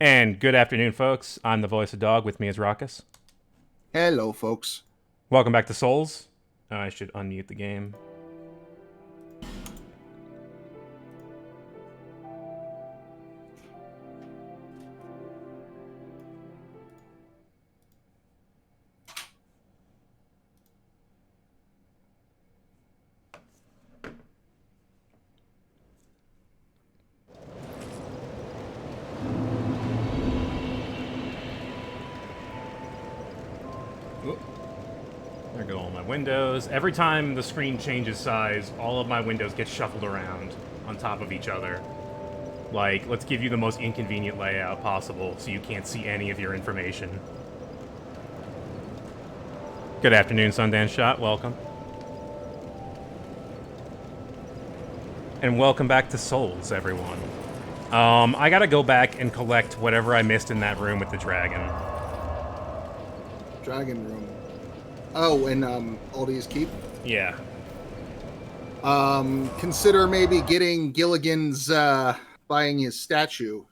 And good afternoon, folks. I'm the voice of dog. With me is Raucus. Hello, folks. Welcome back to Souls. I should unmute the game. There go all my windows. Every time the screen changes size, all of my windows get shuffled around on top of each other. Like, let's give you the most inconvenient layout possible so you can't see any of your information. Good afternoon, Sundance Shot. Welcome. And welcome back to Souls, everyone. I gotta go back and collect whatever I missed in that room with the dragon. Dragon room. Oh, and Aldi's Keep. Yeah. Consider maybe getting Gilligan's buying his statue.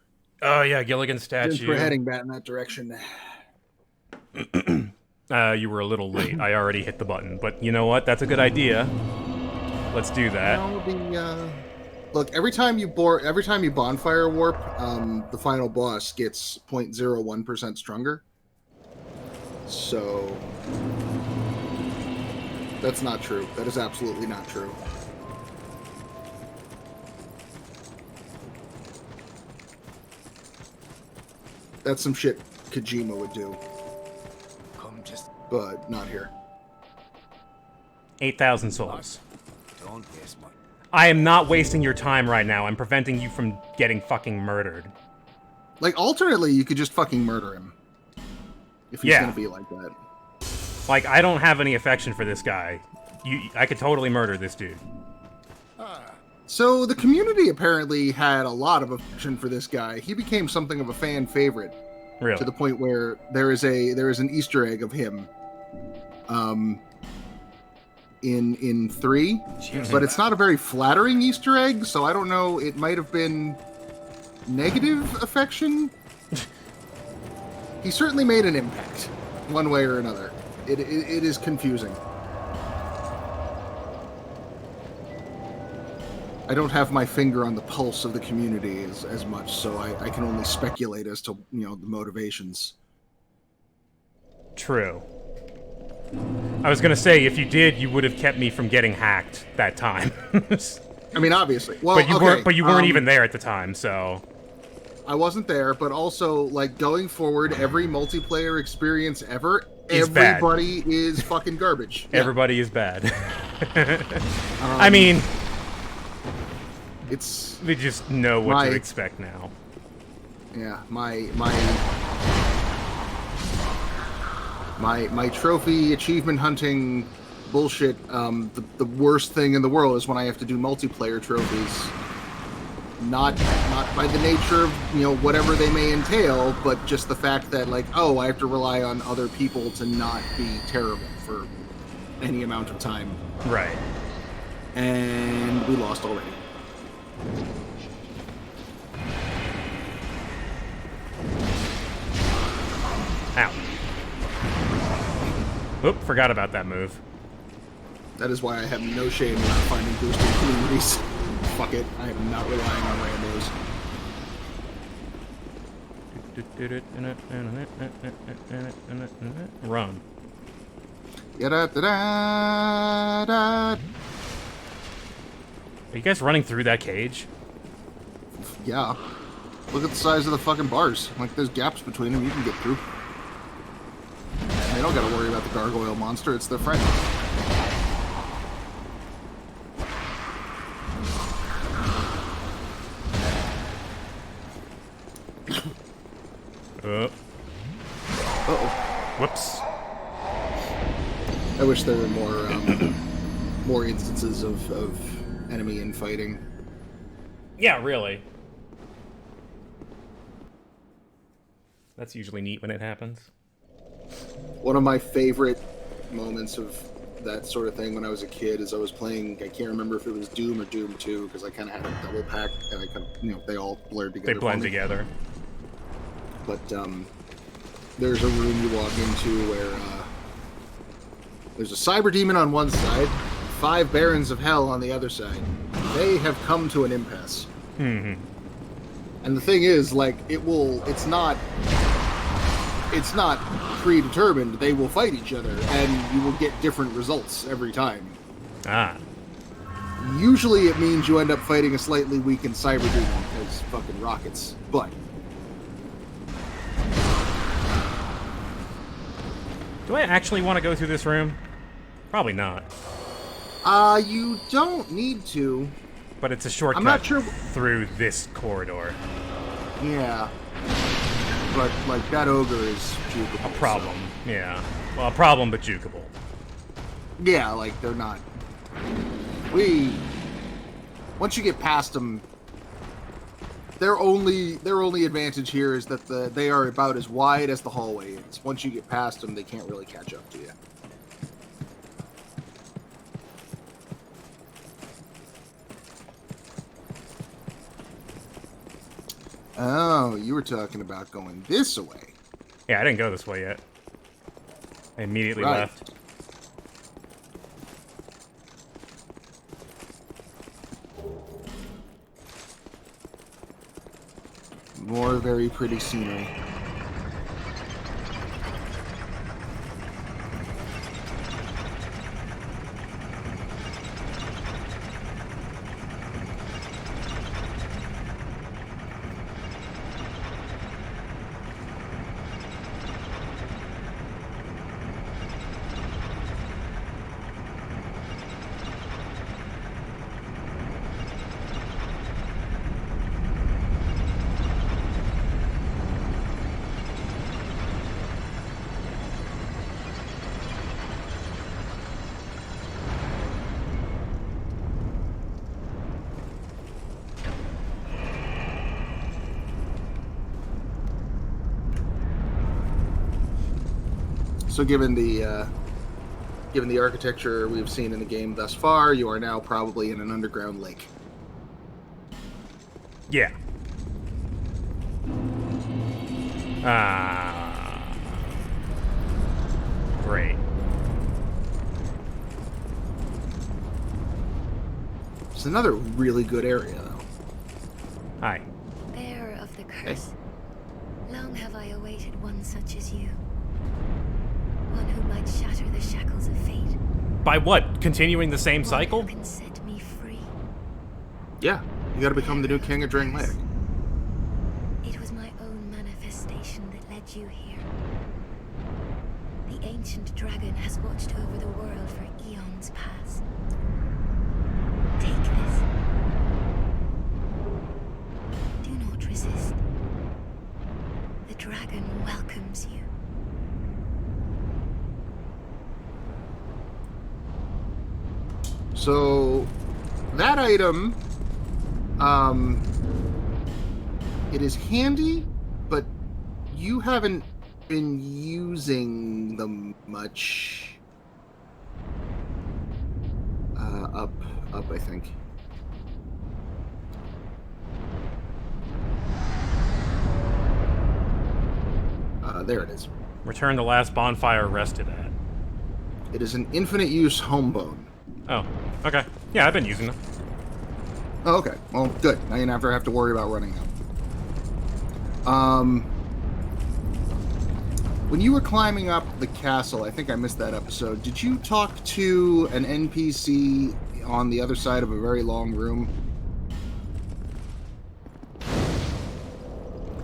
Oh yeah, Gilligan's Since statue. we're heading back in that direction. You were a little late. I already hit the button, but you know what? That's a good idea. Let's do that. Look, every time you bonfire warp, the final boss gets 0.01% stronger. So that's not true. That is absolutely not true. That's some shit Kojima would do. But not here. 8,000 souls. Don't waste my... I am not wasting your time right now. I'm preventing you from getting fucking murdered. Like, alternately, you could just fucking murder him. If he's gonna be like that. Like, I don't have any affection for this guy. I could totally murder this dude. So, the community apparently had a lot of affection for this guy. He became something of a fan favorite. Really? To the point where there is an Easter egg of him. In 3, but it's not a very flattering Easter egg, so I don't know. It might have been negative affection. He certainly made an impact, one way or another. It is confusing. I don't have my finger on the pulse of the community as much, so I can only speculate as to the motivations. True. I was gonna say, if you did, you would have kept me from getting hacked that time. I mean, obviously. Well, but you weren't even there at the time, so... I wasn't there, but also, like, going forward, every multiplayer experience ever, everybody is fucking garbage. Yeah. Everybody is bad. I mean... We just know what to expect now. Yeah, my trophy achievement hunting bullshit, the worst thing in the world is when I have to do multiplayer trophies. Not by the nature of, whatever they may entail, but just the fact that, like, I have to rely on other people to not be terrible for any amount of time. Right. And we lost already. Ow. Oop, forgot about that move. That is why I have no shame in not finding boosted communities. Fuck it, I am not relying on randos. Run. Are you guys running through that cage? Yeah. Look at the size of the fucking bars. Like, there's gaps between them you can get through. They don't gotta worry about the gargoyle monster, it's their friend. Uh-oh. Whoops. I wish there were more instances of enemy infighting. Yeah, really. That's usually neat when it happens. One of my favorite moments of that sort of thing when I was a kid is I was playing, I can't remember if it was Doom or Doom 2, because I kind of had a double pack, and I kind of, they all blurred together. They blend together. but there's a room you walk into where there's a cyber demon on one side, 5 barons of hell on the other side. They have come to an impasse. Mm-hmm. And the thing is, like, it's not predetermined. They will fight each other, and you will get different results every time. Ah. Usually it means you end up fighting a slightly weakened cyber demon, because fucking rockets. But Do I actually want to go through this room? Probably not. You don't need to. But it's a shortcut I'm not sure. through this corridor. Yeah. But, like, that ogre is jukable. A problem. Yeah. Well, a problem, but jukable. Yeah, like, they're not... Once you get past them, their only advantage here is that they are about as wide as the hallway is. Once you get past them, they can't really catch up to you. Oh, you were talking about going this way. Yeah, I didn't go this way yet. I immediately Right. left. More very pretty scenery. So given the architecture we've seen in the game thus far, you are now probably in an underground lake. Yeah. Ah. Great. It's another really good area, though. Hi. Bearer of the curse, long have I awaited one such as you. One who might shatter the shackles of fate. By what? Continuing the same One cycle? who can set me free. Yeah, you gotta become the new king of Drangleic. It was my own manifestation that led you here. The ancient dragon has watched over the world for eons past. Take this. Do not resist. The dragon welcomes you. So, that item, it is handy, but you haven't been using them much. Up, I think. There it is. Return the last bonfire rested at. It is an infinite use home bone. Oh, okay. Yeah, I've been using them. Oh, okay. Well, good. Now you never have to worry about running out. When you were climbing up the castle, I think I missed that episode, did you talk to an NPC on the other side of a very long room?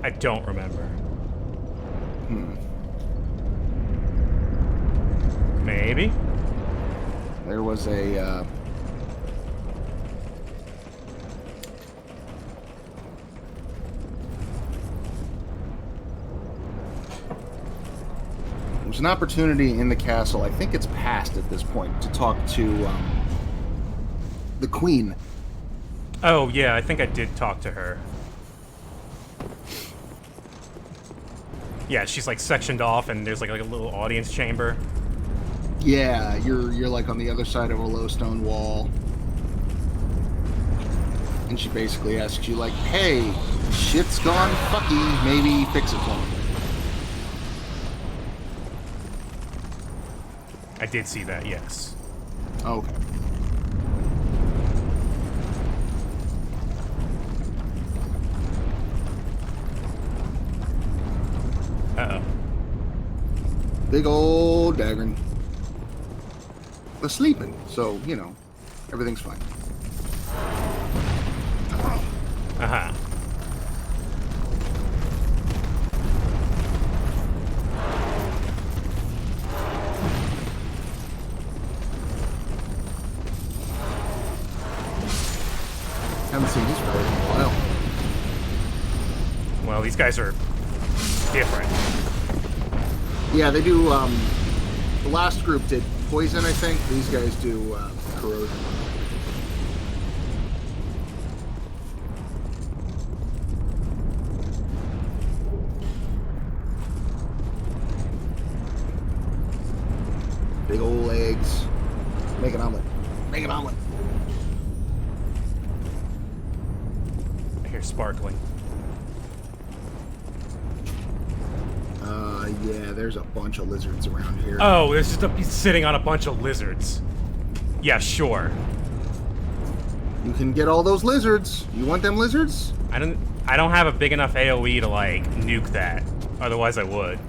I don't remember. Maybe? There was a, there's an opportunity in the castle, I think it's past at this point, to talk to, the queen. Oh, yeah, I think I did talk to her. Yeah, she's like sectioned off and there's like a little audience chamber. Yeah, you're like on the other side of a low stone wall. And she basically asks you like, hey, Shit's gone fucky. Maybe fix it for me. I did see that, yes. Okay. Uh-oh. Big old Dagran. They're sleeping, so, you know, everything's fine. Uh-huh. Haven't seen these fellas in a while. Well, these guys are different. Yeah, they do, the last group did poison, I think. These guys do, corrosion. Big old eggs. Make an omelet. Make an omelet. I hear sparkling. Yeah, there's a bunch of lizards around here. Oh, there's just he's sitting on a bunch of lizards. Yeah, sure. You can get all those lizards. You want them lizards? I don't have a big enough AoE to like nuke that. Otherwise I would.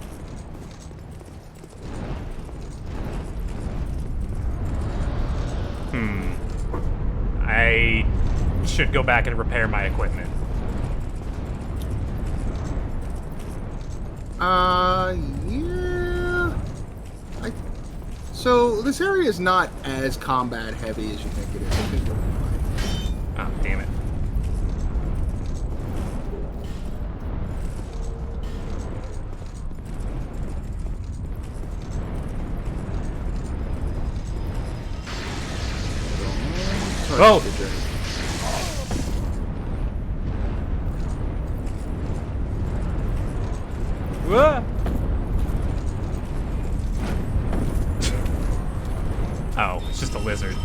I should go back and repair my equipment. Yeah. So this area is not as combat heavy as you think it is. I think you'll be fine. Oh, damn it. Don't touch Oh! the dragon. Whoa! Oh, it's just a lizard.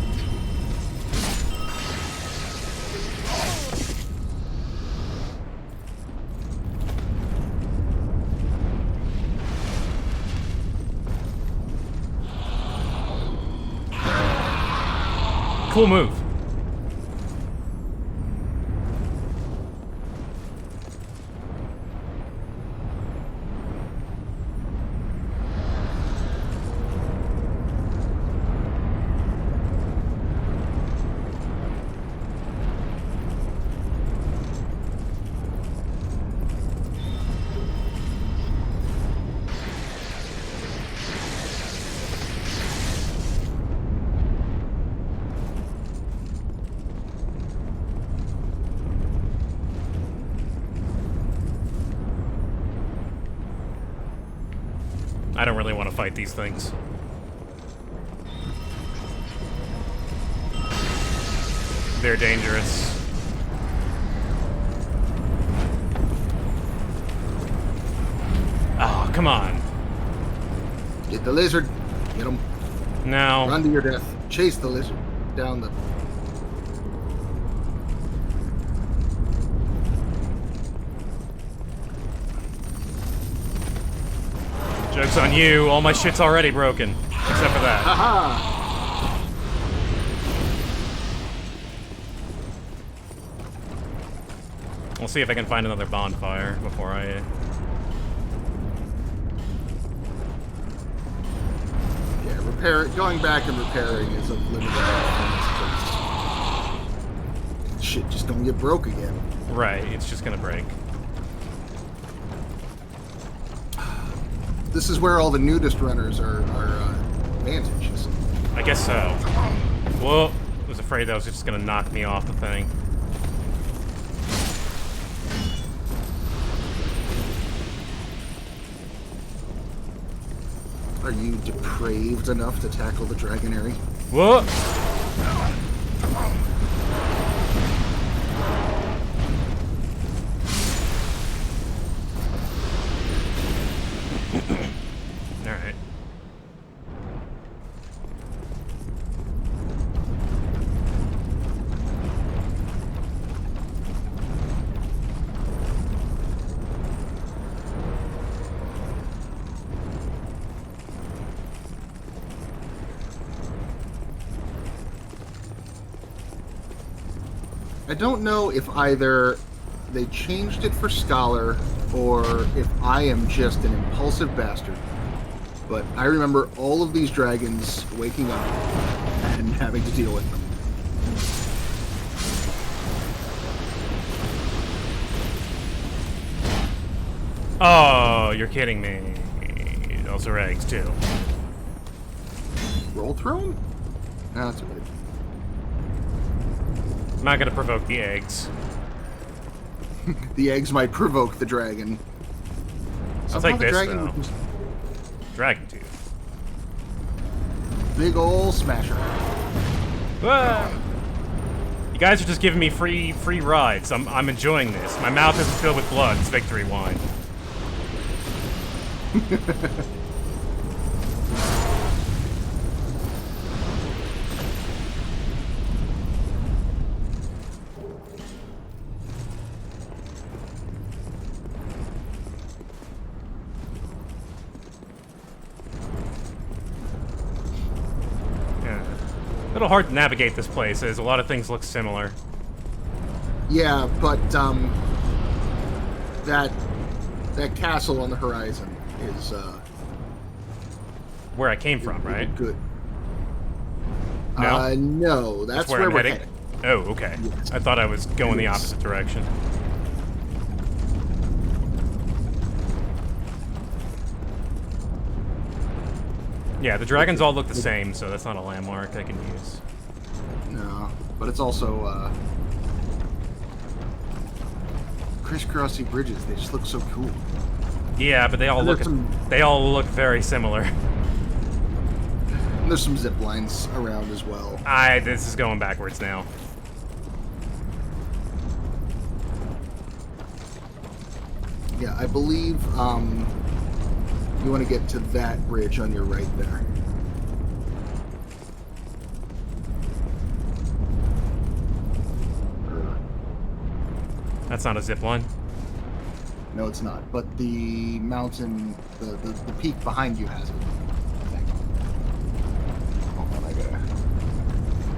Cool move. I don't really want to fight these things. They're dangerous. Oh, come on. Get the lizard. Get him. No. Run to your death. Chase the lizard down the... Joke's on you. All my shit's already broken. Except for that. Haha! We'll see if I can find another bonfire before I... Yeah, going back and repairing is of limited benefit. Shit, just don't get broke again. Right, it's just gonna break. This is where all the nudist runners are advantages. I guess so. Whoa. I was afraid that was just gonna knock me off the thing. Are you depraved enough to tackle the Dragonary? Whoa! Alright. I don't know if either they changed it for Scholar or if I am just an impulsive bastard. But I remember all of these dragons waking up and having to deal with them. Oh, you're kidding me. Those are eggs, too. Roll through them? No, that's weird. I'm not gonna provoke the eggs. The eggs might provoke the dragon. I'll Somehow take the this, dragon though. would just Dragon tooth. big ol' smasher. Ah! You guys are just giving me free rides. I'm enjoying this. My mouth isn't filled with blood. It's victory wine. Yeah. A little hard to navigate this place, as a lot of things look similar. Yeah, but that castle on the horizon is Where I came from, right? good. No? No, that's where I'm we're heading? heading. Oh, okay. Yes. I thought I was going the Yes. opposite direction. Yeah, the dragons all look the same, so that's not a landmark I can use. No, but it's also crisscrossy bridges. They just look so cool. Yeah, but they all And look there's they all look very similar. And there's some zip lines around as well. This is going backwards now. Yeah, I believe you want to get to that bridge on your right there. That's not a zip line. No, it's not. But the mountain, the peak behind you has it. I think. Hold on, I gotta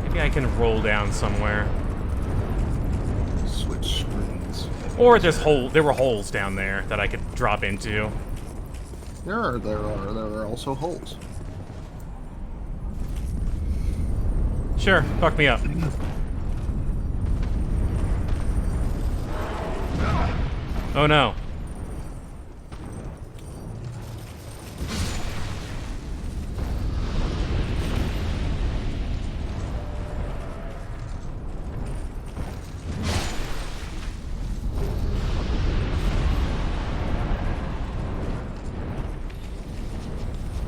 Maybe I can roll down somewhere. switch screens. Or there were holes down there that I could drop into. There are also holes. Sure, fuck me up. Oh no.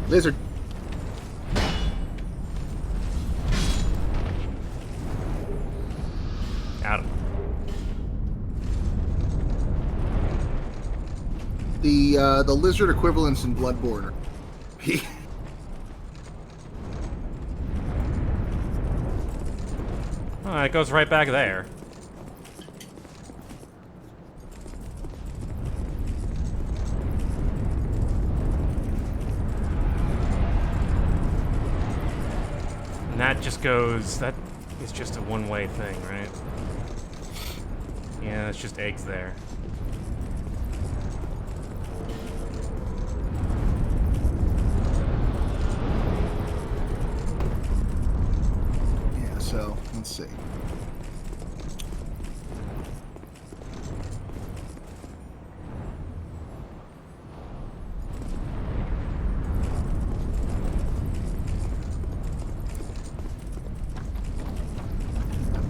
Lizard. Got him. The lizard equivalents in Bloodborne. Oh, it goes right back there. And that just goes... That is just a one-way thing, right? Yeah, it's just eggs there. Yeah, so let's see.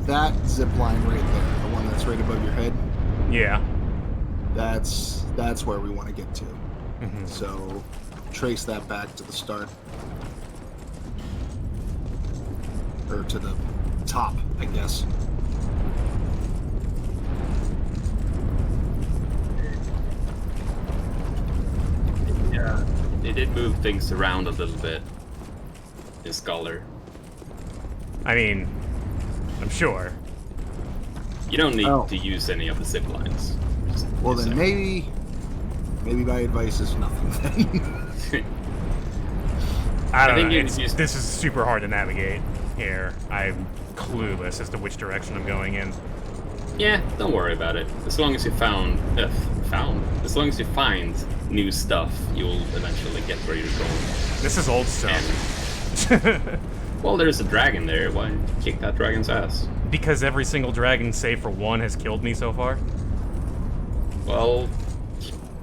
That zip line right there, the one that's right above your head, Yeah. that's where we want to get to. Mhm. So trace that back to the start. Or to the top, I guess. Yeah, they did move things around a little bit in Scholar. I mean, I'm sure. You don't need Oh. to use any of the zip lines. Just Well, use then them. maybe my advice is nothing then. I don't think know. you It's, just- this is super hard to navigate here. I'm clueless as to which direction I'm going in. Yeah, don't worry about it. As long as you as long as you find new stuff, you'll eventually get where you're going. This is old stuff. Well, there's a dragon there. Why kick that dragon's ass? Because every single dragon, save for one, has killed me so far. Well,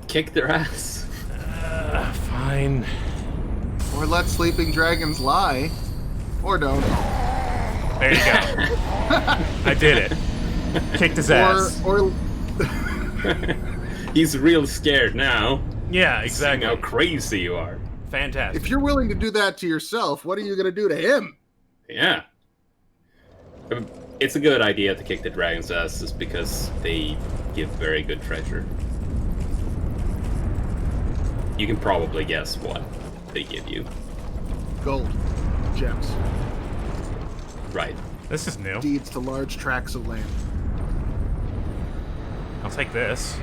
kick their ass. Fine. Or let sleeping dragons lie. Or don't. There you go. I did it. Kicked his ass. Or He's real scared now. Yeah, Seeing exactly. how crazy you are. Fantastic. if you're willing to do that to yourself, what are you going to do to him? Yeah. It's a good idea to kick the dragon's ass just because they give very good treasure. You can probably guess what they give you. Gold. Gems. Right. This is new. Deeds to large tracts of land. I'll take this.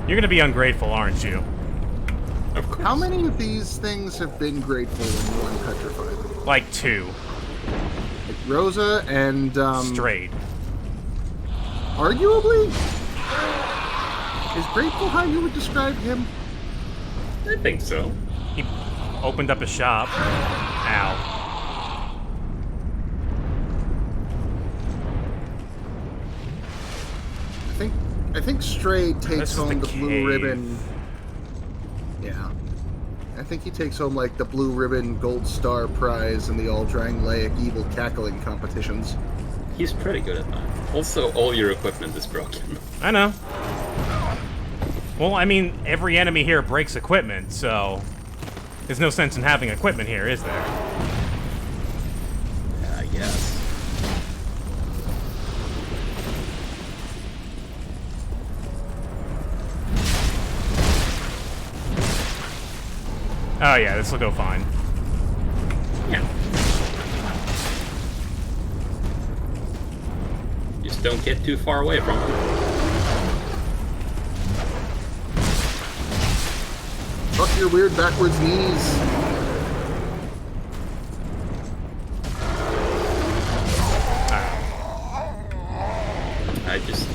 You're gonna be ungrateful, aren't you? Of course. How many of these things have been grateful in one petrified? Like 2. Like Rosa and Strayed. arguably? Is grateful how you would describe him? I think so. He opened up a shop. Ow. I think Stray This takes is home the the blue cave. ribbon. Yeah. I think he takes home like the blue ribbon gold star prize in the all Drangleic evil cackling competitions. He's pretty good at that. Also, all your equipment is broken. I know. Well, I mean, every enemy here breaks equipment, so there's no sense in having equipment here, is there? I guess. Oh yeah, this will go fine. Yeah. Just don't get too far away from him. Fuck your weird backwards knees. I just,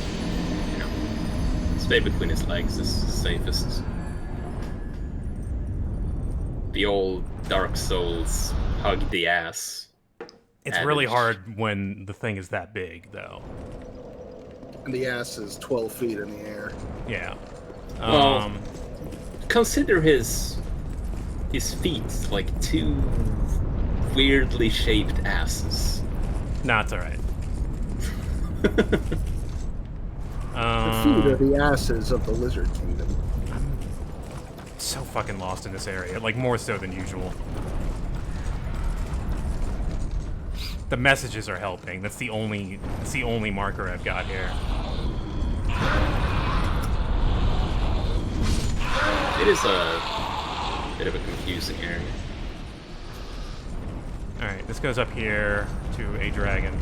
stay between his legs is the safest. The old Dark Souls hug the ass. It's really adage. hard when the thing is that big, though. And the ass is 12 feet in the air. Yeah. Well, consider his feet like two weirdly shaped asses. Nah, it's alright. The feet are the asses of the Lizard Kingdom. So fucking lost in this area, like more so than usual. The messages are helping. That's the only marker I've got here. It is a bit of a confusing area. Alright, this goes up here to a dragon.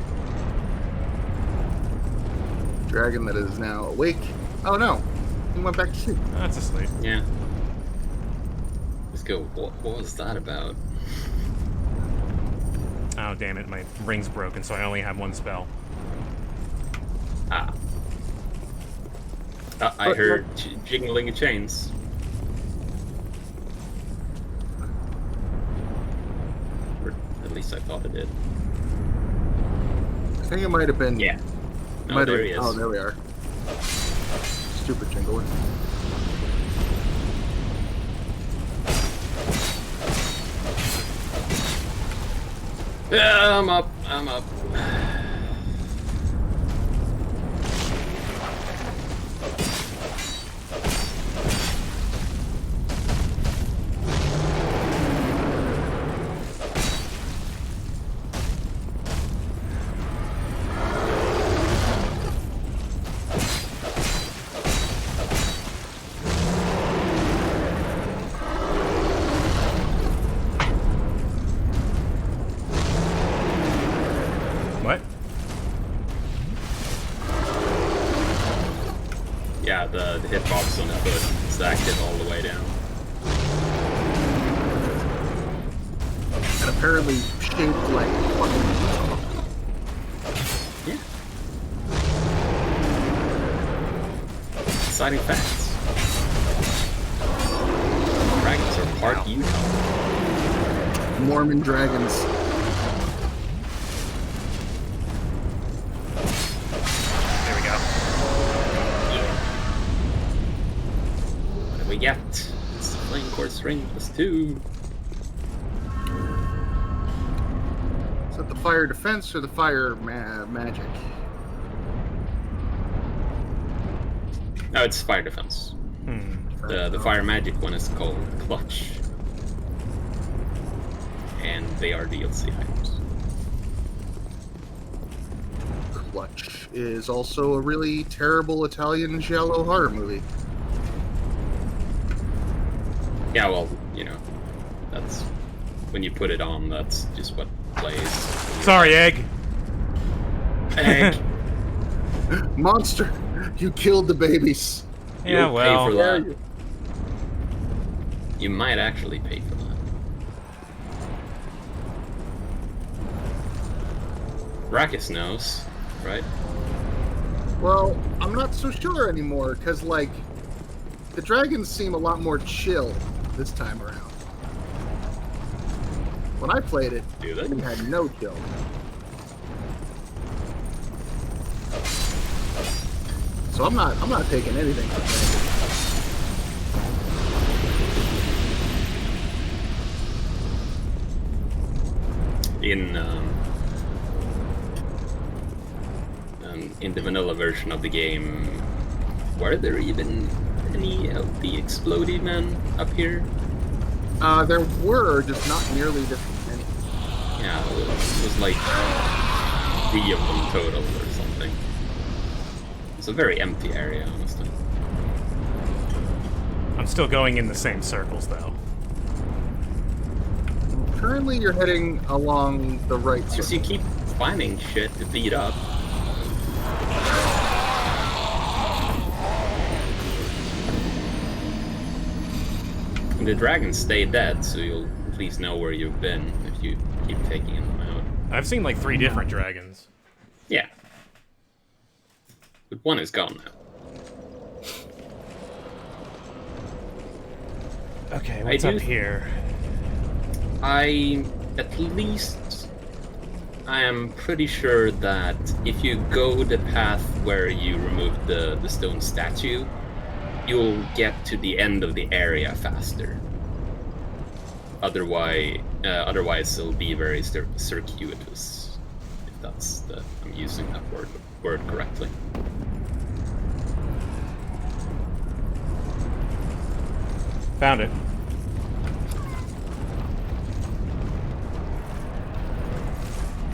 Dragon that is now awake. Oh no, he went back to sleep. That's asleep. Yeah. Let's go. What was that about? Oh damn it, my ring's broken, so I only have one spell. Ah. I heard jingling of chains. Or at least I thought it did. I think it might have been. Yeah. No, might there have, he is. Oh, there we are. Stupid jingler. Yeah, I'm up. I'm up. What? Yeah, the hitbox on the foot is active all the way down. And apparently shaped like fucking. exciting facts. Dragons are part Utah. Mormon dragons. There we go. What do we get? It's the Flame Course Ring +2. Is that the fire defense or the fire magic? No, it's fire defense. Hmm. The fire magic one is called Clutch. And they are DLC items. Clutch is also a really terrible Italian giallo horror movie. Yeah, well, you know, that's when you put it on, that's just what plays. Sorry, Egg. Egg. Monster! You killed the babies. Yeah, You'll well. pay for Dare that. you. You might actually pay for that. Rakis knows, right? Well, I'm not so sure anymore, because, like, the dragons seem a lot more chill this time around. When I played it, Do they? we had no chill. So I'm not taking anything for granted. In the vanilla version of the game, were there even any of the explodey men up here? There were, just not nearly this many. Yeah, it was like 3 of them total or something. It's a very empty area, honestly. I'm still going in the same circles, though. Currently, you're heading along the right Just side. you keep finding shit to beat up. And the dragons stay dead, so you'll at least know where you've been if you keep taking them out. I've seen like 3 different dragons. Yeah. But one is gone now. Okay, what's do- up here? I am pretty sure that if you go the path where you remove the stone statue, you'll get to the end of the area faster. Otherwise it'll be very circuitous. If that's I'm using that word correctly. Found it.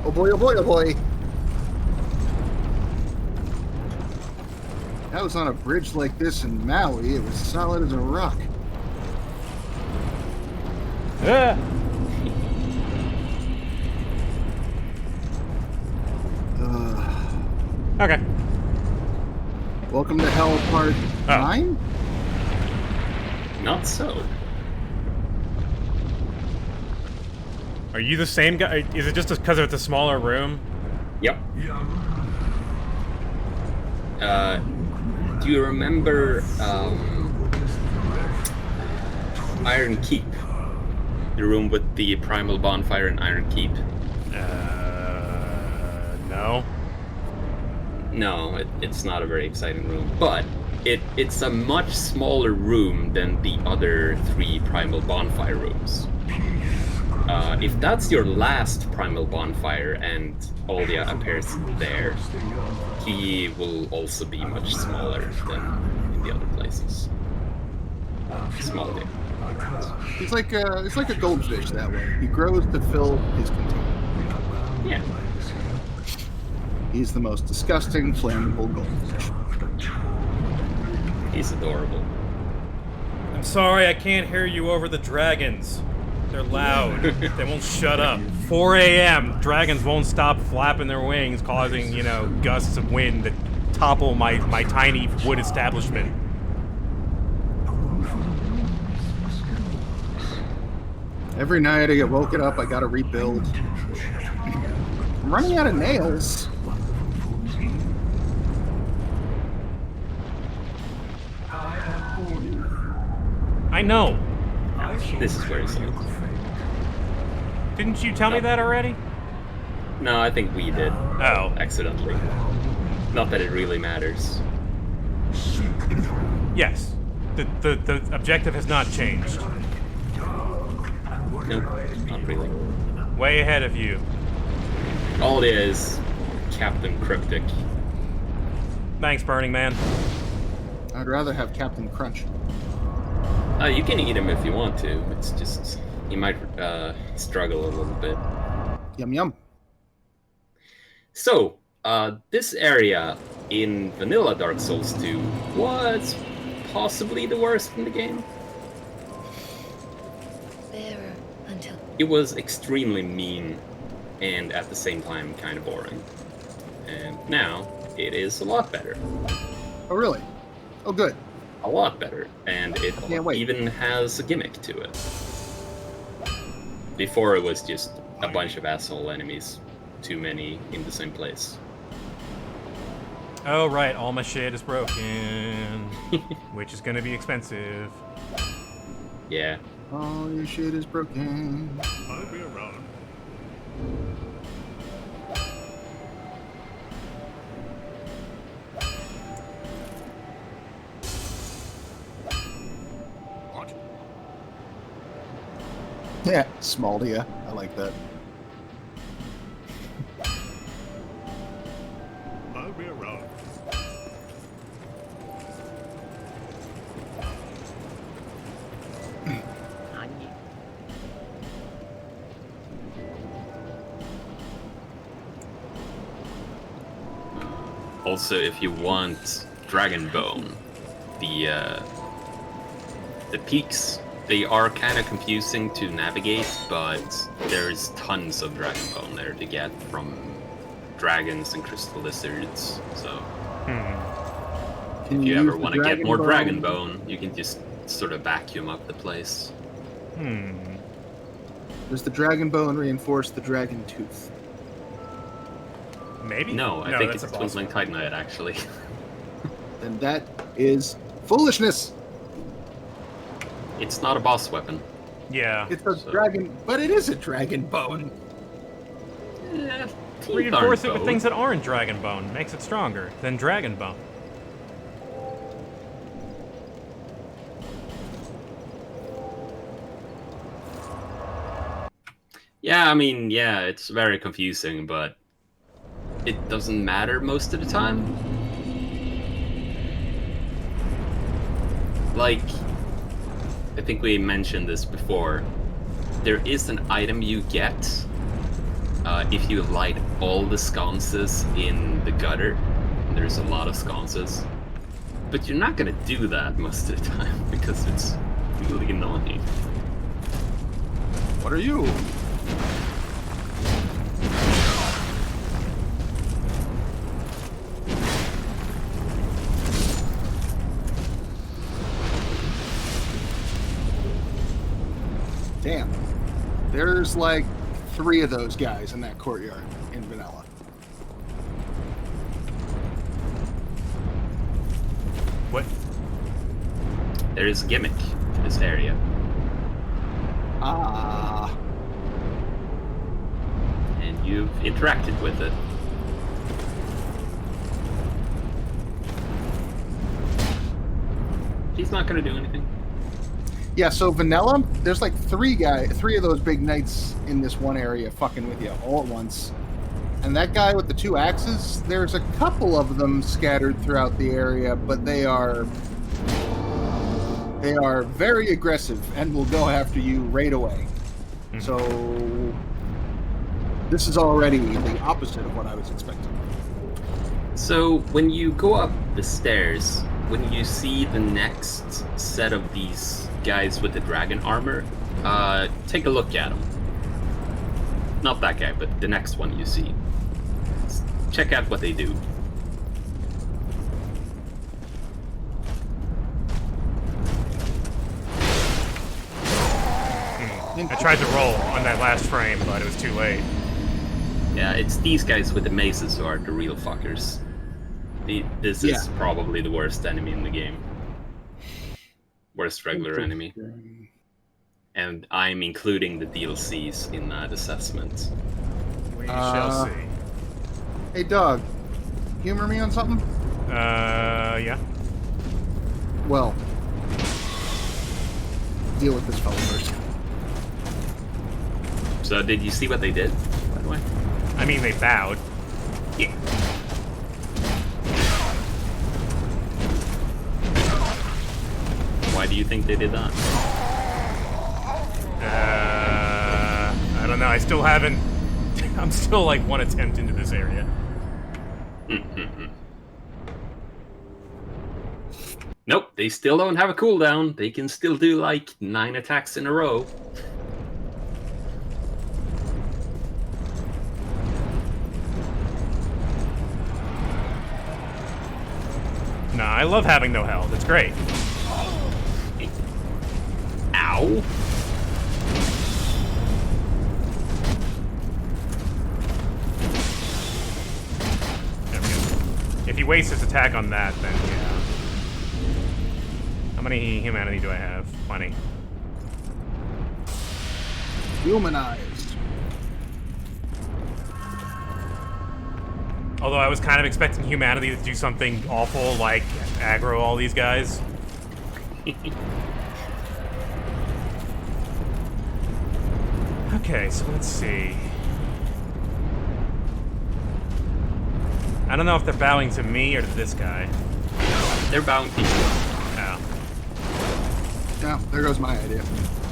Oh boy, oh boy, oh boy. I was on a bridge like this in Maui. It was solid as a rock. Ah! Okay. Welcome to Hell Part 9? Not so. Are you the same guy? Is it just because it's a smaller room? Yep. Do you remember Iron Keep? The room with the primal bonfire in Iron Keep? No. No, it's not a very exciting room, but it's a much smaller room than the other 3 primal bonfire rooms. If that's your last primal bonfire and Olya appears there, he will also be much smaller than in the other places. Smaller. It's like a goldfish that way. He grows to fill his container. Yeah. He's the most disgusting, flammable goldfish. He's adorable. I'm sorry, I can't hear you over the dragons. They're loud. They won't shut up. 4 a.m. Dragons won't stop flapping their wings, causing, gusts of wind that topple my tiny wood establishment. Every night I get woken up, I gotta rebuild. I'm running out of nails. I know. This is where it's at. Didn't you tell me that already? No, I think we did. Oh. Accidentally. Not that it really matters. Yes. The objective has not changed. Nope, not really. Way ahead of you. All it is, Captain Cryptic. Thanks, Burning Man. I'd rather have Captain Crunch. You can eat him if you want to. It's just you might struggle a little bit. Yum yum. So, this area in vanilla Dark Souls 2 was possibly the worst in the game. Bearer until It was extremely mean and at the same time kind of boring. And now it is a lot better. Oh really? Oh good. A lot better. And it Can't wait. even has a gimmick to it. Before it was just a bunch of asshole enemies. Too many in the same place. Oh, right. All my shit is broken. Which is gonna be expensive. Yeah. All your shit is broken. I'll be around. What? Yeah, Smaldia. I like that. I'll be around. Also, if you want Dragonbone, the peaks, they are kind of confusing to navigate, but there's tons of Dragonbone there to get from dragons and crystal lizards. So if you ever want to get more Dragonbone, you can just sort of vacuum up the place. Does the Dragon Bone reinforce the Dragon Tooth? Maybe? No, I think that's it's a boss Twinkling Titanite, actually. Then that is foolishness. It's not a boss weapon. Yeah. It's a So- dragon, but it is a Dragon Bone. Reinforce it with things that aren't Dragon Bone. Makes it stronger than Dragon Bone. Yeah, I mean, yeah, it's very confusing, but it doesn't matter most of the time. Like, I think we mentioned this before. There is an item you get if you light all the sconces in the gutter. There's a lot of sconces. But you're not gonna do that most of the time because it's really annoying. What are you? Damn. There's like 3 of those guys in that courtyard in vanilla. What? There is a gimmick to this area. Ah. And you've interacted with it. He's not gonna do anything. Yeah, so vanilla, there's like 3 of those big knights in this one area fucking with you all at once. And that guy with the 2 axes, there's a couple of them scattered throughout the area, but they are very aggressive and will go after you right away. So this is already the opposite of what I was expecting. So when you go up the stairs, when you see the next set of these guys with the dragon armor, take a look at them. Not that guy, but the next one you see. Check out what they do. I tried to roll on that last frame, but it was too late. Yeah, it's these guys with the maces who are the real fuckers. This is probably the worst enemy in the game. worst regular enemy. And I'm including the DLCs in that assessment. We shall see. Hey, Doug. Humor me on something? Yeah. Well, deal with this fellow first. So did you see what they did, by the way? I mean, they bowed. Yeah. Why do you think they did that? I don't know. I still haven't. I'm still like one attempt into this area. Nope, they still don't have a cooldown. They can still do like 9 attacks in a row. Nah, I love having no health. It's great. Ow. There we go. If he wastes his attack on that, then yeah. How many humanity do I have? Plenty. Humanized. Although I was kind of expecting humanity to do something awful, like aggro all these guys. Okay, so let's see. I don't know if they're bowing to me or to this guy. They're bowing to you. Oh. Yeah, there goes my idea.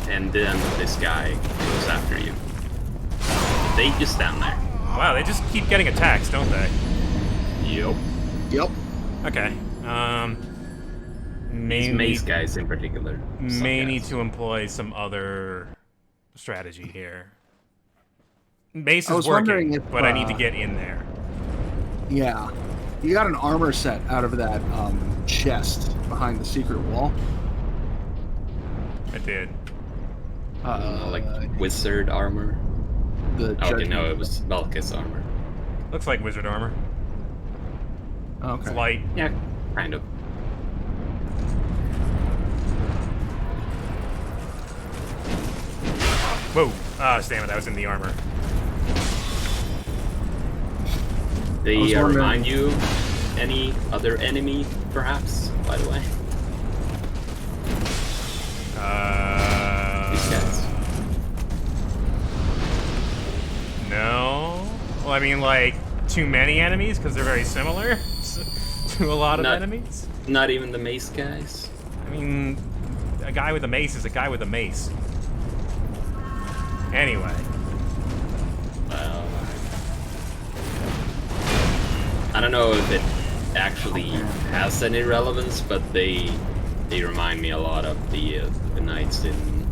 And then this guy goes after you. They just stand there. Wow, they just keep getting attacks, don't they? Yep. Yep. Okay. These mace guys in particular. May suck need ass. to employ some other strategy here. Mace I is was wondering working, if, but I need to get in there. Yeah. You got an armor set out of that chest behind the secret wall. I did. Like wizard armor. The Oh, okay, judgment- no, it was Valkis armor. Looks like wizard armor. Okay. It's light. Yeah, kind of. Whoa. Ah, damn it, I was in the armor. I They was wondering- remind you any other enemy, perhaps, by the way? These guys. No. Well, I mean, like, too many enemies because they're very similar to a lot of Not- enemies. Not even the mace guys? I mean, a guy with a mace is a guy with a mace. Anyway. Well, I don't know if it actually has any relevance, but they remind me a lot of the knights in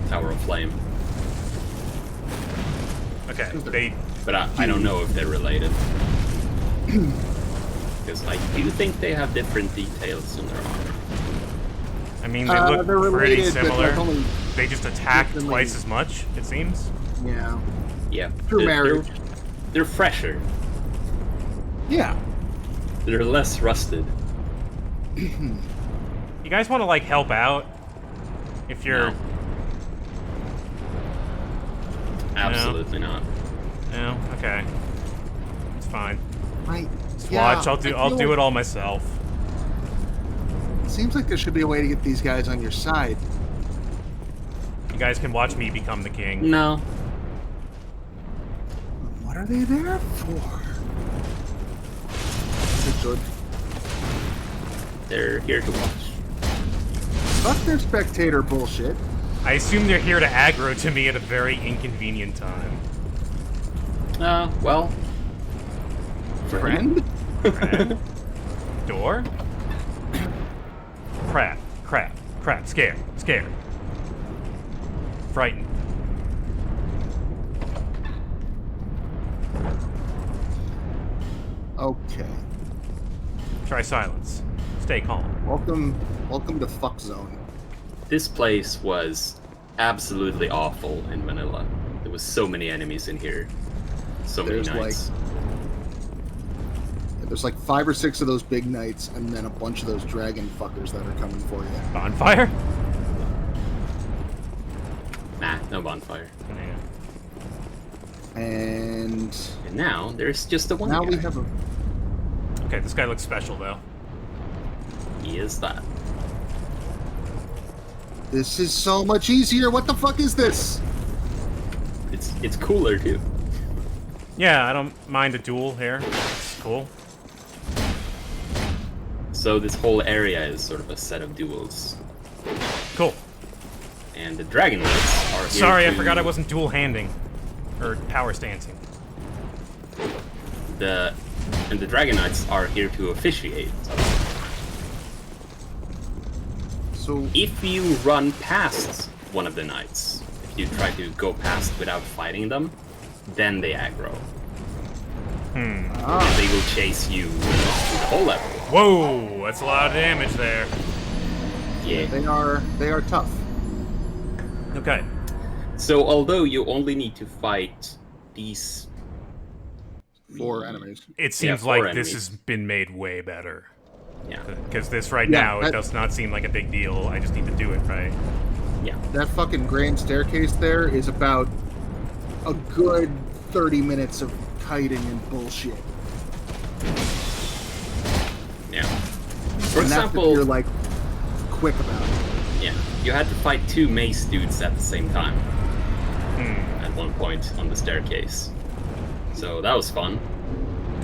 Tower of Flame. Okay, they... But I don't know if they're related. Because I do think they have different details in their armor. I mean, they look they're pretty related, but, similar. like, only They just attack differently. twice as much, it seems. Yeah. Yeah. Through marriage. They're fresher. Yeah. They're less rusted. You guys want to, like, help out? If you're... No. Absolutely not. No? Okay. It's fine. Right. Just Yeah, watch, I I'll feel do it all myself. Seems like there should be a way to get these guys on your side. You guys can watch me become the king. No. What are they there for? Good. They're here to watch. Fuck their spectator bullshit. I assume they're here to aggro to me at a very inconvenient time. Well. Friend? Friend? Door? Crap. Crap. Crap. Scared. Scared. Frightened. Okay. Try silence. Stay calm. Welcome to Fuck Zone. This place was absolutely awful in Manila. There was so many enemies in here. So many There's knights. There's like 5 or 6 of those big knights, and then a bunch of those dragon fuckers that are coming for you. Bonfire? Nah, no bonfire. Yeah. And And now there's just the one now guy. we have a. Okay, this guy looks special though. He is that. This is so much easier. What the fuck is this? It's cooler too. Yeah, I don't mind a duel here. It's cool. So this whole area is sort of a set of duels. Cool. And the Dragon Knights are here Sorry, I to- forgot I wasn't dual handing. Or power stancing. The Dragon Knights are here to officiate. So If you run past one of the knights, if you try to go past without fighting them, then they aggro. ah, They will chase you through the whole level. Whoa, that's a lot of damage there. Yeah. they are tough. Okay. So although you only need to fight these 4 enemies. It seems 4 like this enemies. has been made way better. Yeah. Because this right Yeah, now, it that- does not seem like a big deal. I just need to do it right. Yeah. That fucking grand staircase there is about a good 30 minutes of kiting and bullshit. Yeah. For And that's if example, you're like quick about it. yeah, you had to fight 2 mace dudes at the same time Hmm. at one point on the staircase. So that was fun.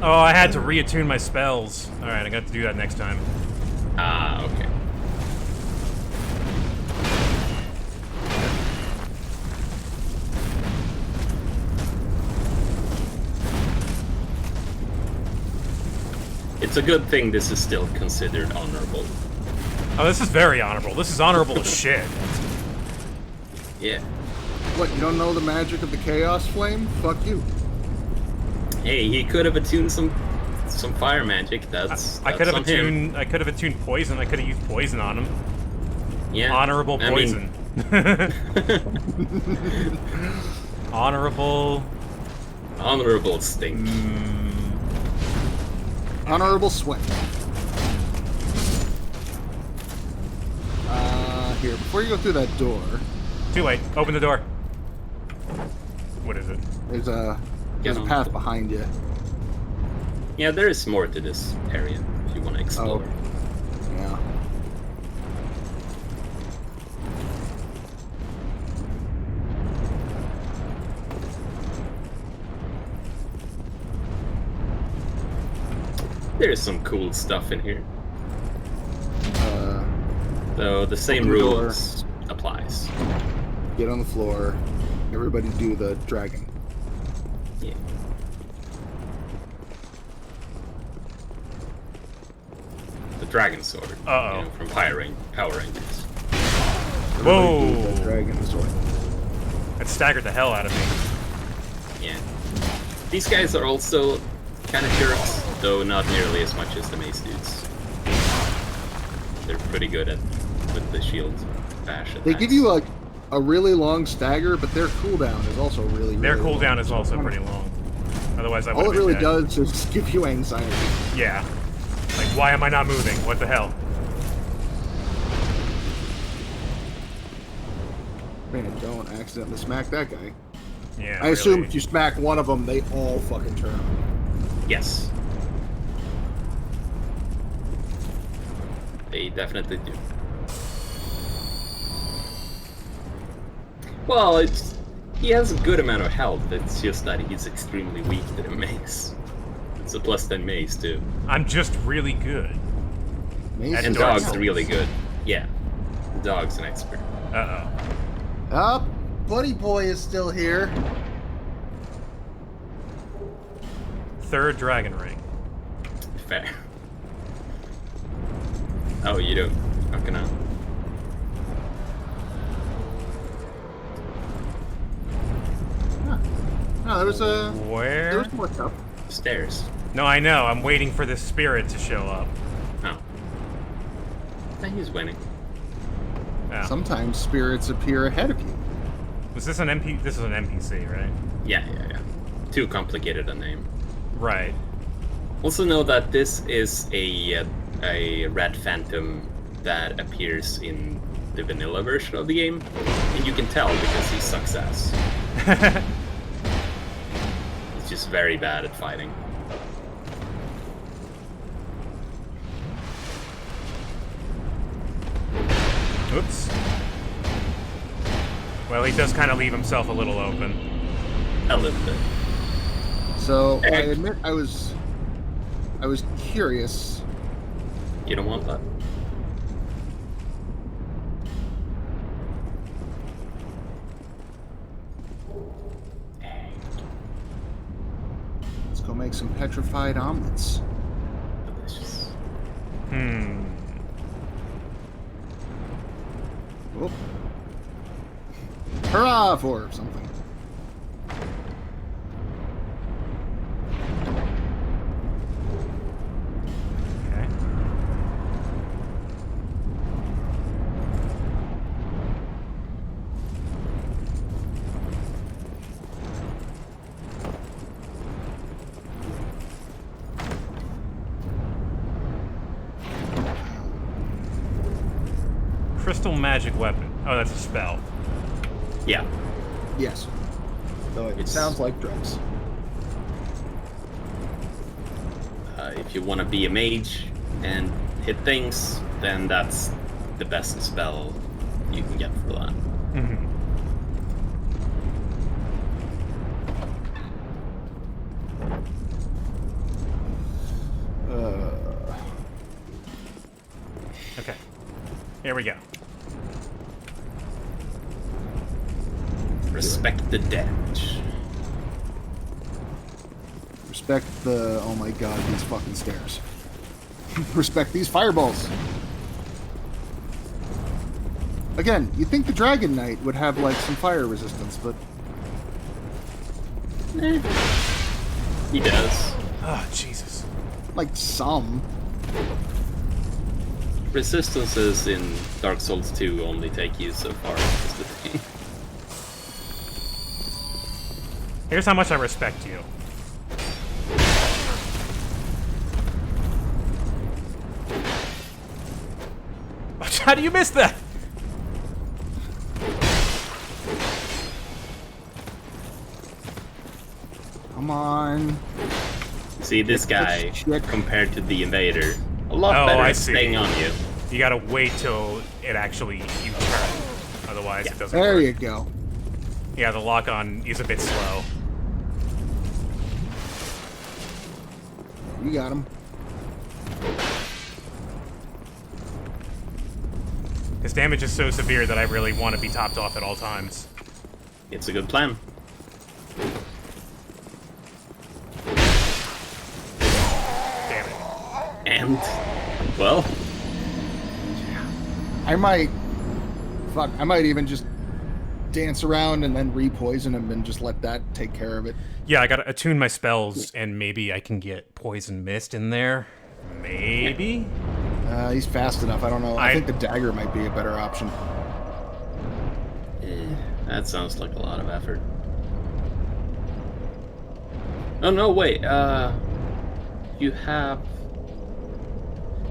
Oh, I had to reattune my spells. Alright, I got to do that next time. Ah, okay. It's a good thing this is still considered honorable. Oh, this is very honorable. This is honorable as shit. Yeah. What, you don't know the magic of the Chaos Flame? Fuck you. Hey, he could have attuned some fire magic. I could have on him. attuned. I could have attuned poison. I could have used poison on him. Yeah. Honorable I poison. mean- Honorable. Honorable stink. Honorable Sweat. Here, before you go through that door, Too late. Open the door. What is it? there's a Get on. path behind you. Yeah, there is more to this area if you want to explore. Yeah. There is some cool stuff in here. Uh, Though the same Open the door. rules applies. get on the floor. Everybody do the dragon. Yeah. The Dragon Sword. Uh-oh. You know, from Power Rangers. Everybody do the Whoa. dragon sword. That staggered the hell out of me. Yeah. These guys are also kind of jerks, though not nearly as much as the mace dudes. They're pretty good at with the shield bash attacks. They give you a really long stagger, but their cooldown is also really, Their really cooldown long. is also pretty long. Otherwise, I would All have it been really dead. does is give you anxiety. Yeah. Like, why am I not moving? What the hell? Man, don't accidentally smack that guy. Yeah. I assume really. if you smack one of them, they all fucking turn on. Yes. They definitely do. Well, he has a good amount of health. It's just that he's extremely weak to the mace. It's a plus 10 mace too. I'm just really good. Mace And And is Dark Dog's Souls. really good. Yeah. Dog's an expert. Uh-oh. Up, Buddy Boy is still here. Third dragon ring. Fair. Oh, you don't. Fucking hell. No, there was there Where? was more stuff. Stairs. No, I know. I'm waiting for the spirit to show up. Oh. I think he's winning. Oh. Sometimes spirits appear ahead of you. Was this an MP? This is an NPC, right? Yeah. Too complicated a name. Right. Also know that this is a red phantom that appears in the vanilla version of the game, and you can tell because he sucks ass. He's just very bad at fighting. Oops. Well, he does kind of leave himself a little open. A little bit. So I admit I was curious. You don't want that. Let's go make some petrified omelets. Delicious. Oh. Hurrah for something. Okay. Crystal magic weapon. Oh, that's a spell. Yeah. Yes. Though it sounds like drugs. If you want to be a mage and hit things, then that's the best spell you can get for that. Mm-hmm. Okay. Here we go. Respect the damage. Respect the... Oh my god, these fucking stairs. Respect these fireballs. Again, you'd think the Dragon Knight would have, like, some fire resistance, but... He does. Oh, Jesus. Like, some. Resistances in Dark Souls 2 only take you so far, is the thing. Here's how much I respect you. How do you miss that? Come on. See, this guy, Shit. compared to the invader, a lot Oh, better I at see. staying on you. You gotta wait till it actually you turn. Otherwise, it doesn't There work. you go. Yeah, the lock-on is a bit slow. You got him. His damage is so severe that I really want to be topped off at all times. It's a good plan. Damn it. And, well, I might... Fuck, I might even just dance around and then re-poison him and just let that take care of it. Yeah, I gotta attune my spells, and maybe I can get Poison Mist in there. Maybe? He's fast enough. I don't know. I think the dagger might be a better option. that sounds like a lot of effort. Oh, no, wait, you have...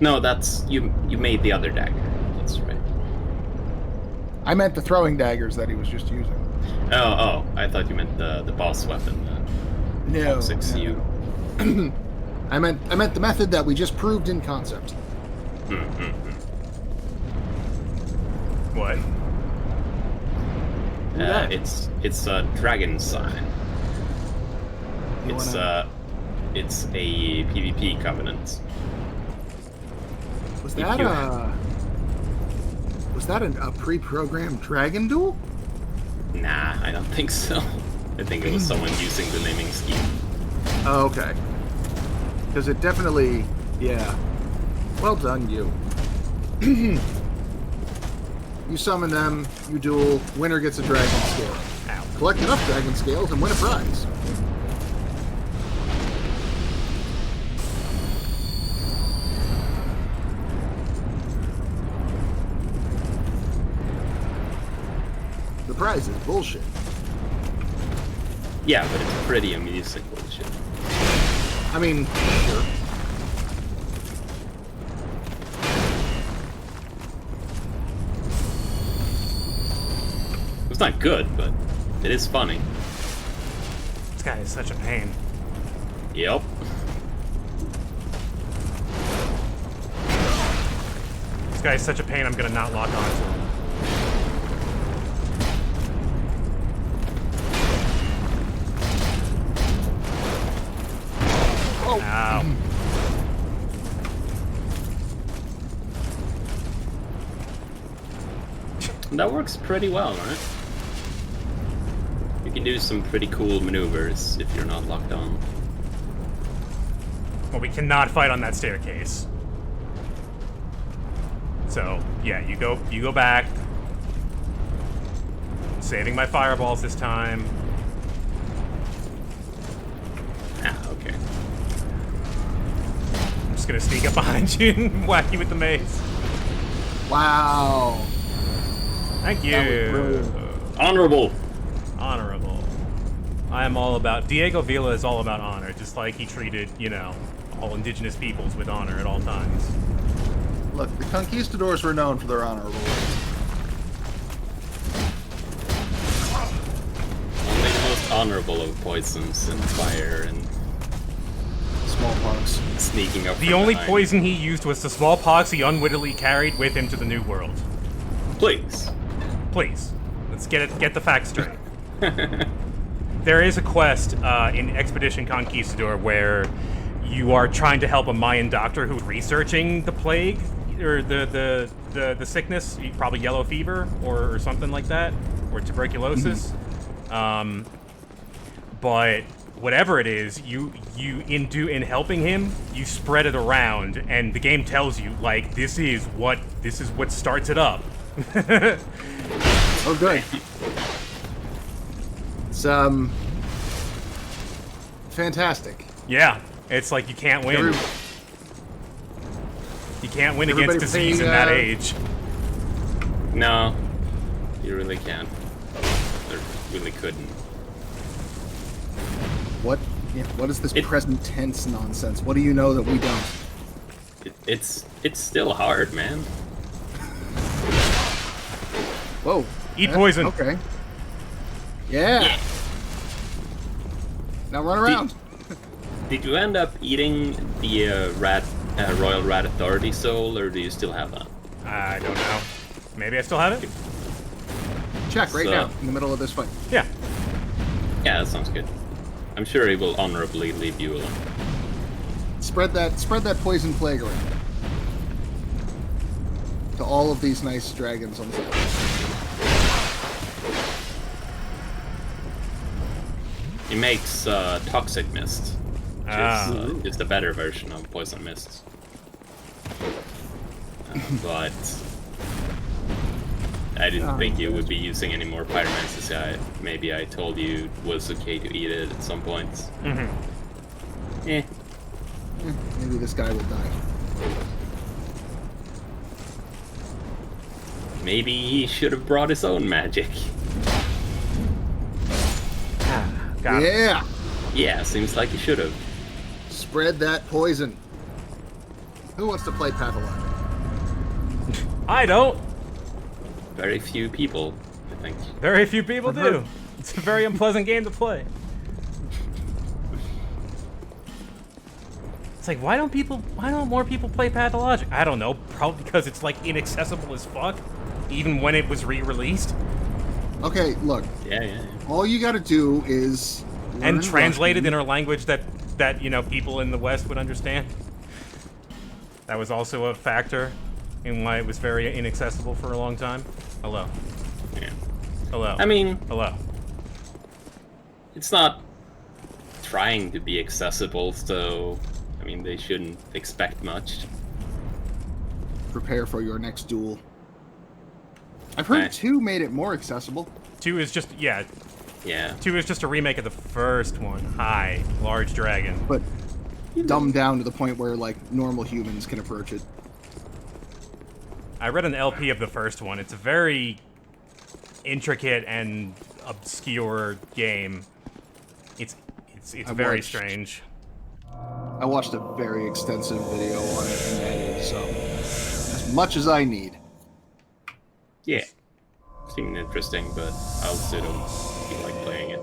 No, that's... You made the other dagger. That's right. I meant the throwing daggers that he was just using. Oh, I thought you meant the boss weapon. No. 6U. I meant the method that we just proved in concept. What? It's a dragon sign. You It's wanna- it's a PvP covenant. Was if that you- a pre-programmed dragon duel? Nah, I don't think so. I think it was someone using the naming scheme. Oh, okay. Because it definitely, yeah. Well done, you. You summon them, you duel, winner gets a dragon scale. Ow. Collect enough dragon scales and win a prize. The prize is bullshit. Yeah, but it's pretty amusing bullshit. I mean, sure. not good, but it is funny. This guy is such a pain. Yep. This guy is such a pain, I'm gonna not lock on to him. Oh. Ow. That works pretty well, right? You can do some pretty cool maneuvers if you're not locked on. Well, we cannot fight on that staircase. So, yeah, you go back. Saving my fireballs this time. Ah, okay. I'm just gonna sneak up behind you and whack you with the mace. Wow. Thank you. That was brilliant. Honorable! Honorable. I am all about... Diego Vila is all about honor, just like he treated, you know, all indigenous peoples with honor at all times. Look, the conquistadors were known for their honorable ways. Only the most honorable of poisons and fire and Smallpox. sneaking up The from only behind. poison he used was the smallpox he unwittingly carried with him to the New World. Please. Please, let's get the facts straight. There is a quest in Expedition Conquistador where you are trying to help a Mayan doctor who's researching the plague or the sickness, probably yellow fever or something like that, or tuberculosis. But whatever it is, in helping him, you spread it around, and the game tells you like this is what starts it up. Oh, good. It's fantastic. Yeah, it's like you can't win. Every- You can't win Everybody against disease in playing, that age. No. You really can't. Or really couldn't. What? Yeah, what is this It- present tense nonsense? What do you know that we don't? It's still hard, man. Whoa. Eat poison. Okay. Yeah. Now run around. Did you end up eating the Royal Rat Authority soul, or do you still have that? I don't know. Maybe I still have it? Check right So- now in the middle of this fight. Yeah. Yeah, that sounds good. I'm sure he will honorably leave you alone. Spread that poison plague around to all of these nice dragons on the side. He makes toxic mist, which Ah. is just a better version of poison mist. But I didn't think you would be using any more pyromancy. Maybe I told you it was okay to eat it at some points. Eh. Maybe this guy will die. Maybe he should have brought his own magic. Got it. Yeah. Yeah, seems like he should have. Spread that poison. Who wants to play Pathologic? I don't. Very few people, I think. Very few people do. It's a very unpleasant game to play. It's like, why don't more people play Pathologic? I don't know. Probably because it's like inaccessible as fuck, even when it was re-released. Okay, look. Yeah. All you got to do is learn And translated Russian. in a language that you know people in the West would understand. That was also a factor in why it was very inaccessible for a long time. Hello. Yeah. Hello. I mean, Hello. it's not trying to be accessible, so I mean they shouldn't expect much. Prepare for your next duel. I've heard Okay. 2 made it more accessible. 2 is just yeah. Yeah. 2 is just a remake of the first one. Hi, large dragon. But dumbed down to the point where like normal humans can approach it. I read an LP of the first one. It's a very intricate and obscure game. It's I've very watched- strange. I watched a very extensive video on it, and that is as much as I need. Yeah. seemed interesting, but I also don't feel like playing it.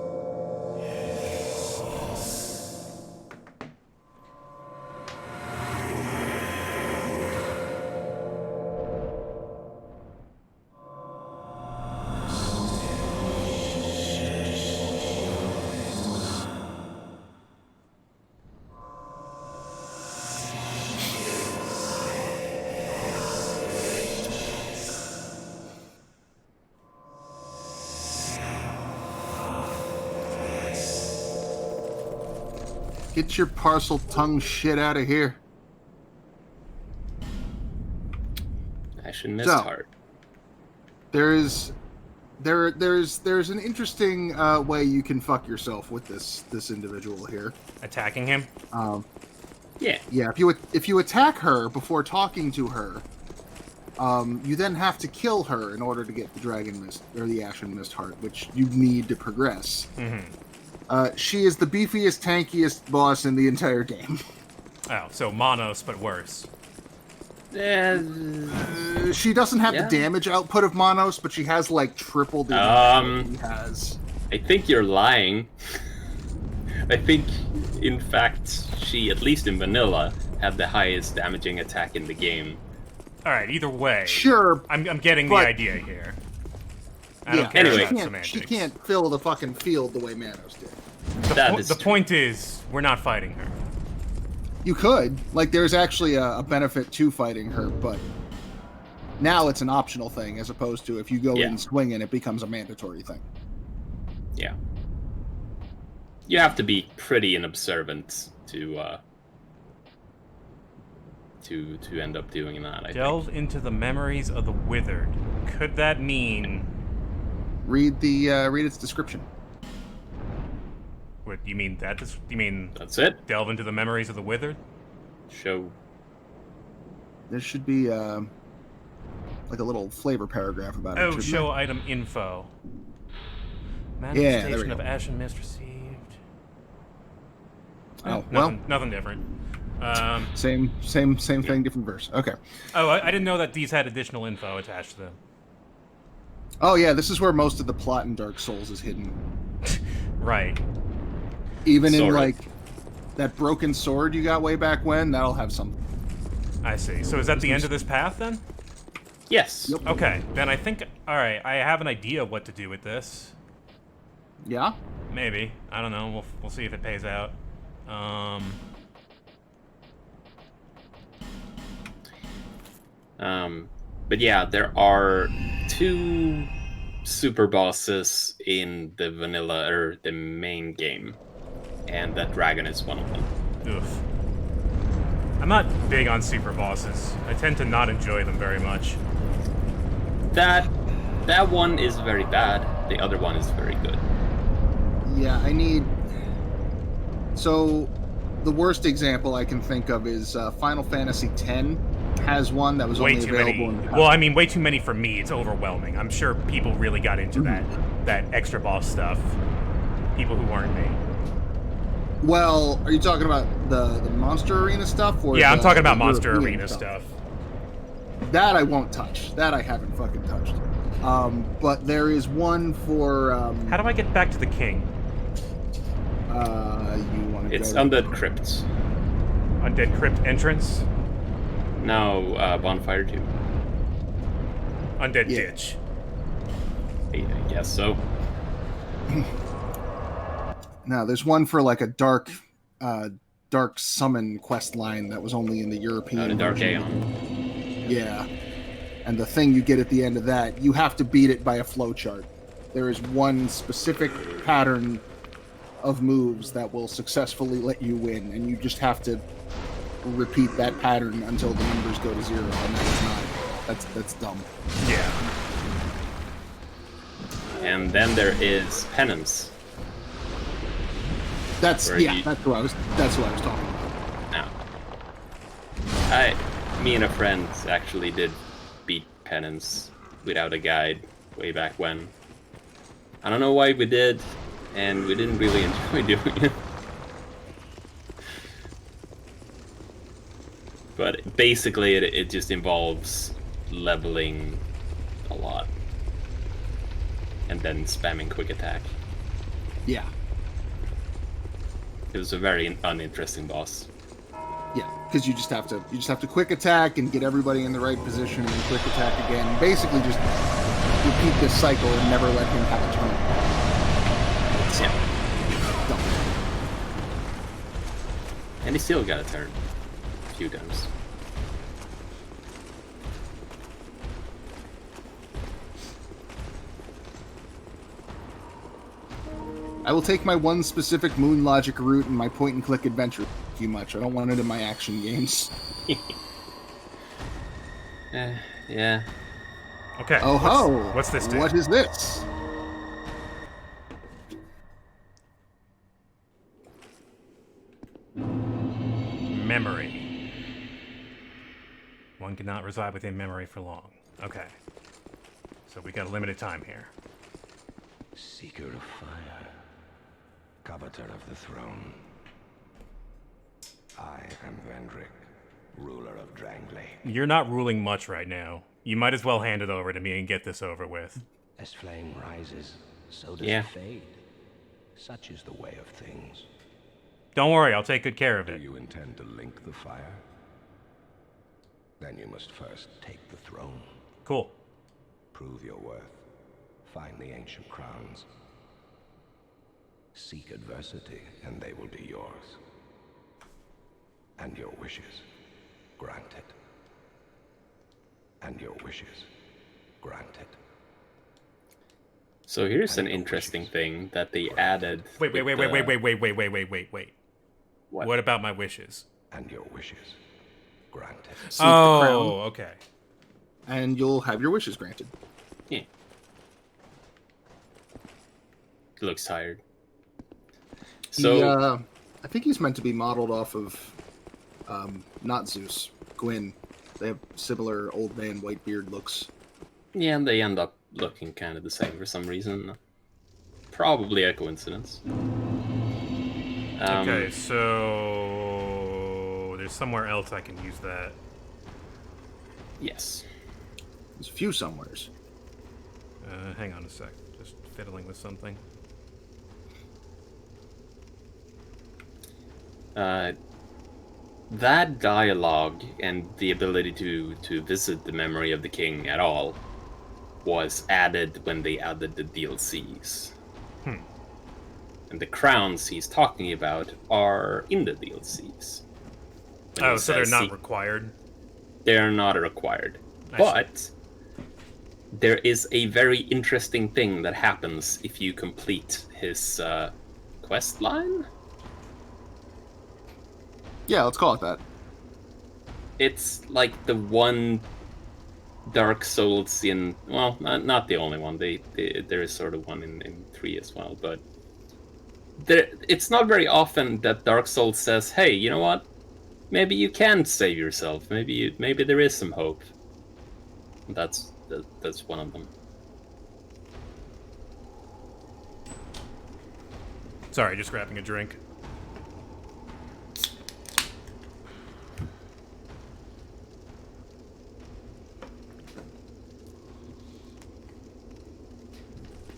Get your parcel tongue shit out of here. Ashen Mist So- Heart. There's an interesting way you can fuck yourself with this individual here. Attacking him? Yeah. Yeah, if you attack her before talking to her, you then have to kill her in order to get the Dragon Mist or the Ashen Mist Heart, which you need to progress. Mm-hmm. She is the beefiest, tankiest boss in the entire game. Oh, so Monos, but worse. She doesn't have Yeah. the damage output of Monos, but she has like triple the he has. I think you're lying. I think, in fact, she, at least in vanilla, had the highest damaging attack in the game. All right. Either way, Sure, I'm getting the but- idea here. I yeah. don't care Anyway. about she semantics. can't fill the fucking field the way Manos did. The point is, we're not fighting her. You could. Like, there's actually a benefit to fighting her, but now it's an optional thing, as opposed to if you go Yeah. in swinging, it becomes a mandatory thing. Yeah. You have to be pretty inobservant to end up doing that, I think. Delve into the memories of the withered. Could that mean? Read its description. What you mean? You mean That's it. delve into the memories of the withered? Show. There should be like a little flavor paragraph about it. Oh, shouldn't show there? item info. there we Manifestation of go. Ashen Mist received. Oh, well, Nothing different. same thing, different verse. Okay. Oh, I didn't know that these had additional info attached to them. Oh yeah, this is where most of the plot in Dark Souls is hidden. Right. Even Sort in of. like that broken sword you got way back when, that'll have something. I see. So is that the end of this path then? Yes. Yep. Okay. Then I think. All right. I have an idea what to do with this. Yeah. Maybe. I don't know. We'll see if it pays out. But yeah, there are 2 super bosses in the vanilla or the main game, and that dragon is one of them. Oof. I'm not big on super bosses. I tend to not enjoy them very much. That one is very bad. The other one is very good. Yeah, I need. So, the worst example I can think of is Final Fantasy X has one that was Way only too available many. in. Well, I mean, way too many for me. It's overwhelming. I'm sure people really got into that extra boss stuff. People who weren't me. Well, are you talking about the Monster Arena stuff? Or Yeah, I'm the- talking about the Monster European Arena stuff. That I won't touch. That I haven't fucking touched. But there is one for. How do I get back to the king? You want to It's go? Undead Crypt. Undead Crypt entrance? No, Bonfire 2. Undead Yeah. Ditch. I guess so. No, there's one for like a dark summon quest line that was only in the European. The Dark version. Aeon. Yeah. And the thing you get at the end of that, you have to beat it by a flowchart. There is one specific pattern of moves that will successfully let you win, and you just have to repeat that pattern until the numbers go to 0, and that's dumb. Yeah. And then there is Penance. That's Where yeah, you- that's what I was talking about. Now, me and a friend actually did beat Penance without a guide way back when. I don't know why we did, and we didn't really enjoy doing it. But basically, it just involves leveling a lot. and then spamming quick attack. Yeah. It was a very uninteresting boss. Yeah, because you just have to quick attack and get everybody in the right position and then quick attack again. Basically, just repeat this cycle and never let him have a turn. Yeah. Dumb. And he still got a turn. A few times. I will take my one specific Moon Logic route in my point-and-click adventure too much. I don't want it in my action games. Yeah. Okay. Oh ho! What's this do? What is this? Memory. One cannot reside within memory for long. Okay. So we got a limited time here. Seeker of fire, coveter of the throne. I am Vendrick, ruler of Drangley. You're not ruling much right now. You might as well hand it over to me and get this over with. As flame rises, so does Yeah. it fade. Such is the way of things. Don't worry, I'll take good care of Do it. you intend to link the fire? Then you must first take the throne. Cool. Prove your worth. Find the ancient crowns. Seek adversity, and they will be yours. And your wishes granted. And your wishes granted. So here's an interesting thing that they added. Wait. with the- What? What about my wishes? And your wishes granted. Seek the crown, Oh, okay. and you'll have your wishes granted. Yeah. He looks tired. So I think he's meant to be modeled off of, not Zeus, Gwyn. They have similar old man Whitebeard looks. yeah, and they end up looking kind of the same for some reason. Probably a coincidence. Okay, so there's somewhere else I can use that. Yes. There's a few somewheres. Hang on a sec. Just fiddling with something. That dialogue and the ability to visit the memory of the king at all was added when they added the DLCs. And the crowns he's talking about are in the DLCs. When Oh, he so they're says not required? they're not required. I see. But there is a very interesting thing that happens if you complete his quest line. Yeah, let's call it that. It's like the one Dark Souls in, well, not the only one. There is sort of one in 3 as well, but it's not very often that Dark Souls says, "Hey, you know what? Maybe you can save yourself. Maybe there is some hope." That's one of them. Sorry, just grabbing a drink.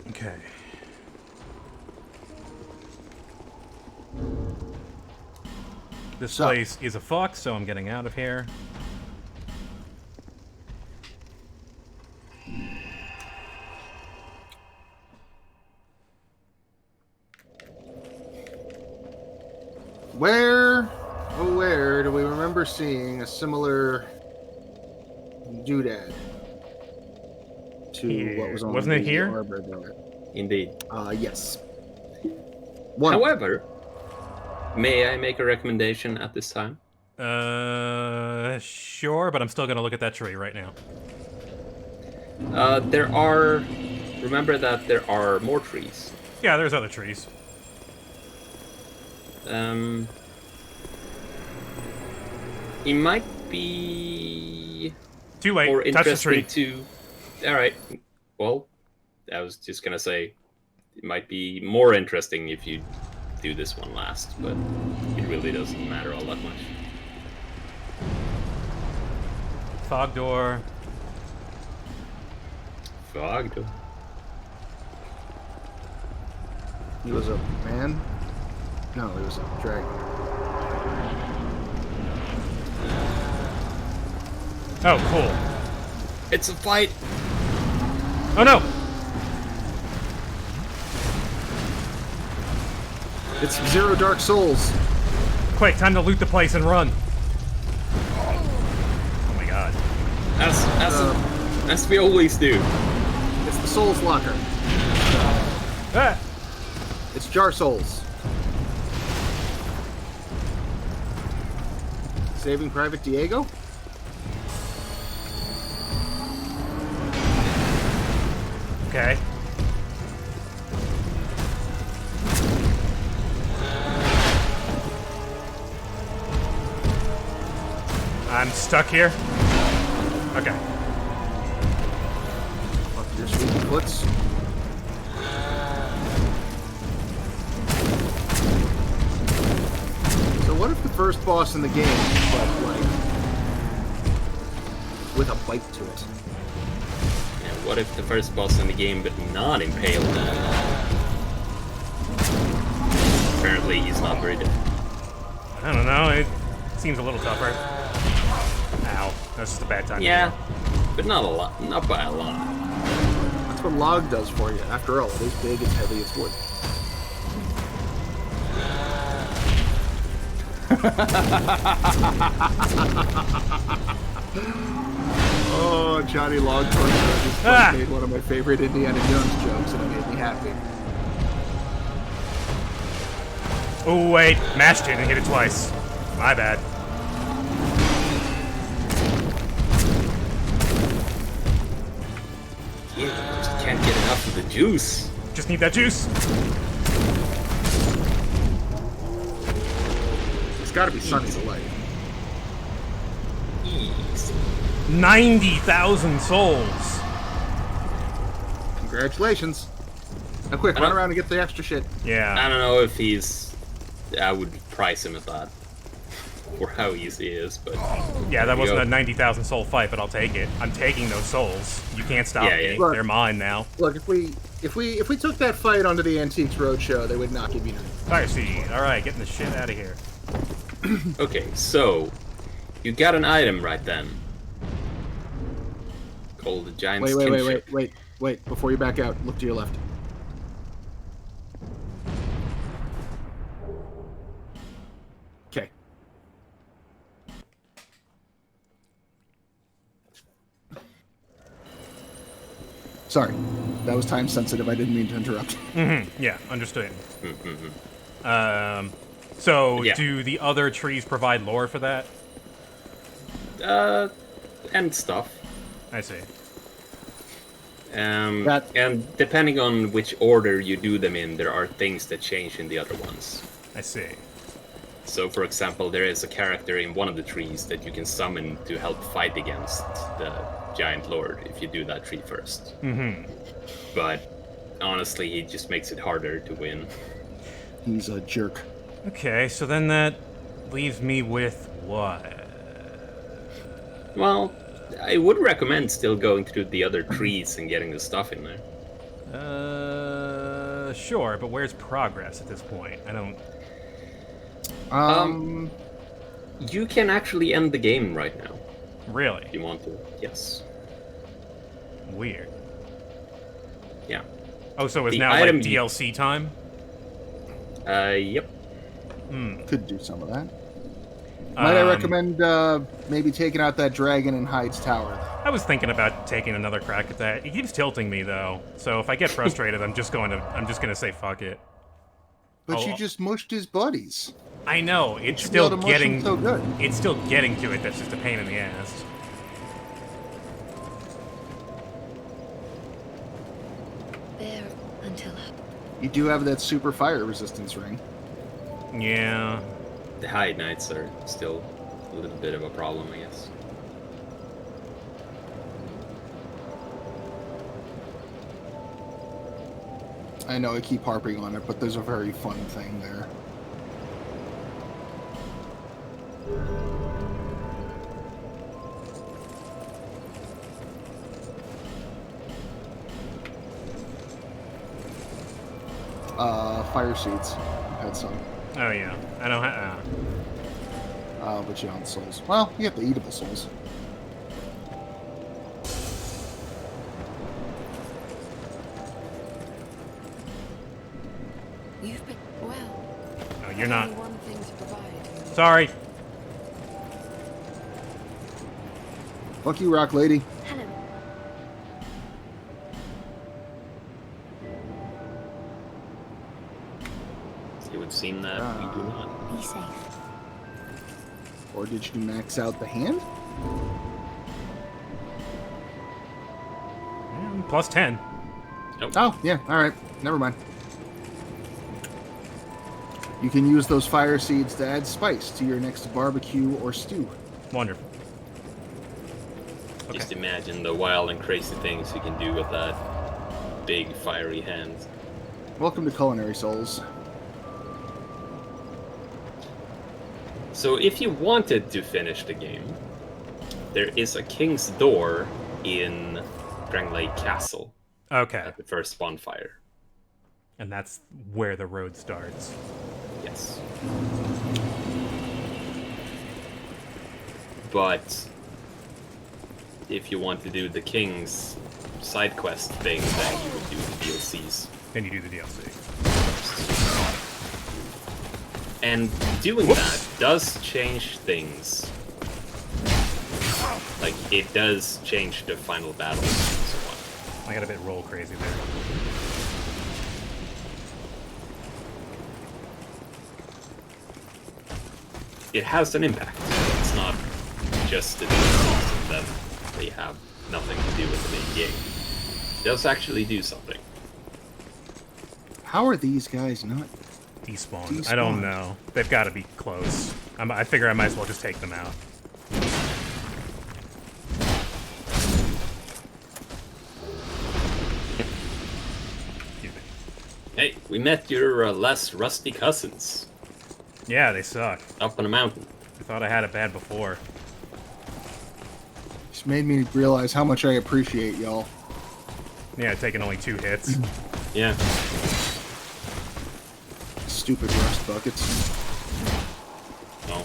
Okay. This So- place is a fuck, so I'm getting out of here. Where do we remember seeing a similar doodad to what was on Wasn't it the here? Arbor there? Indeed. Yes. One. However, may I make a recommendation at this time? Sure, but I'm still gonna look at that tree right now. Remember that there are more trees. Yeah, there's other trees. It might be Too late. more Touch the tree. interesting to. All right. Well, I was just gonna say it might be more interesting if you do this one last, but it really doesn't matter all that much. Fog door. Fog. He was a man? No, he was a dragon. Oh, cool. It's a fight. Oh no! It's Zero Dark Souls. Quick, time to loot the place and run. Oh my god. As we always do. It's the Souls Locker. Ah! It's Jar Souls. Saving Private Diego? Okay. I'm stuck here. Okay. Up your sweet foots. So what if the first boss in the game was like with a bite to it? And what if the first boss in the game, but not impaled? Apparently, he's not very difficult. I don't know, it seems a little tougher. Ow, that's just a bad time. Yeah, but not a lot. Not by a lot. That's what log does for you. After all, it is big, it's heavy, it's wood. Oh, Johnny Log just made one of my favorite Indiana Jones jokes, and it made me happy. Oh wait, mashed it and hit it twice. My bad. You just can't get enough of the juice. Just need that juice. It's got to be Sunny Delight. Easy. 90,000 souls. Congratulations. Now quick, run around and get the extra shit. I Yeah. don't know if he's. I would price him at that. For how easy he is, but. Yeah, that wasn't Yo. a 90,000 soul fight, but I'll take it. I'm taking those souls. You can't stop Yeah, me. yeah. Look. They're mine now. Look, if we took that fight onto the Antiques Roadshow, they would not give you none. Fire seed. Alright, getting the shit out of here. Okay, so. You got an item right then. Called the Giant's Kinship. Wait. Before you back out, look to your left. Okay. Sorry. That was time sensitive. I didn't mean to interrupt. Yeah, understood. So Yeah. do the other trees provide lore for that? And stuff. I see. That- And depending on which order you do them in, there are things that change in the other ones. I see. So, for example, there is a character in one of the trees that you can summon to help fight against the Giant Lord if you do that tree first. Mm-hmm. But honestly, he just makes it harder to win. He's a jerk. Okay, so then that leaves me with what? Well, I would recommend still going through the other trees and getting the stuff in there. Sure, but where's progress at this point? I don't... You can actually end the game right now Really? if you want to. Yes. Weird. Yeah. Oh, so it's The now like item- DLC time? Yep. Could do some of that. Might I recommend maybe taking out that dragon in Hyde's Tower? I was thinking about taking another crack at that. It keeps tilting me though, so if I get frustrated, I'm just gonna say fuck it. But Oh. you just mushed his buddies. I know it's should be able still to mush getting. him so good. It's still getting to it. That's just a pain in the ass. There until up. You do have that super fire resistance ring. Yeah. The Hide Knights are still a little bit of a problem, I guess. I know I keep harping on it, but there's a very fun thing there. fire seeds. I've had some. Oh yeah, I don't have. But you on souls. Well, you get the eatable souls. You've been well. No, you're not. Only one thing to provide. Sorry. Fuck you, Rock Lady. Hello. It would seem that we do not. Be safe. Or did you max out the hand? Plus 10. Oh, yeah. All right. Never mind. You can use those fire seeds to add spice to your next barbecue or stew. Wonderful. Just imagine the wild and crazy things you can do with that big fiery hand. Welcome to Culinary Souls. So if you wanted to finish the game, there is a King's Door in Dranglade Castle Okay. at the first bonfire. And that's where the road starts. Yes. But if you want to do the King's side quest thing, then you would do the DLCs. Then you do the DLC. And doing that does change things. Like, it does change the final battle and so on. I got a bit roll crazy there. It has an impact. It's not just the DLCs that they have nothing to do with the main game. It does actually do something. How are these guys not? Despawned. I don't know. They've got to be close. I figure I might as well just take them out. Excuse me. Hey, we met your less rusty cousins Yeah, they suck. up on a mountain. I thought I had it bad before. Just made me realize how much I appreciate y'all. Yeah, taking only 2 hits. Yeah. Stupid rust buckets. Well,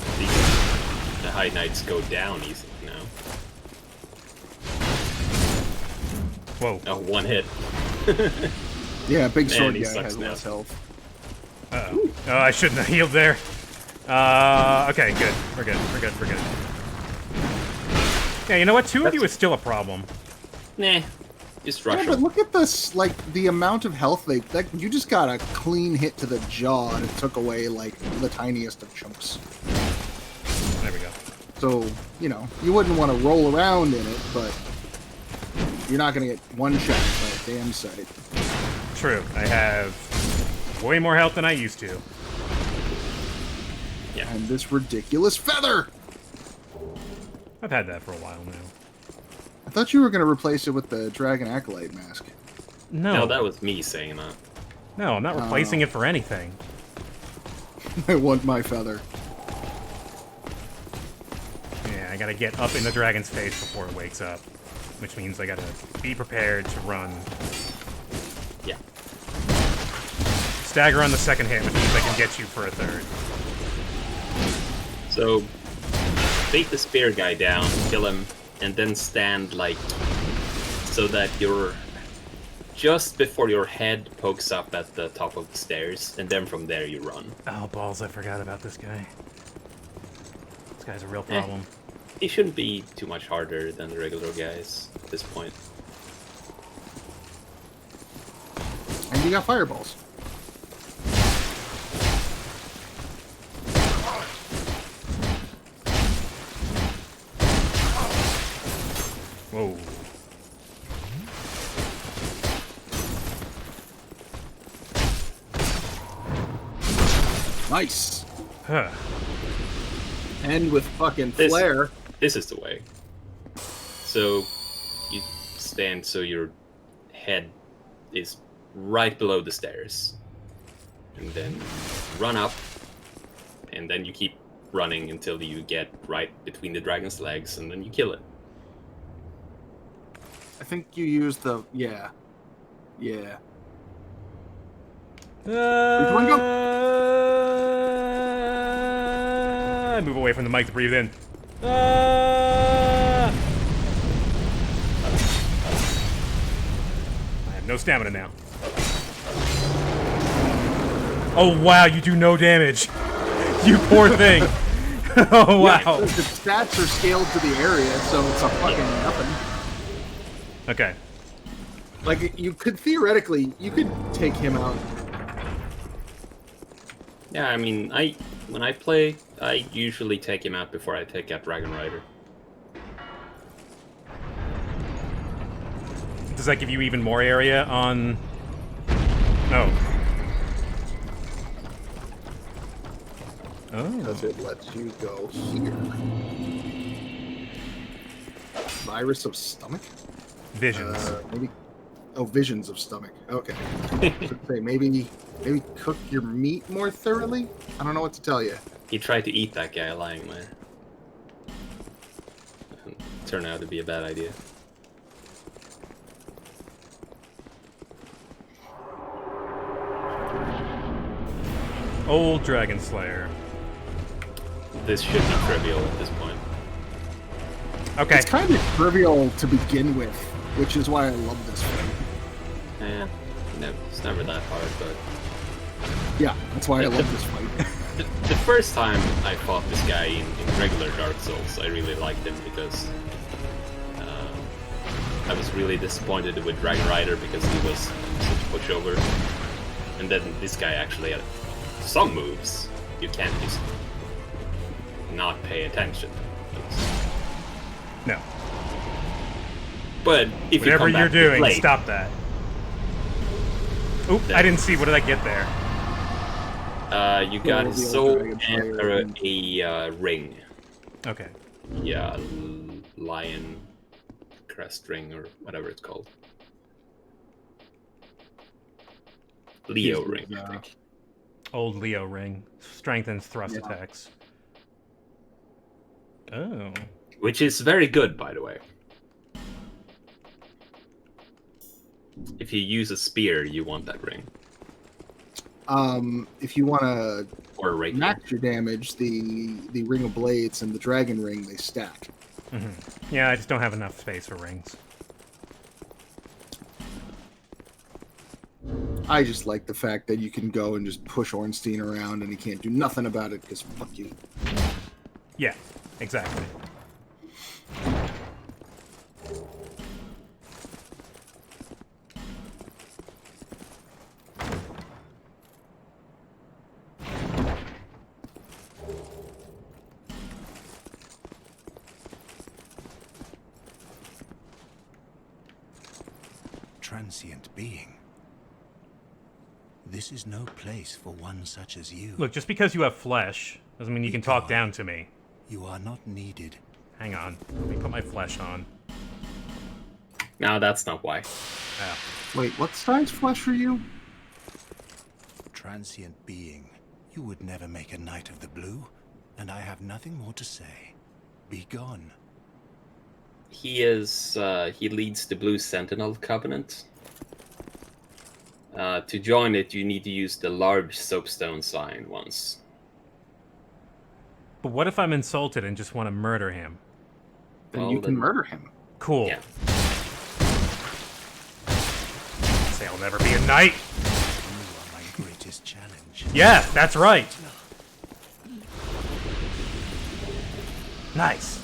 the High Knights go down easily now. Whoa. Oh, one hit. Yeah, big Man, sword he guy sucks has now. less health. Uh-oh. Oh, I shouldn't have healed there. Okay, good. We're good. We're good. We're good. Yeah, you know what? 2 of you is still a problem. Nah. Just rush Yeah, but them. look at this, like, the amount of health you just got a clean hit to the jaw and it took away, like, the tiniest of chunks. There we go. So, you know, you wouldn't want to roll around in it, but you're not going to get one shot by a damn sight. True. I have way more health than I used to. Yeah. And this ridiculous feather! I've had that for a while now. I thought you were going to replace it with the Dragon Acolyte mask. No. No, that was me saying that. No, I'm not replacing it for anything. I want my feather. Yeah, I gotta get up in the dragon's face before it wakes up. Which means I gotta be prepared to run. Yeah. Stagger on the second hit, which means I can get you for a third. So, take the spear guy down, kill him, and then stand, like, so that you're just before your head pokes up at the top of the stairs, and then from there you run. Oh, balls, I forgot about this guy. This guy's a real problem. He shouldn't be too much harder than the regular guys at this point. And you got fireballs. Whoa. Nice. Huh. And with fucking This- flare. This is the way. So, you stand so your head is right below the stairs. And then run up, and then you keep running until you get right between the dragon's legs, and then you kill it. I think you used the... Yeah. Yeah. wanna I move away from the mic to breathe in. I have no stamina now. Oh wow, you do no damage. You poor thing. Oh wow. The stats are scaled to the area, so it's a fucking nothing. Okay. Like, you could theoretically, you could take him out. Yeah, I mean, when I play, I usually take him out before I take out Dragon Rider. Does that give you even more area on... No. Oh. Because it lets you go here. Virus of stomach? Visions. Maybe. Oh, visions of stomach. Okay. Should say maybe cook your meat more thoroughly. I don't know what to tell you. He tried to eat that guy lying there. Turned out to be a bad idea. Old Dragon Slayer. This should be trivial at this point. Okay. It's kind of trivial to begin with, which is why I love this fight. No, it's never that hard, but... Yeah, that's why I love this fight. The first time I fought this guy in regular Dark Souls, I really liked him because I was really disappointed with Dragon Rider because he was such a pushover. And then this guy actually had some moves you can't just not pay attention. No. But if you Whatever come you're back to doing, play, stop that. Oop, I didn't see. What did I get there? You got Oh, a the old soul Dragon and Slayer a ring. Okay. Yeah, lion crest ring or whatever it's called. Leo ring, I think. Old Leo ring. Strengthens thrust Yeah. attacks. Oh. Which is very good, by the way. If you use a spear, you want that ring. If you want to Or a rapier. max your damage, the Ring of Blades and the Dragon Ring, they stack. Yeah, I just don't have enough space for rings. I just like the fact that you can go and just push Ornstein around and he can't do nothing about it because fuck you. Yeah, exactly. Transient being. This is no place for one such as you. Look, just because you have flesh doesn't mean you can talk down to me. You are not needed. Hang on. Let me put my flesh on. No, that's not why. Ah. Wait, what size flesh are you? Transient being. You would never make a Knight of the Blue, and I have nothing more to say. Be gone. He leads the Blue Sentinel Covenant. To join it, you need to use the large soapstone sign once. But what if I'm insulted and just want to murder him? Then Well, you can then- murder him. Cool. Yeah. Say I'll never be a knight. You are my greatest challenge. Yeah, that's right. Nice.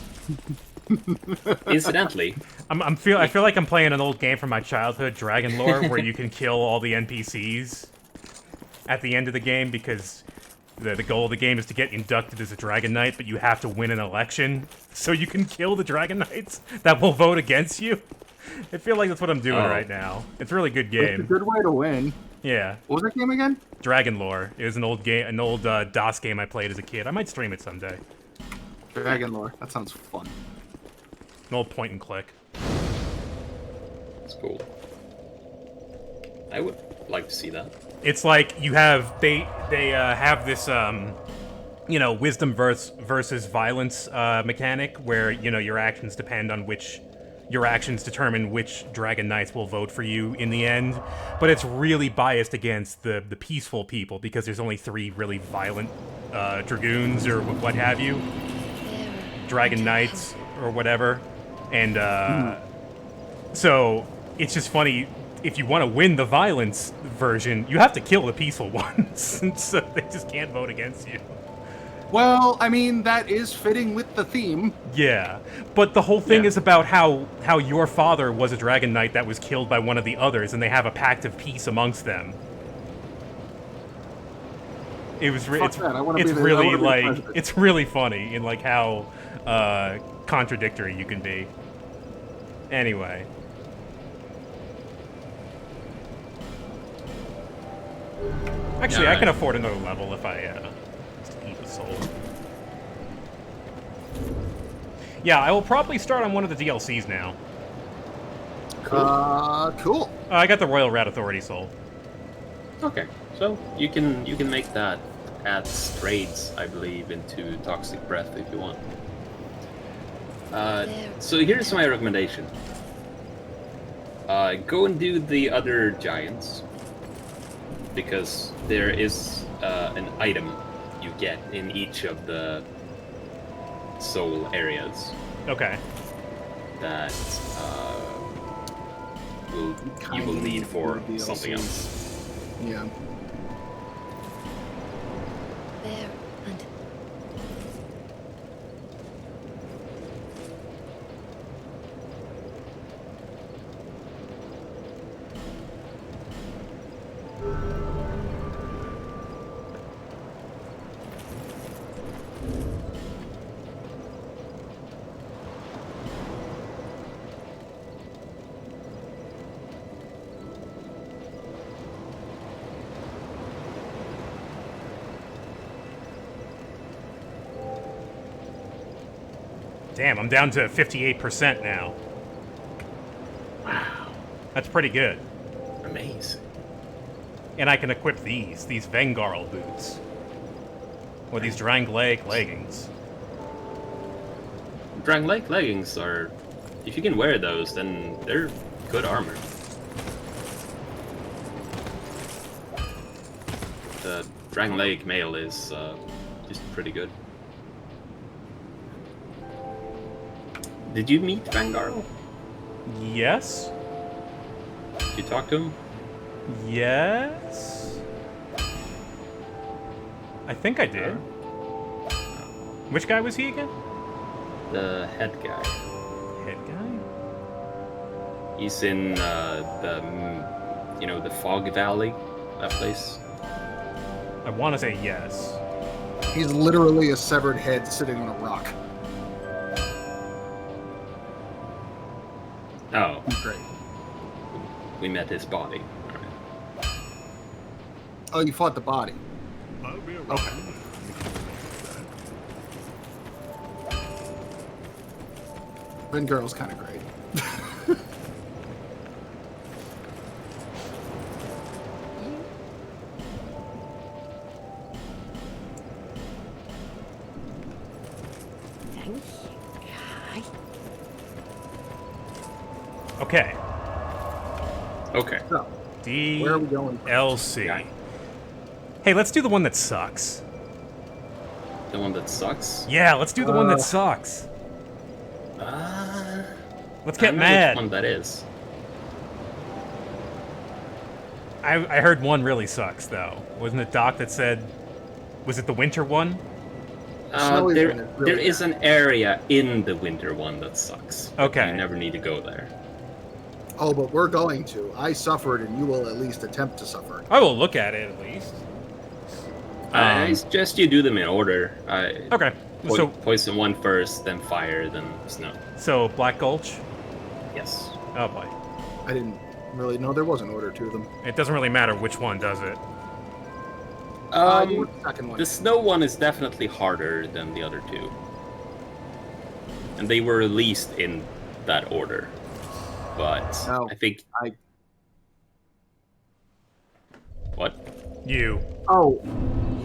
Incidentally, I feel like I'm playing an old game from my childhood, Dragon Lore, where you can kill all the NPCs at the end of the game because the goal of the game is to get inducted as a Dragon Knight, but you have to win an election so you can kill the Dragon Knights that will vote against you. I feel like that's what I'm doing Oh. right now. It's a really good It's a game. good way to win. Yeah, What was that game again? Dragon Lore. It was an old game, an old DOS game I played as a kid. I might stream it someday. Dragon Lore. That sounds fun. An old point and click. it's cool. I would like to see that. It's like you have they have this wisdom versus violence mechanic where your actions depend on which your actions determine which Dragon Knights will vote for you in the end, but it's really biased against the peaceful people because there's only 3 really violent dragoons or what have you, Dragon Knights or whatever, and so it's just funny. If you want to win the violence version, you have to kill the peaceful ones, and so they just can't vote against you. Well, I mean, that is fitting with the theme. Yeah, but the whole thing Yeah. is about how your father was a Dragon Knight that was killed by one of the others, and they have a pact of peace amongst them. It was Fuck that, I wanna it's be the- I really wanna be the like president. it's really funny in like how contradictory you can be. Anyway. Actually, I Alright. can afford another level if I just eat the soul. Yeah, I will probably start on one of the DLCs now. Cool. I got the Royal Rat Authority soul. Okay, so you can make that add trades, I believe, into Toxic Breath if you want. So here's my recommendation. Go and do the other giants, because there is an item you get in each of the soul areas Okay. that you will need for something else. Yeah. There and Damn, I'm down to 58% now. Wow, That's pretty good. amazing. And I can equip these Vengarl boots. Or these Drang Lake leggings. Drang Lake leggings are, if you can wear those, then they're good armor. The Drang Lake mail is just pretty good. Did you meet Vangarl? Yes? Did you talk to him? Yes? I think I did. Which guy was he again? The head guy. Head guy? He's in the Fog Valley, that place. I want to say yes. He's literally a severed head sitting on a rock. Oh, Great. we met his body. Alright. Oh, you fought the body. Okay. Girl's kind of great. Okay. Okay. So, where are we going? DLC. Yeah. Hey, let's do the one that sucks. The one that sucks? Yeah, let's do the one that sucks. Let's I get don't know mad. which one that is. I heard one really sucks, though. Wasn't it Doc that said... Was it the winter one? Snowy There one is really there is bad. an area in the winter one that sucks. Okay. You never need to go there. Oh, but we're going to. I suffered, and you will at least attempt to suffer. I will look at it, at least. I suggest you do them in order. Okay. So, Poison one first, then fire, then snow. so Black Gulch? Yes. Oh, boy. I didn't really know there was an order to them. It doesn't really matter which one does it. You were the second one. The snow one is definitely harder than the other two. And they were released in that order. But No, I think... I- What? You. Oh,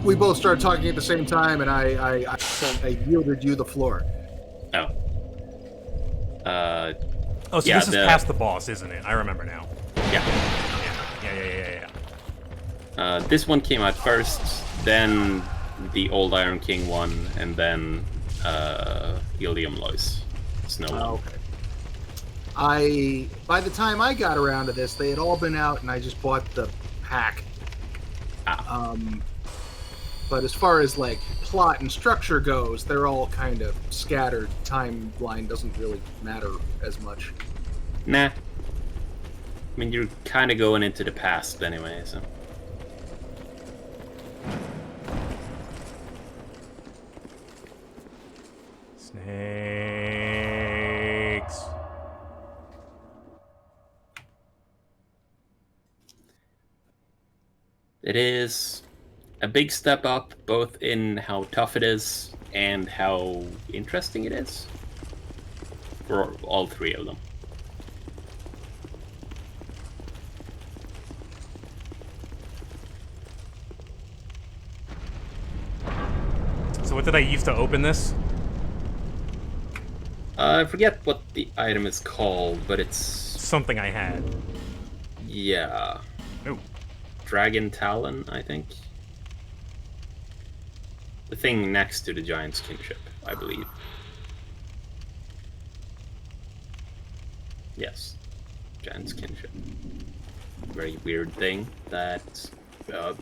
we both started talking at the same time, and I yielded you the floor. Oh. Oh, so Yeah, this is past the boss, isn't it? I remember now. Yeah. Yeah. This one came out first, then the old Iron King one, and then Ilium Lois. Snow one. Okay. By the time I got around to this, they had all been out, and I just bought the pack. But as far as like plot and structure goes, they're all kind of scattered. Timeline doesn't really matter as much. Nah. I mean, you're kind of going into the past anyway, so. Snakes. It is a big step up, both in how tough it is and how interesting it is. For all three of them. So what did I use to open this? I forget what the item is called, but it's... Something I had. Yeah. Oh. Dragon Talon, I think. The thing next to the Giant's Kinship, I believe. Yes. Giant's Kinship. Very weird thing that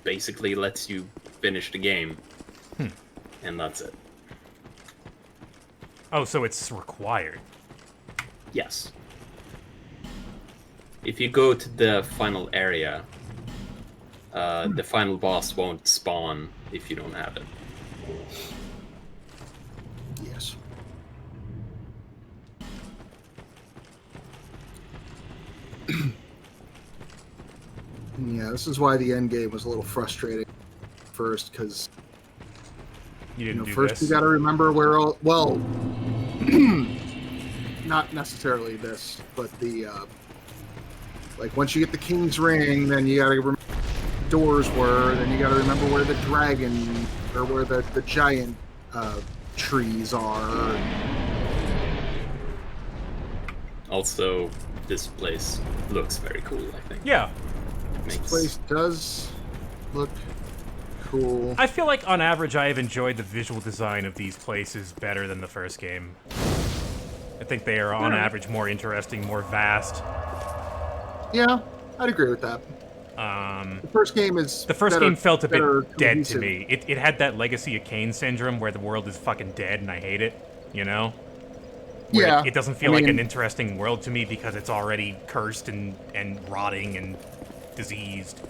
basically lets you finish the game. And that's it. Oh, so it's required. Yes. If you go to the final area, the final boss won't spawn if you don't have it. Yes. Yeah, this is why the end game was a little frustrating first, because You didn't do first this. you got to remember where all not necessarily this, but the like once you get the King's Ring, then you got to remember where the doors were, then you got to remember where the dragon or where the giant trees are. Also, this place looks very cool, I think. Yeah. This place does look cool. I feel like on average I have enjoyed the visual design of these places better than the first game. I think they are on average more interesting, more vast. Yeah, I'd agree with that. The first game is The first better- game felt a bit better dead to cohesive. me. It had that Legacy of Kain syndrome where the world is fucking dead and I hate it, you know? Where Yeah, It doesn't feel I like mean- an interesting world to me because it's already cursed and rotting and diseased.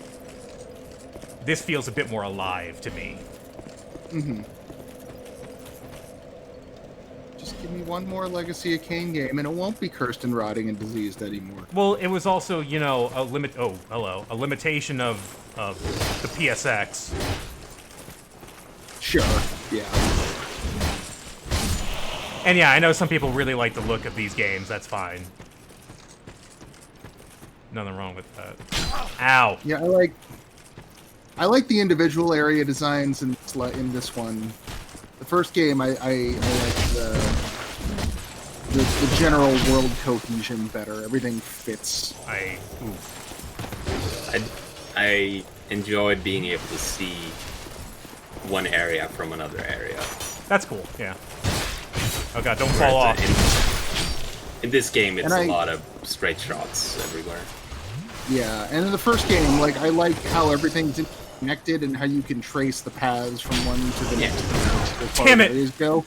This feels a bit more alive to me. Just give me one more Legacy of Kain game, and it won't be cursed and rotting and diseased anymore. Well, it was also, you know, a limitation of the PSX. Sure, yeah. And yeah, I know some people really like the look of these games. That's fine. Nothing wrong with that. Ow. Yeah, I like the individual area designs in this one. The first game, I like the general world cohesion better. Everything fits. I enjoy being able to see one area from another area. That's cool, yeah. Oh god, don't fall off. In this game, it's And a lot of straight shots everywhere. Yeah, and in the first game, like I like how everything's connected and how you can trace the paths from one to the next. As far Damn as it. areas go.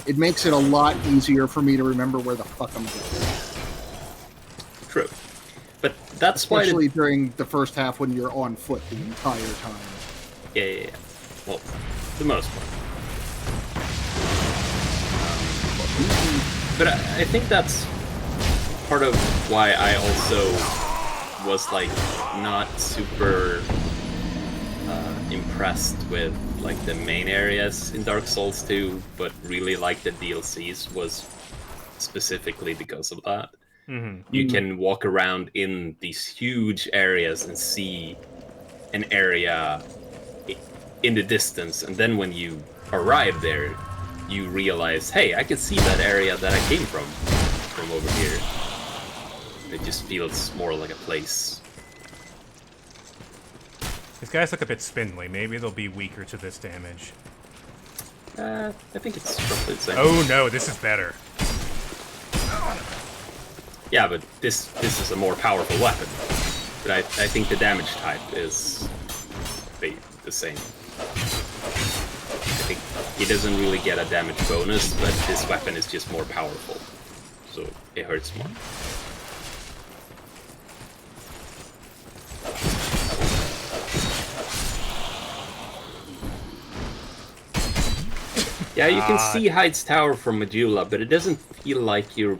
It makes it a lot easier for me to remember where the fuck I'm going. True. But that's why... Especially during the first half when you're on foot the entire time. Yeah. Well, the most part. But I think that's part of why I also was like not super impressed with like the main areas in Dark Souls 2, but really like the DLCs was specifically because of that. You can walk around in these huge areas and see an area in the distance, and then when you arrive there, you realize, hey, I can see that area that I came from over here. It just feels more like a place. These guys look a bit spindly. Maybe they'll be weaker to this damage. I think it's roughly the same. Oh no, this is better. Yeah, but this is a more powerful weapon. But I think the damage type is the same. I think he doesn't really get a damage bonus, but this weapon is just more powerful. So it hurts more. Yeah, you can see Hyde's Tower from Majula, but it doesn't feel like you're...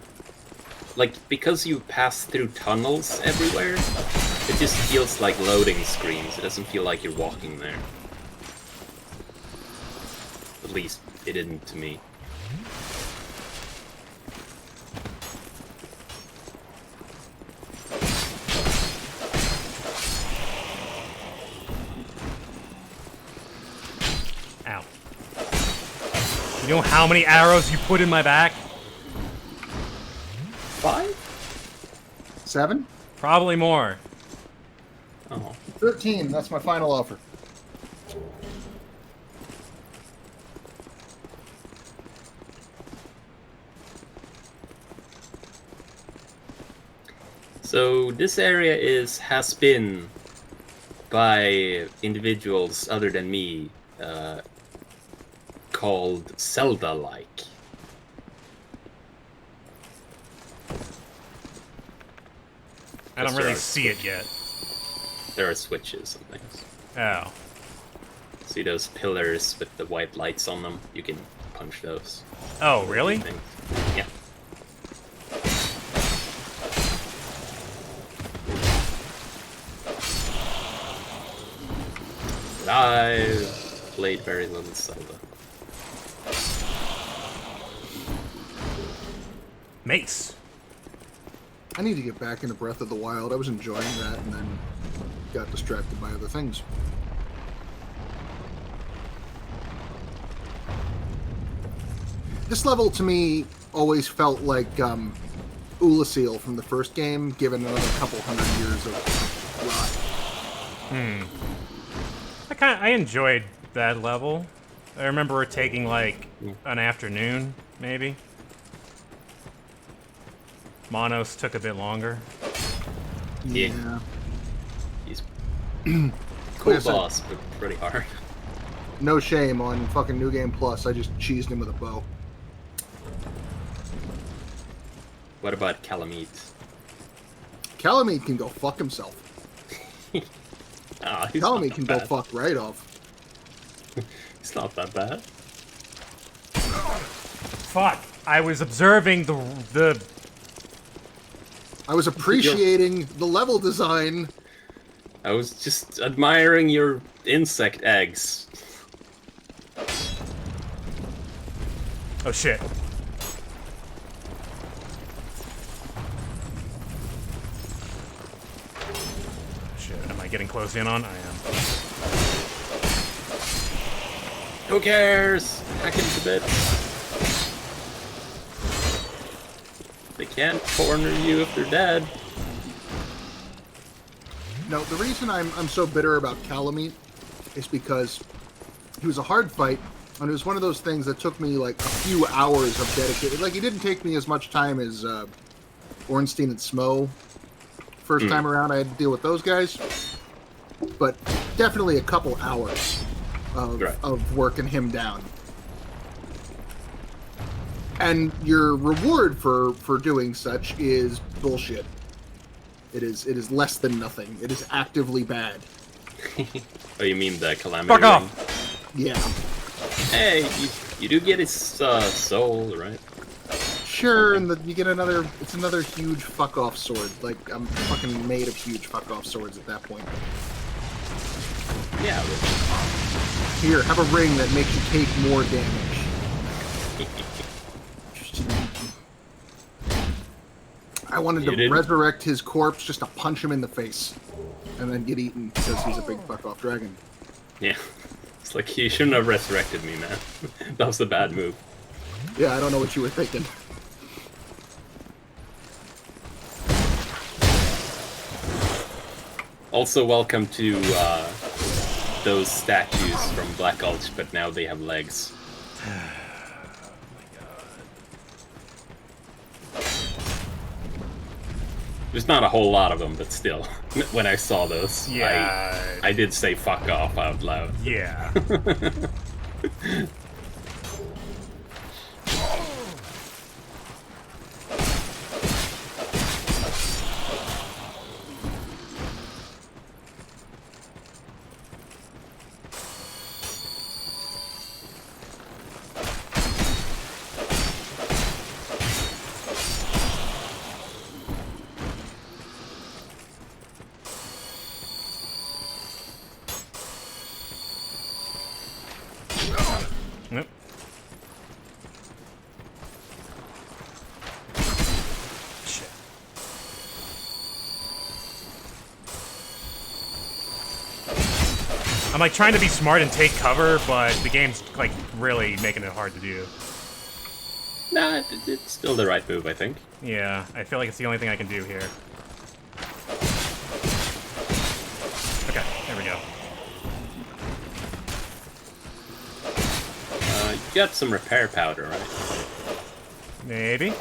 Like, because you pass through tunnels everywhere, it just feels like loading screens. It doesn't feel like you're walking there. At least, it didn't to me. Ow. You know how many arrows you put in my back? 5? 7? Probably more. Oh. 13. That's my final offer. So this area has been by individuals other than me called Zelda-like. I don't really see it yet. There are switches and things. Oh. See those pillars with the white lights on them? You can punch those. Oh, really? Things. Yeah. But I've played very little Zelda. Mace. I need to get back into Breath of the Wild. I was enjoying that and then got distracted by other things. This level, to me, always felt like Ulasil from the first game, given another couple hundred years of rot. I enjoyed that level. I remember it taking like an afternoon, maybe. Monos took a bit longer. Yeah. He's Like cool I said, boss, but pretty hard. no shame on fucking New Game Plus. I just cheesed him with a bow. What about Calamite? Calamite can go fuck himself. Ah, he's Calamite not can that go bad. fuck right off. It's not that bad. Fuck. I was observing the I was appreciating the level design. I was just admiring your insect eggs. Oh shit. Shit, am I getting close in on? I am. Who cares? Hack into bits. They can't corner you if they're dead. No, the reason I'm so bitter about Calamite is because he was a hard fight, and it was one of those things that took me like a few hours of dedicated. Like, it didn't take me as much time as Ornstein and Smo. First time around, I had to deal with those guys, but definitely a couple hours of working him down. And your reward for doing such is bullshit. It is less than nothing. It is actively bad. Oh, you mean the Calamity Fuck Ring? off! Yeah. Hey, you do get his soul, right? Sure, and you get another. It's another huge fuck off sword. Like, I'm fucking made of huge fuck off swords at that point. Yeah. Here, have a ring that makes you take more damage. I wanted You to didn't? resurrect his corpse just to punch him in the face, and then get eaten because he's a big fuck off dragon. Yeah. It's like, you shouldn't have resurrected me, man. That was a bad move. Yeah, I don't know what you were thinking. Also, welcome to those statues from Black Gulch, but now they have legs. There's not a whole lot of them, but still, when I saw those, Yeah. I did say "fuck off" out loud. Yeah. Yep. Shit. I'm like trying to be smart and take cover, but the game's like really making it hard to do. Nah, it's still the right move, I think. Yeah, I feel like it's the only thing I can do here. Okay, there we go. You got some repair powder, right? Maybe.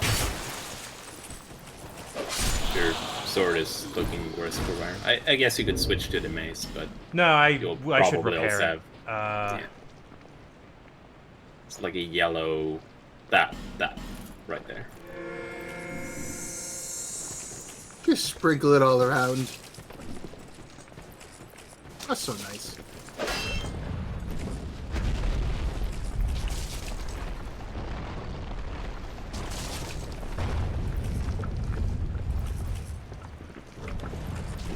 Your sword is looking worse for wear. I guess you could switch to the mace, but No, I you'll should probably repair also it. have. Yeah. It's like a yellow. That right there. Just sprinkle it all around. That's so nice.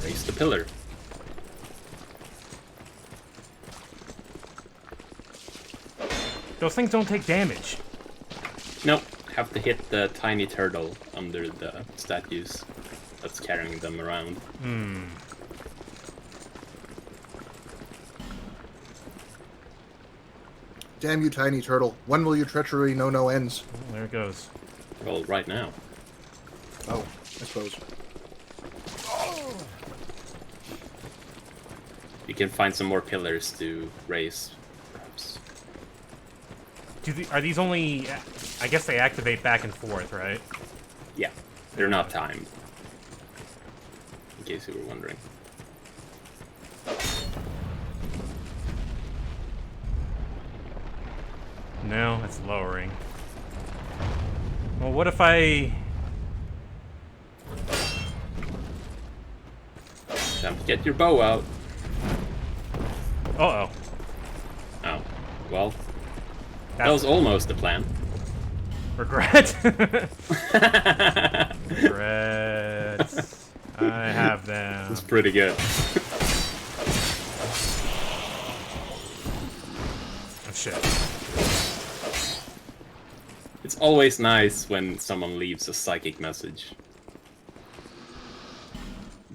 Raise the pillar. Those things don't take damage. Nope. Have to hit the tiny turtle under the statues that's carrying them around. Damn you, tiny turtle. When will your treachery know no ends? Well, there it goes. Well, right now. Oh, I suppose. You can find some more pillars to raise, perhaps. Are these only... I guess they activate back and forth, right? Yeah, they're not timed. In case you were wondering. No, it's lowering. Well, what if I... Time to get your bow out. Uh-oh. Oh, well, that That's was almost the plan. regret. Regrets. I have them. It's pretty good. Oh, shit. It's always nice when someone leaves a psychic message.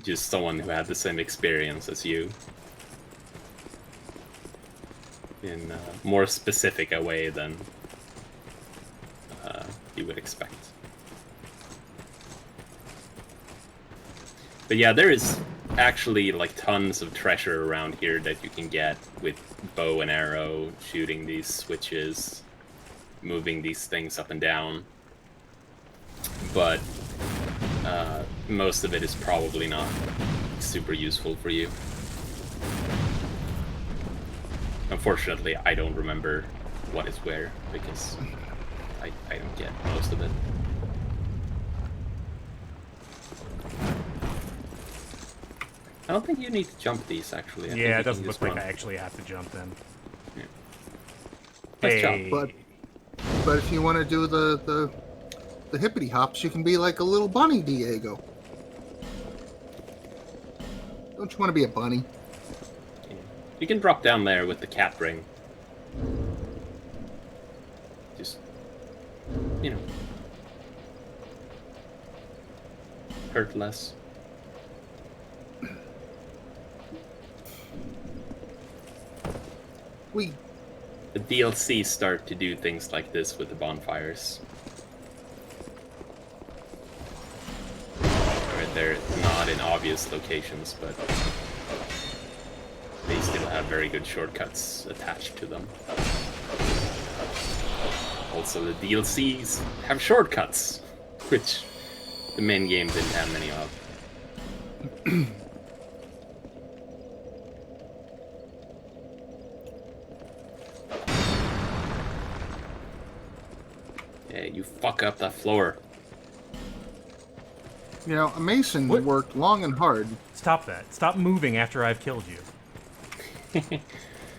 Just someone who had the same experience as you. In a more specific a way than you would expect. But yeah, there is actually like tons of treasure around here that you can get with bow and arrow, shooting these switches, moving these things up and down. But most of it is probably not super useful for you. Unfortunately, I don't remember what is where, because I don't get most of it. I don't think you need to jump these, actually. I think Yeah, you it can doesn't just look like run. I actually have to jump then. Nice job. Hey. But if you want to do the hippity hops, you can be like a little bunny, Diego. Don't you want to be a bunny? You can drop down there with the cat ring. Just, you know, hurt less. The DLC start to do things like this with the bonfires. Right, they're not in obvious locations, but they still have very good shortcuts attached to them. Also, the DLCs have shortcuts, which the main game didn't have many of. Yeah, you fuck up that floor. You know, a Mason What? worked long and hard. Stop that. Stop moving after I've killed you.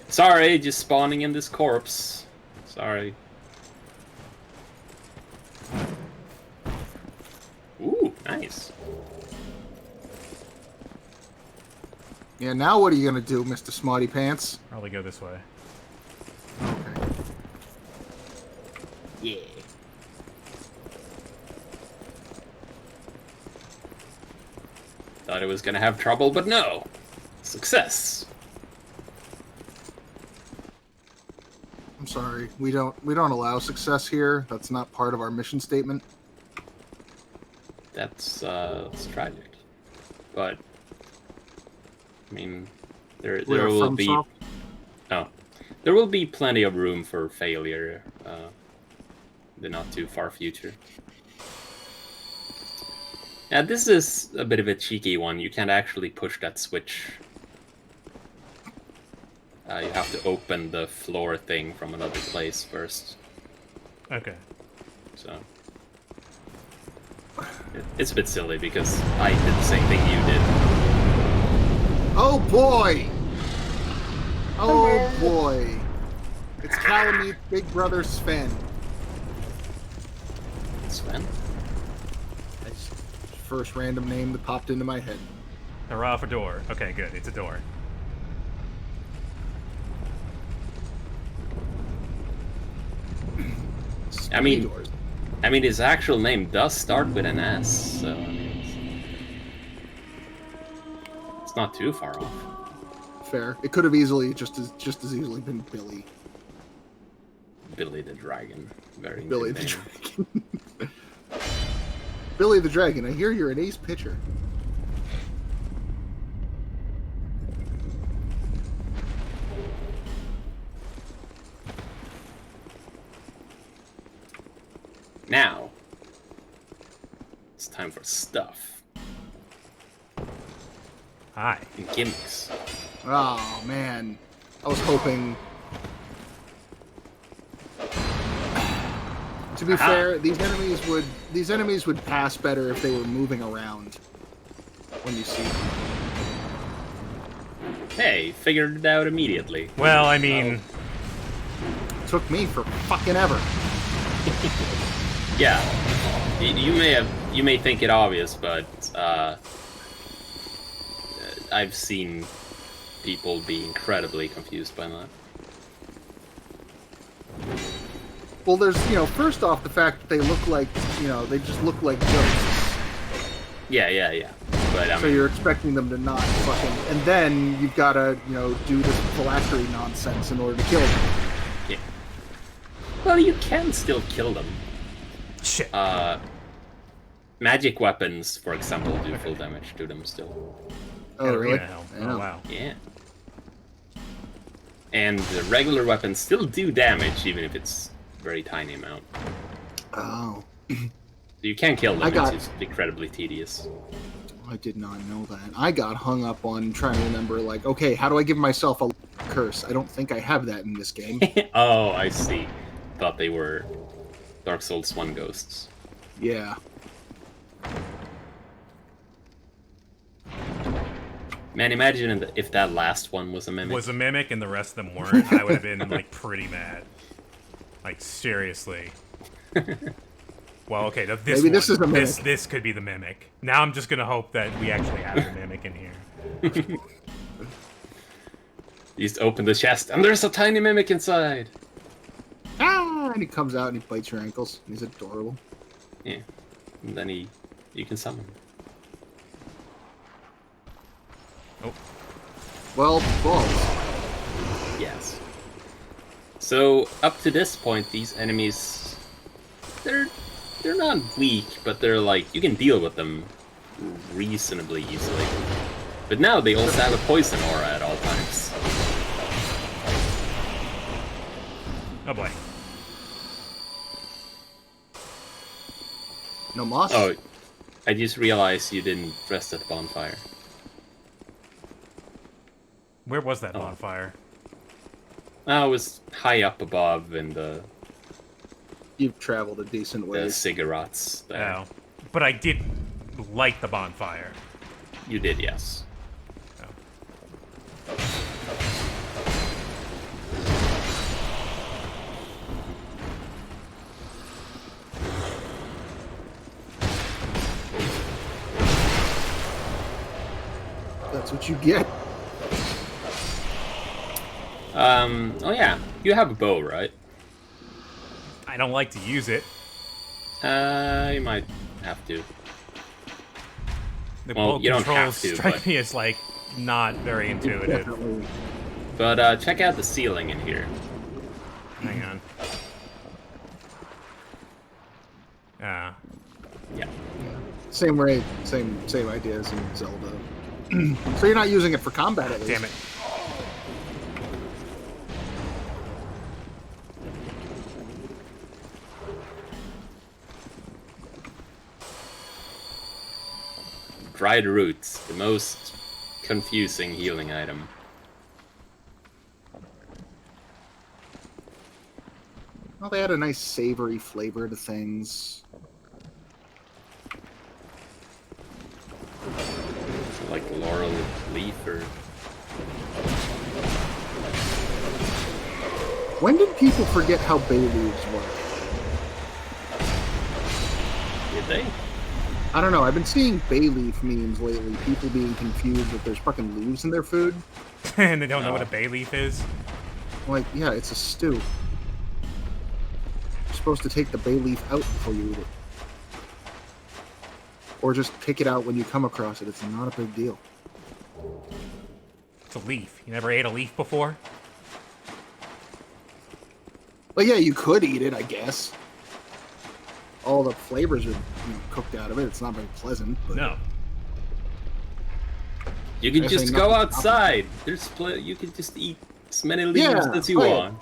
Sorry, just spawning in this corpse. Sorry. Ooh, nice. Yeah, now what are you gonna do, Mr. Smarty Pants? Probably go this way. Okay. Yeah. Thought it was gonna have trouble, but no. Success. I'm sorry. We don't allow success here. That's not part of our mission statement. That's tragic. But I mean, there We're will from be Soft. there will be plenty of room for failure. The not too far future. Yeah, this is a bit of a cheeky one. You can't actually push that switch. You have to open the floor thing from another place first. Okay. So it's a bit silly because I did the same thing you did. Oh boy! Oh boy! It's Calame's big brother Sven. Sven? That's the first random name that popped into my head. Hurrah for door. Okay, good. It's a door. I mean, Doors. his actual name does start with an S, so I mean, it's not too far off. Fair. It could have easily just as easily been Billy. Billy the Dragon, very Billy good the name. Dragon. Billy the Dragon. I hear you're an ace pitcher. Now, it's time for stuff Hi. and gimmicks. Oh man, I was hoping. To be fair, these enemies would pass better if they were moving around when you see them. Hey, figured it out immediately. Well, I mean, It took me for fucking ever. Yeah, you may think it obvious, but I've seen people be incredibly confused by that. Well, there's, first off, the fact that they look like, they just look like ghosts. Yeah. But I So mean, you're expecting them to not fucking... And then you've got to, do this phylactery nonsense in order to kill them. yeah. Well, you can still kill them. shit. Magic weapons, for example, do full damage to them still. Oh, really? Arena helm. Oh, wow. Yeah. And the regular weapons still do damage, even if it's a very tiny amount. Oh. So you can kill them, I got- it's just incredibly tedious. I did not know that. I got hung up on trying to remember, like, okay, how do I give myself a curse? I don't think I have that in this game. Oh, I see. Thought they were Dark Souls 1 ghosts. Yeah. Man, imagine if that last one was a mimic. Was a mimic and the rest of them weren't, I would have been, like, pretty mad. Like, seriously. Well, okay, this Maybe this one, is a mimic. This could be the mimic. Now I'm just gonna hope that we actually have the mimic in here. You just open the chest, and there's a tiny mimic inside! Ah! And he comes out and he bites your ankles. He's adorable. Yeah. And then you can summon him. Oh, Well, balls. Yes. So, up to this point, these enemies... They're not weak, but they're like... You can deal with them reasonably easily. But now they also have a poison aura at all times. Oh boy. No moss? Oh, I just realized you didn't rest at the bonfire. Where was that Oh. bonfire? I was high up above in the You've traveled a decent way. cigarettes there. Oh. But I did light the bonfire. You did, yes. Oh. That's what you get. Oh yeah, you have a bow, right? I don't like to use it. You might have to. The Well, bow you don't controls have to, strike but- me as like not very intuitive. Definitely. But check out the ceiling in here. Hang on. Yeah. Same way, same idea as in Zelda. So you're not using it for combat at least. Damn it. Dried roots, the most confusing healing item. Well, they had a nice savory flavor to things. Like laurel leaf or... When did people forget how bay leaves work? Did they? I don't know. I've been seeing bay leaf memes lately. People being confused that there's fucking leaves in their food. And they don't know what a No. bay leaf is. I'm like, yeah, it's a stew. You're supposed to take the bay leaf out before you eat it. Or just pick it out when you come across it. It's not a big deal. It's a leaf. You never ate a leaf before? But yeah, you could eat it, I guess. All the flavors are cooked out of it. It's not very pleasant. But No. You can I just think go nothing- outside. You can just eat as many leaves Yeah, as you right.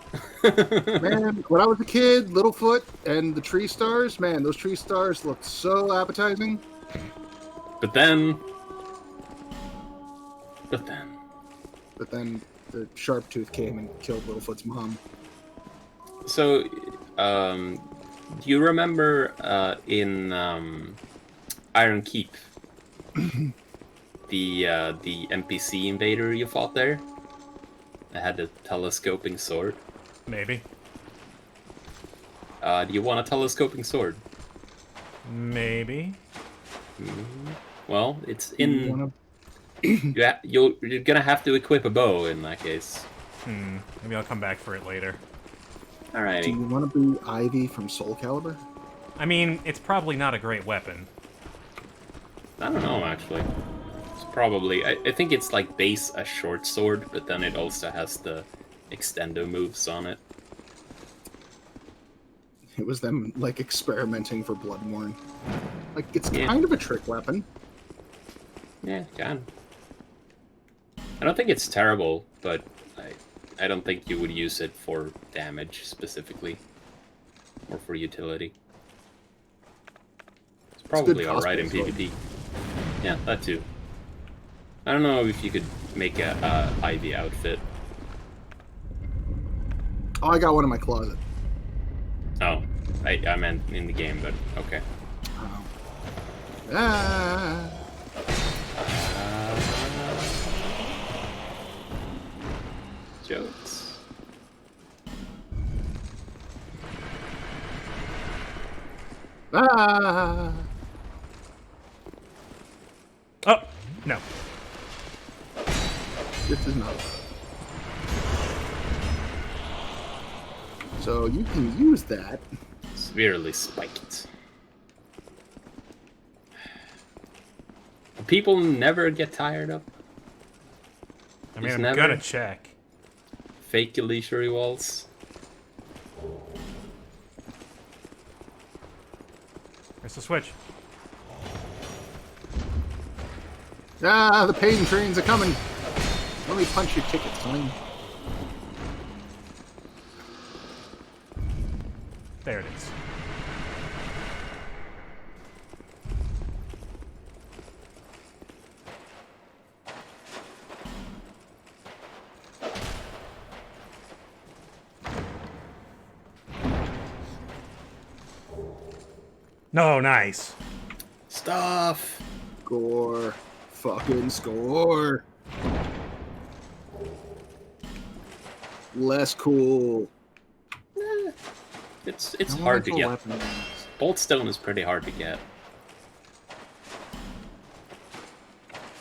want. Man, when I was a kid, Littlefoot and the tree stars, man, those tree stars looked so appetizing. But then... But then the sharp tooth came and killed Littlefoot's mom. So, do you remember in Iron Keep the NPC invader you fought there? That had a telescoping sword. Maybe. Do you want a telescoping sword? Maybe. Well, it's You in. wanna- You're gonna have to equip a bow in that case. Maybe I'll come back for it later. Do Alrighty. you want to be Ivy from Soul Calibur? I mean, it's probably not a great weapon. I don't know actually. It's probably. I think it's like base a short sword, but then it also has the extendo moves on it. It was them like experimenting for Bloodborne. Like it's Yeah. kind of a trick weapon. Yeah, can. I don't think it's terrible, but I don't think you would use it for damage specifically, or for utility. It's probably alright in cosplay sword. PvP. Yeah, that too. I don't know if you could make a Ivy outfit. Oh, I got one in my closet. Oh, I meant in the game, but okay. Oh. Ah. Jokes. Ah. Oh! No. This is not. So you can use that. Severely spiked. People never get tired of I mean, It's I'm never- gonna check. fake illusory walls. There's the switch. Ah, the pain trains are coming. Let me punch your ticket, son. There it is. No, nice. Stuff. Score. Fucking score. Less cool. It's I hard want to the get. weapons. Boltstone is pretty hard to get.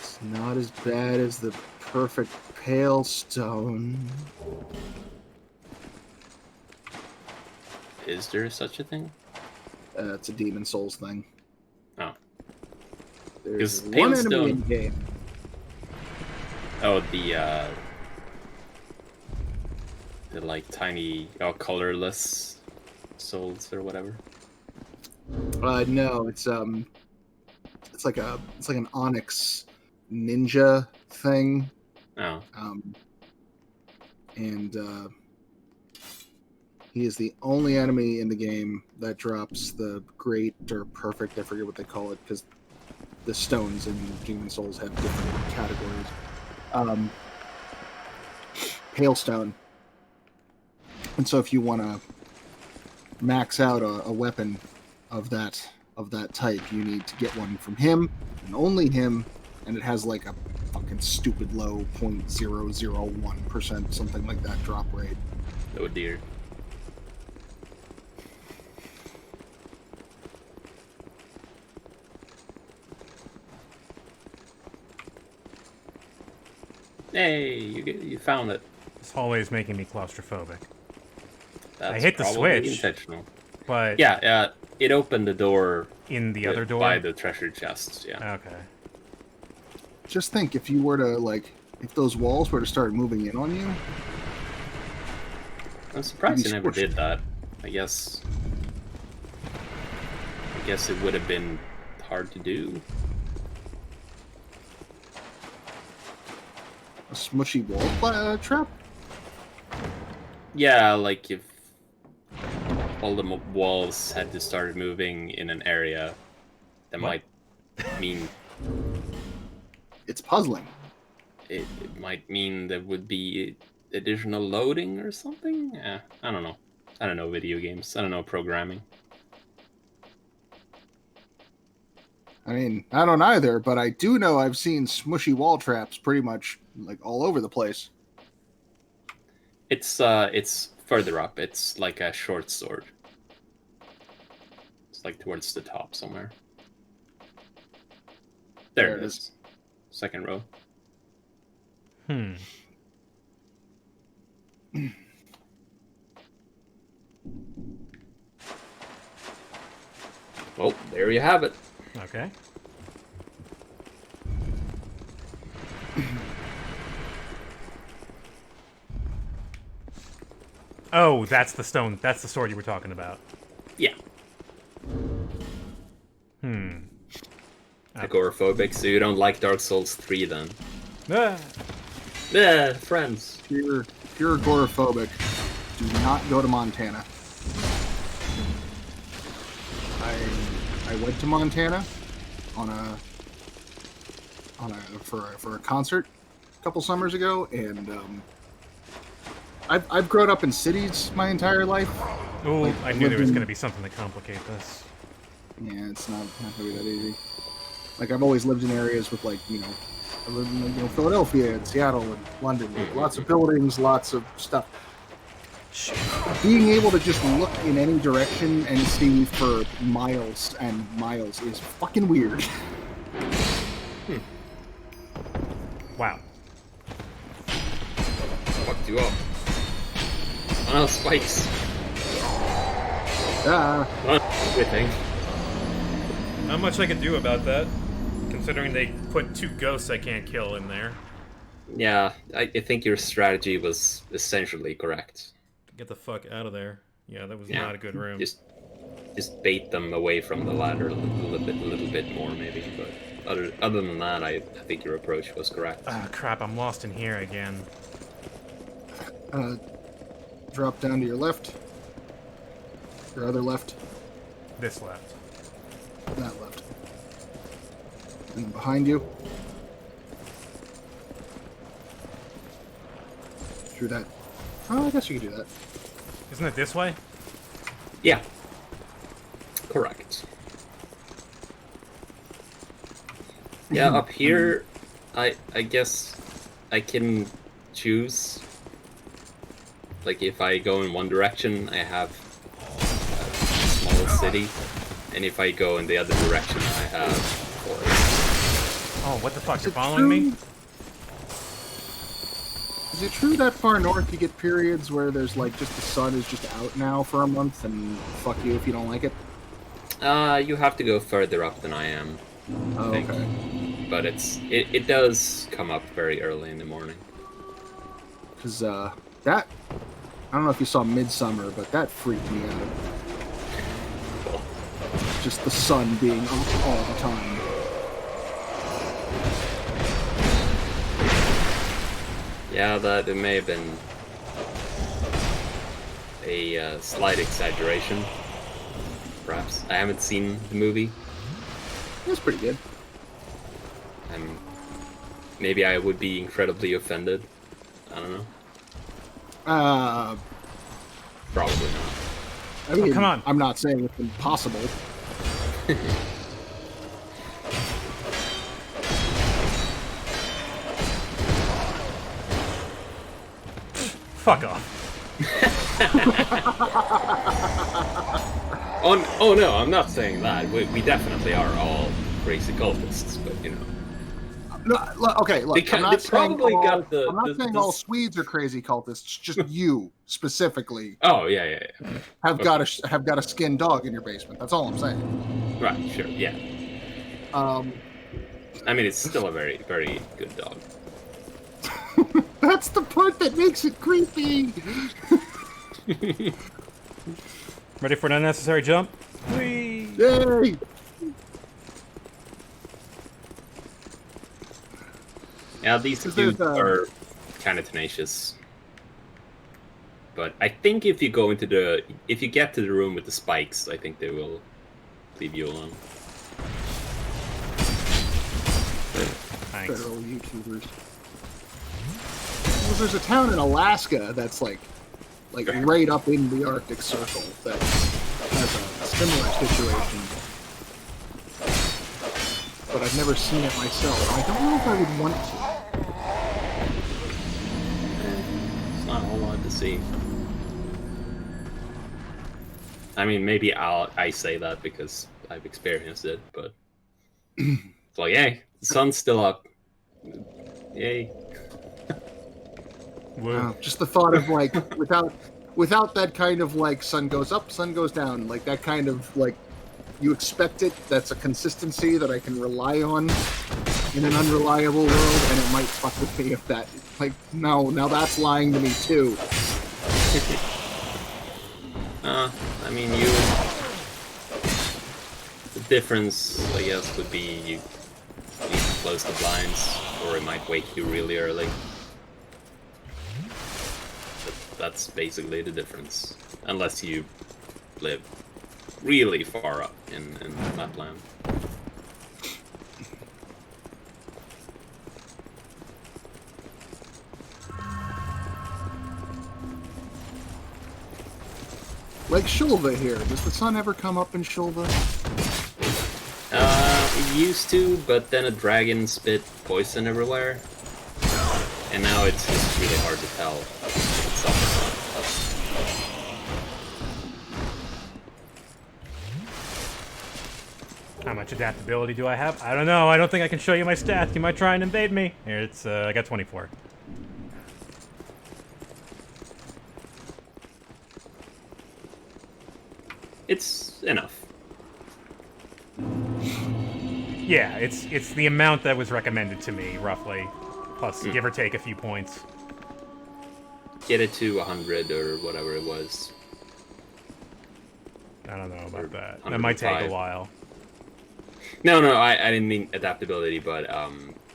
It's not as bad as the perfect pale stone. Is there such a thing? It's a Demon Souls thing. Oh. There's Is one pale enemy stone- in game. Oh, the like tiny, colorless souls or whatever. No, it's like an onyx ninja thing. Oh, And he is the only enemy in the game that drops the great or perfect, I forget what they call it, because the stones in Demon Souls have different categories. Pale stone. And so if you want to max out a weapon of that type, you need to get one from him, and only him, and it has like a fucking stupid low 0.001%, something like that drop rate. oh dear. Hey, you found it. This hallway is making me claustrophobic. That's hit the probably switch. intentional. But Yeah, it opened the door in the other door? by the treasure chests. Yeah. Okay. Just think, if you were to, if those walls were to start moving in on you, I'm surprised Maybe you never squished. did that. I guess it would have been hard to do. a smushy wall trap? Yeah, like if all the walls had to start moving in an area, that What? might mean It's puzzling. it might mean there would be additional loading or something. Yeah, I don't know. I don't know video games. I don't know programming. I mean, I don't either, but I do know I've seen smushy wall traps pretty much all over the place. It's further up. It's like a short sword. It's like towards the top somewhere. There it is. Second row. Hmm. Well, there you have it. Okay. Oh, that's the stone. That's the sword you were talking about. Yeah. Hmm. Agoraphobic, so you don't like Dark Souls 3 then? Ah. Yeah, friends. If you're agoraphobic, do not go to Montana. I went to Montana for a concert a couple summers ago, and I've grown up in cities my entire life. Ooh, Like, I knew there lived was in- going to be something to complicate this. Yeah, it's not gonna be that easy. Like, I've always lived in areas with, I lived in Philadelphia and Seattle and London, with lots of buildings, lots of stuff. Being able to just look in any direction and see for miles and miles is fucking weird. Wow. Fucked you up. Oh no, spikes. Everything. Not much I can do about that, considering they put 2 ghosts I can't kill in there. Yeah, I think your strategy was essentially correct. Get the fuck out of there. Yeah, that was Yeah. not a good room. Just bait them away from the ladder a little bit more, maybe. But other than that, I think your approach was correct. Ah, crap, I'm lost in here again. Drop down to your left. Your other left. This left. That left. And behind you. Through that. Oh, I guess you could do that. Isn't it this way? Yeah. Correct. Yeah, up here, I guess I can choose. Like, if I go in one direction, I have a small city, and if I go in the other direction, I have forest. Oh, what the fuck? Is You're it following me? true- Is it true that far north you get periods where there's like just the sun is just out now for a month and fuck you if you don't like it? You have to go further up than I am, Oh, think. okay. but it does come up very early in the morning. Because that, I don't know if you saw Midsummer, but that freaked me out. Just the sun being up all the time. Yeah, that it may have been a slight exaggeration, perhaps. I haven't seen the movie. It's pretty good. Maybe I would be incredibly offended. I don't know. Probably not. I mean, come on. I'm not saying it's impossible. Fuck off. Oh no, I'm not saying that. We definitely are all crazy cultists, but you know. No, okay, look, They I'm not they saying probably all, got the- I'm not the- saying the- all Swedes are crazy cultists. Just you specifically Oh yeah. have got a skinned dog in your basement. That's all I'm saying. Right, sure, yeah. Um, I mean, it's still a very, very good dog. that's the part that makes it creepy. Ready for an unnecessary jump? Whee! Yay! Yeah, these Is dudes there the- are kind of tenacious. But I think if you get to the room with the spikes, I think they will leave you alone. Thanks. Federal YouTubers. Well, there's a town in Alaska that's like right up in the Arctic Circle that has a similar situation. But I've never seen it myself. I don't know if I would want to. It's not a whole lot to see. I mean, maybe I say that because I've experienced it, but it's like, hey, the sun's still up. Yay. Woo. Just the thought of like without that kind of like sun goes up, sun goes down, like that kind of like you expect it. That's a consistency that I can rely on in an unreliable world, and it might fuck with me if that. Like, no, now that's lying to me too. I mean, the difference, I guess, would be you need to close the blinds, or it might wake you really early. But that's basically the difference, unless you live really far up in Lapland. Like Shulva here. Does the sun ever come up in Shulva? It used to, but then a dragon spit poison everywhere. And now it's just really hard to tell. It's up or not. How much adaptability do I have? I don't know. I don't think I can show you my stats. You might try and invade me. Here, it's I got 24. It's enough. Yeah, it's the amount that was recommended to me, roughly, plus give or take a few points. Get it to 100 or whatever it was. I don't know about Or that. That might take a 105. while. No, I didn't mean adaptability, but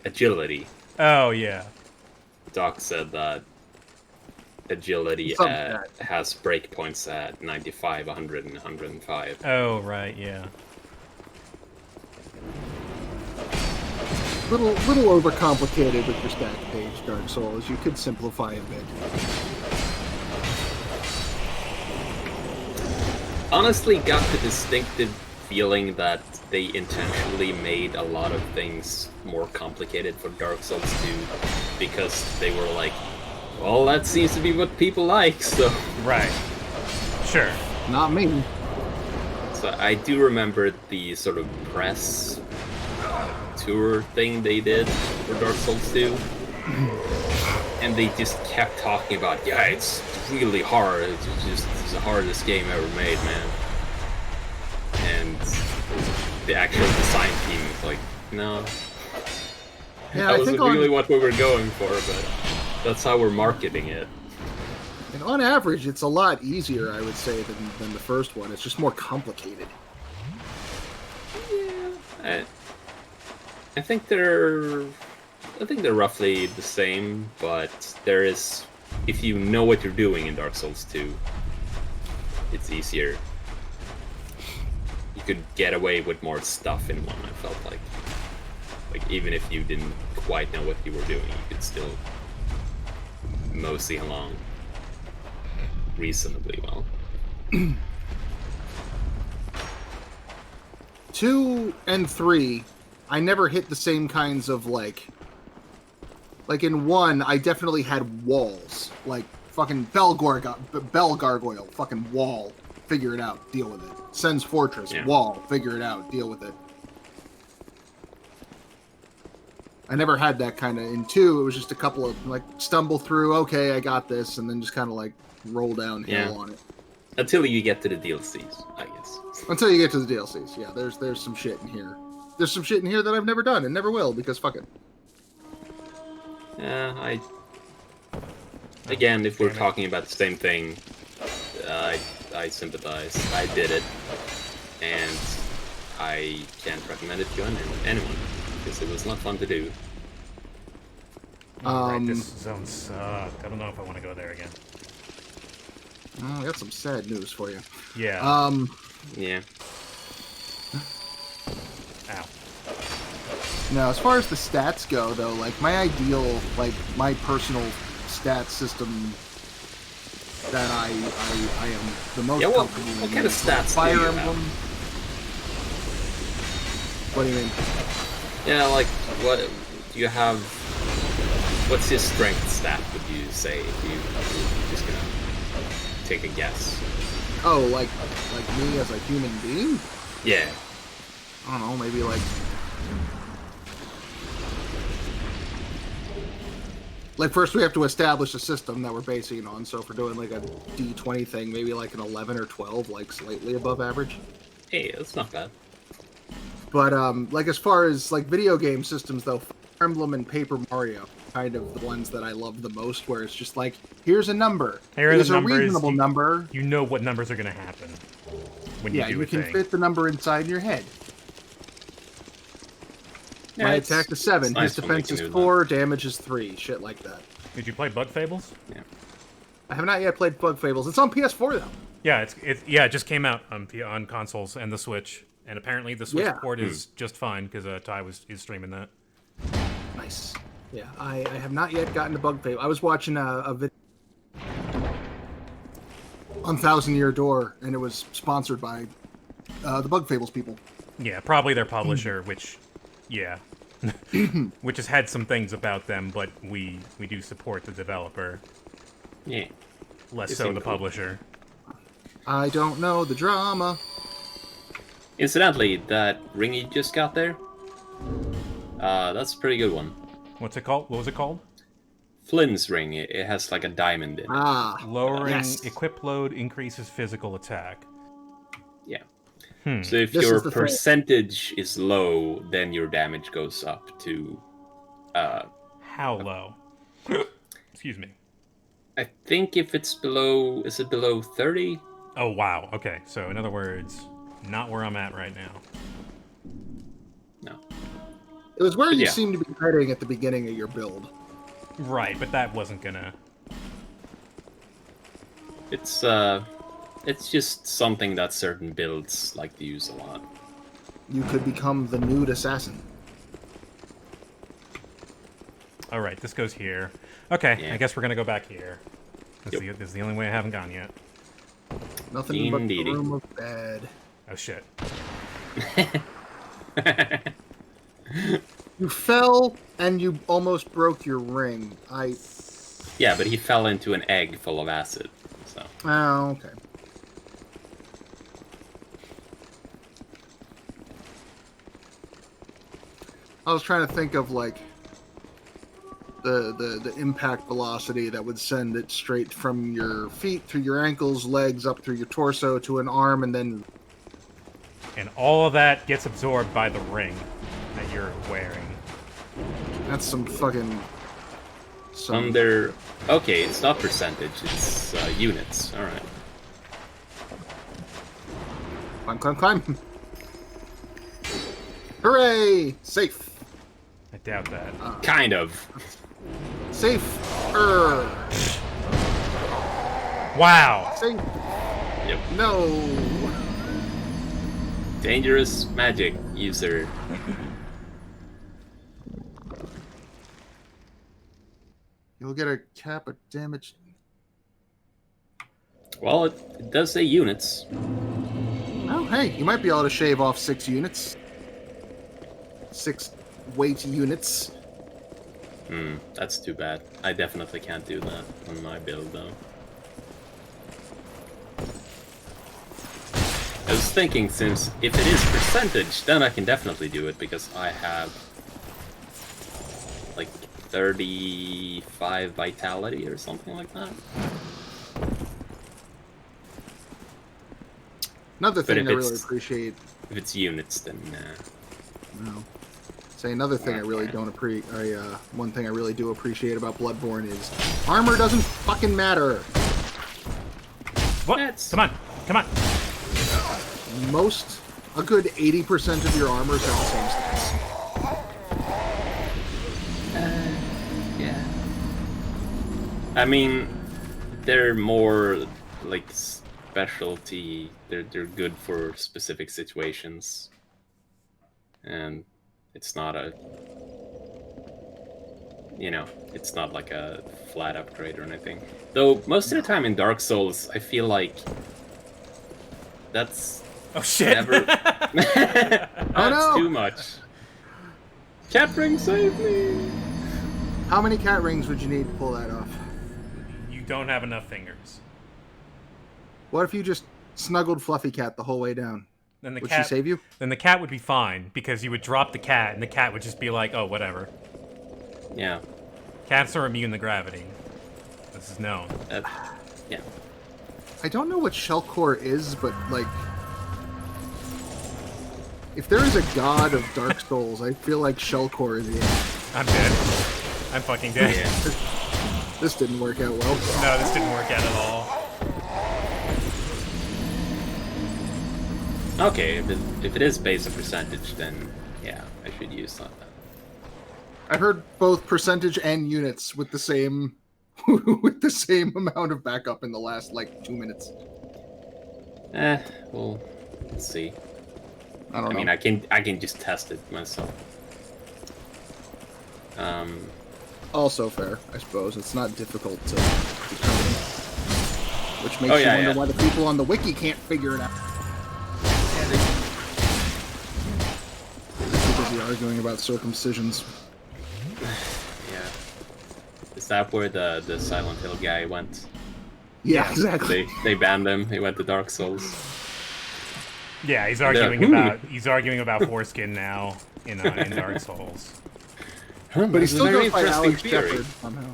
agility. Oh yeah. Doc said that agility Something has breakpoints at 95, 100, and 105. Oh, right, yeah. Little overcomplicated with your stack page, Dark Souls. You could simplify a bit. Honestly, got the distinctive feeling that they intentionally made a lot of things more complicated for Dark Souls 2 because they were like, well, that seems to be what people like, so... Right. Sure. Not me. So I do remember the sort of press tour thing they did for Dark Souls 2. And they just kept talking about, yeah, it's really hard. It's the hardest game ever made, man. And the actual design team is like, no. Yeah, That I wasn't think really what we were going for, but that's how we're marketing it. and on average, it's a lot easier, I would say, than the first one. It's just more complicated. I think they're roughly the same, but there is, if you know what you're doing in Dark Souls 2, it's easier. You could get away with more stuff in one, I felt like. Like, even if you didn't quite know what you were doing, you could still mosey along reasonably well. 2 and 3, I never hit the same kinds of, like in 1, I definitely had walls. Like, fucking Bell Gargoyle, fucking wall, figure it out, deal with it. Sen's Fortress, Yeah. wall, figure it out, deal with it. I never had that kind of. In 2, it was just a couple of, like, stumble through, okay, I got this, and then just kind of, like, roll downhill on it. Until you get to the DLCs, I guess. Until you get to the DLCs, yeah, there's some shit in here. There's some shit in here that I've never done and never will, because fuck it. Yeah, again, if we're talking about the same thing, I sympathize. I did it, and I can't recommend it to anyone because it was not fun to do. Right, this zone sucked. I don't know if I want to go there again. I got some sad news for you. Yeah. Yeah. Ow. Now, as far as the stats go, though, like, my ideal, like, my personal stat system that I am the most Yeah, comfortable what in kind of is, like, stats do Fire you Emblem. have? What do you mean? Yeah, like, what do you have? What's your strength stat, would you say, if you're just gonna take a guess? Oh, like me as a human being? Yeah. I don't know, maybe like first we have to establish a system that we're basing it on. So if we're doing like a D20 thing, maybe like an 11 or 12, like slightly above average. Hey, that's not bad. But like as far as like video game systems though, Fire Emblem and Paper Mario, kind of the ones that I love the most, where it's just like, here's a number. Here are Here's the a numbers. reasonable number. You know what numbers are going to happen when Yeah, you do you a can thing. fit the number inside your head. Yeah, My it's- attack is 7, it's nice his when we defense can is do that. 4, damage is 3, shit like that. Did you play Bug Fables? Yeah. I have not yet played Bug Fables. It's on PS4 though. Yeah, it just came out on consoles and the Switch, and apparently the Switch Yeah. port is just fine because Ty is streaming that. Nice. Yeah, I have not yet gotten to Bug Fables. I was watching a video on Thousand Year Door, and it was sponsored by the Bug Fables people. Yeah, probably their publisher, which has had some things about them, but we do support the developer, Yeah. less They so seem the cool. publisher. I don't know the drama. Incidentally, that ring you just got there, that's a pretty good one. What's it called? What was it called? Flynn's ring, it has like a diamond in it. Ah, Lowering yes. equip load increases physical attack. Yeah. Hmm. So if This your is the thing. percentage is low, then your damage goes up to, How low? Excuse me. I think if it's below, is it below 30? Oh wow. Okay, so in other words, not where I'm at right now. No. It was where you Yeah. seemed to be heading at the beginning of your build. Right, but that wasn't gonna. It's just something that certain builds like to use a lot. You could become the nude assassin. All right, this goes here. Okay, Yeah. I guess we're gonna go back here. This, Yep. is the only way I haven't gone yet. Nothing but the Indeedy. room of bad. Oh shit. You fell and you almost broke your ring. Yeah, but he fell into an egg full of acid. So Oh, okay. I was trying to think of like the impact velocity that would send it straight from your feet through your ankles, legs, up through your torso to an arm, and then And all of that gets absorbed by the ring that you're wearing. that's some fucking. under. Okay, it's not percentage. It's units. All right. Climb, climb, climb. Hooray! Safe. I doubt that. Kind of. Safe. Wow. Safe. Yep. No. Dangerous magic user. You'll get a cap of damage. Well, it does say units. Oh, hey, you might be able to shave off 6 units. 6 weight units. That's too bad. I definitely can't do that on my build, though. I was thinking, since if it is percentage, then I can definitely do it, because I have like 35 vitality or something like that. Another But thing if I really it's- appreciate. If it's units, then nah. No. Say another thing I really don't appreciate. One thing I really do appreciate about Bloodborne is armor doesn't fucking matter. What? That's- Come on. Come on. A good 80% of your armors have the same stats. Yeah. I mean, they're more like specialty. They're good for specific situations, and it's not a, it's not like a flat upgrade or anything. Though most of the time in Dark Souls, I feel like that's Oh shit. never. That's no! too much. Cat ring, save me! How many cat rings would you need to pull that off? You don't have enough fingers. What if you just snuggled Fluffy Cat the whole way down? Then the Would cat she save you? Then the cat would be fine because you would drop the cat and the cat would just be like, "Oh, whatever." Yeah. Cats are immune to gravity. This is known. Yeah. I don't know what Shellcore is, but like, if there is a god of Dark Souls, I feel like Shellcore is it. I'm dead. I'm fucking dead. Yeah. This didn't work out well. No, this didn't work out at all. Okay, if it is based on percentage, then yeah, I should use that. I heard both percentage and units with the same with the same amount of backup in the last like 2 minutes. Well, let's see. I don't I know. mean, I can just test it myself. Also fair, I suppose. It's not difficult to determine. Which makes Oh, you yeah, wonder yeah. why the people on the wiki can't figure it out. They're too busy arguing about circumcisions. Yeah. Is that where the Silent Hill guy went? Yeah, exactly. They banned him. He went to Dark Souls. Yeah, he's arguing Yeah. about foreskin now in Dark Souls. But he still Very goes by interesting Alex theory. Shepard somehow.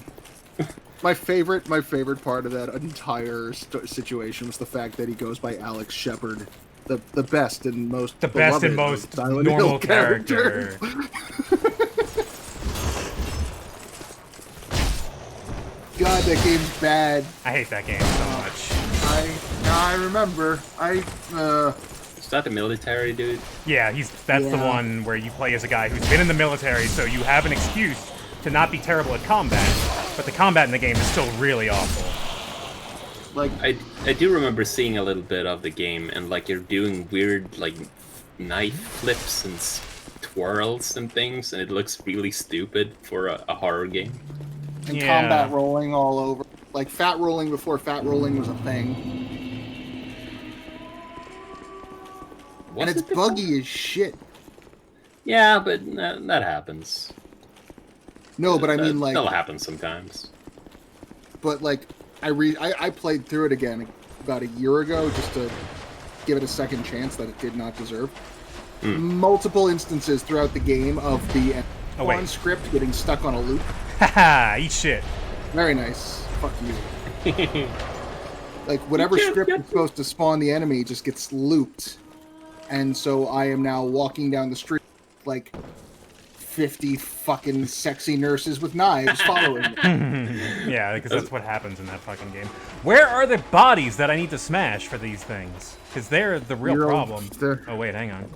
My favorite part of that entire situation was the fact that he goes by Alex Shepard, the best and most The best and beloved of most Silent normal Hill character. God, that game's bad. I hate that game so much. I remember. Is that the military dude? Yeah, that's the Yeah. one where you play as a guy who's been in the military, so you have an excuse to not be terrible at combat, but the combat in the game is still really awful. Like, I do remember seeing a little bit of the game, and like you're doing weird like knife flips and twirls and things, and it looks really stupid for a horror game. and Yeah. combat rolling all over. Like fat rolling before fat rolling was a thing. Was And it's it before? buggy as shit. Yeah, but that happens. No, but I mean, like, that'll happen sometimes. but like, I played through it again about a year ago just to give it a second chance that it did not deserve. Multiple instances throughout the game of the Oh, wait. on script getting stuck on a loop. Haha, eat shit. Very nice. Fuck you. Like, whatever You can't script get is supposed to spawn the enemy just gets looped. And so I am now walking down the street like 50 fucking sexy nurses with knives following me. Yeah, because that's what happens in that fucking game. Where are the bodies that I need to smash for these things? Because they're the real You're problem. there. Oh, wait, hang on.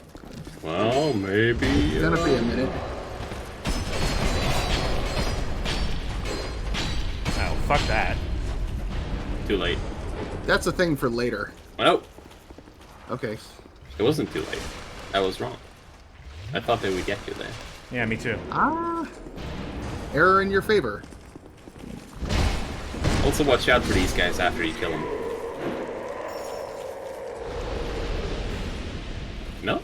Well, maybe. It's gonna be a minute. Oh, fuck that. Too late. That's a thing for later. Oh, Okay. it wasn't too late. I was wrong. I thought they would get you there. Yeah, me too. Error in your favor. Also, watch out for these guys after you kill them. No?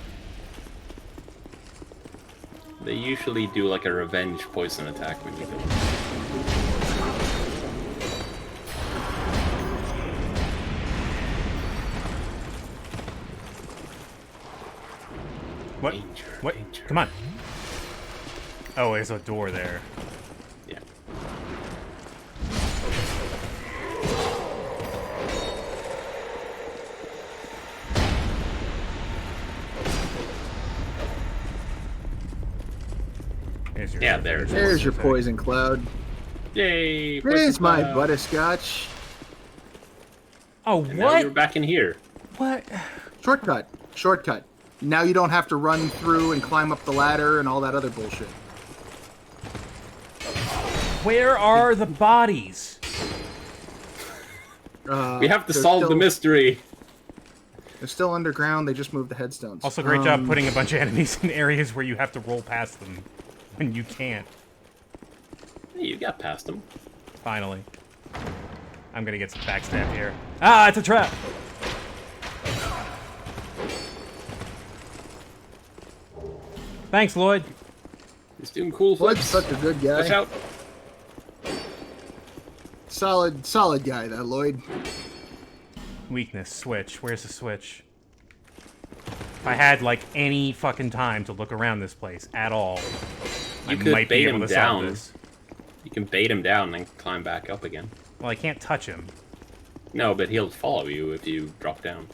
They usually do like a revenge poison attack when you kill them. What? Danger, What? danger. Come on. Oh, there's a door there. Yeah. There's your Yeah, there it is. There's your poison cloud. Yay! There's my cloud. butterscotch. Oh, And now you're what? back in here. What? Shortcut. Shortcut. Now you don't have to run through and climb up the ladder and all that other bullshit. Where are the bodies? We have to they're solve the still- mystery. They're still underground. They just moved the headstones. Also, great job putting a bunch of enemies in areas where you have to roll past them when you can't. Hey, you got past them. Finally. I'm gonna get some backstab here. Ah, it's a trap! Thanks, Lloyd. He's doing cool Floyd's flips. such a good guy. Watch out. Solid guy, that Lloyd. Weakness, switch. Where's the switch? If I had, like, any fucking time to look around this place at all, I You could might be bait able him to solve down. this. You can bait him down and climb back up again. Well, I can't touch him. No, but he'll follow you if you drop down.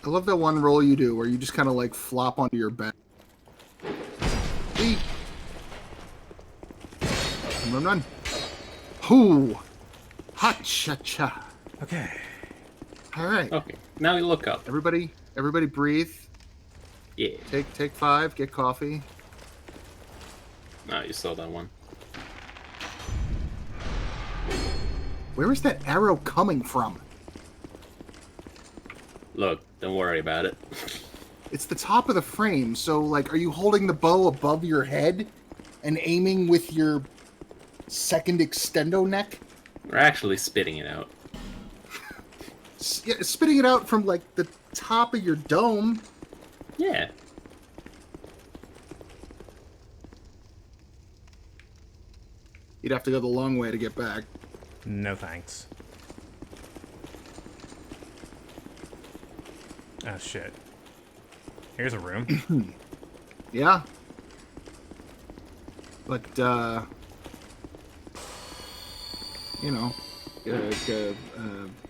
I love that one roll you do where you just kind of like flop onto your back. Whee! Run, run. Hoo! Ha cha cha. Okay. All right. Okay, now you look up. Everybody breathe. Yeah. Take 5, get coffee. No, you saw that one. Where is that arrow coming from? Look, don't worry about it. It's the top of the frame, so like are you holding the bow above your head and aiming with your second extendo neck? We're actually spitting it out. Spitting it out from like the top of your dome. Yeah. You'd have to go the long way to get back. No thanks. Oh, shit. Here's a room. Yeah. But, you know,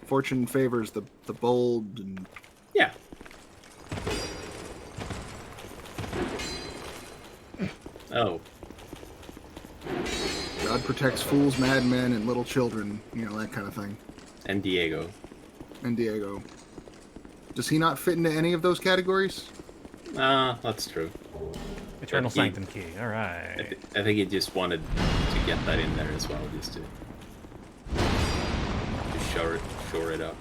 fortune favors the bold and Yeah. Oh. God protects fools, madmen, and little children. You know, that kind of thing. And Diego. And Diego. Does he not fit into any of those categories? That's true. Eternal But he- Sanctum key. All right. I think he just wanted to get that in there as well, just to shore it up.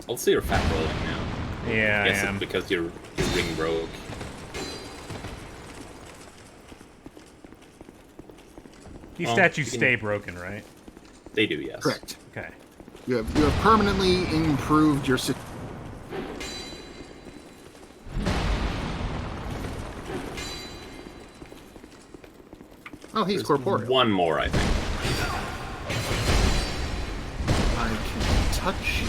Also, you're fat rolling now. Yeah, I guess I am. it's because your ring broke. These Well, statues you can- stay broken, right? They do, yes. Correct. Okay. You have permanently improved your situation. Oh, he's There's corporeal. one more, I think. I can touch you.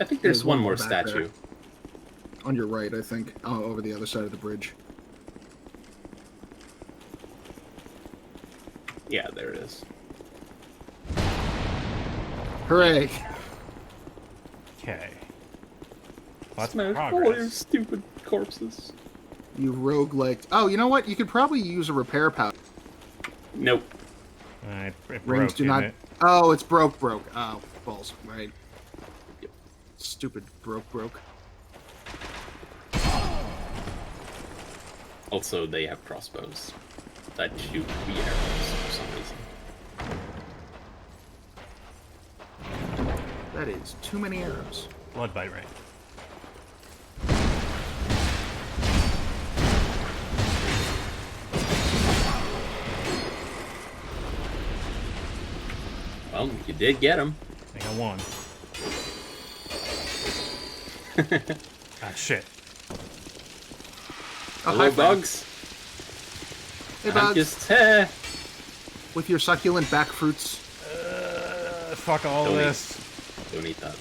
I think there's one more back statue. there. On your right, I think. Oh, over the other side of the bridge. Yeah, there it is. Hooray! Okay. Lots Smash of all your progress. stupid corpses. You roguelike. Oh, you know what? You could probably use a repair powder. Nope. It Rings broke, do didn't not. it? Oh, it's broke. Oh, balls. Right. Stupid broke. Also, they have crossbows that shoot 3 arrows for some reason. That is too many arrows. Blood bite ring. Well, you did get him. I think I won. Ah, shit. Oh, Hello, hi, friend. bugs. Hey, I'm Bugs. just With your succulent back fruits. Fuck all Don't eat. this. Don't eat that.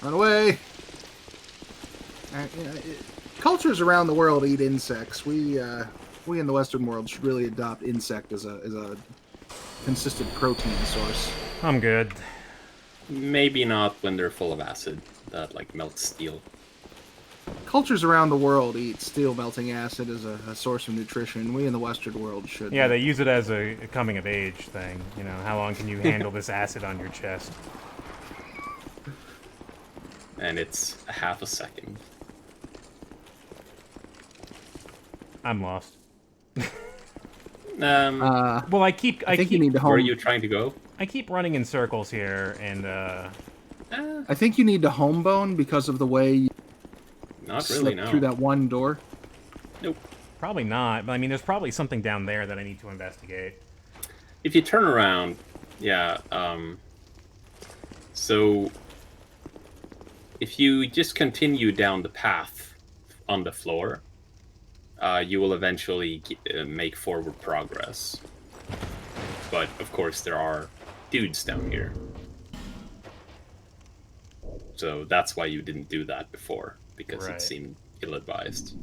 Run away. Cultures around the world eat insects. We in the Western world should really adopt insect as a consistent protein source. I'm good. Maybe not when they're full of acid that like melts steel. Cultures around the world eat steel melting acid as a source of nutrition. We in the Western world should. Yeah, they use it as a coming of age thing. You know, how long can you handle this acid on your chest? And it's a half a second. I'm lost. Well, Well, I I think keep you need to Where are home. you trying to go? I keep running in circles here, and I think you need to home bone because of the way you Not really, slip no. through that one door. Nope. probably not. But I mean, there's probably something down there that I need to investigate. If you turn around, yeah, so if you just continue down the path on the floor, you will eventually make forward progress. But of course, there are dudes down here. So that's why you didn't do that before, because Right. it seemed ill-advised.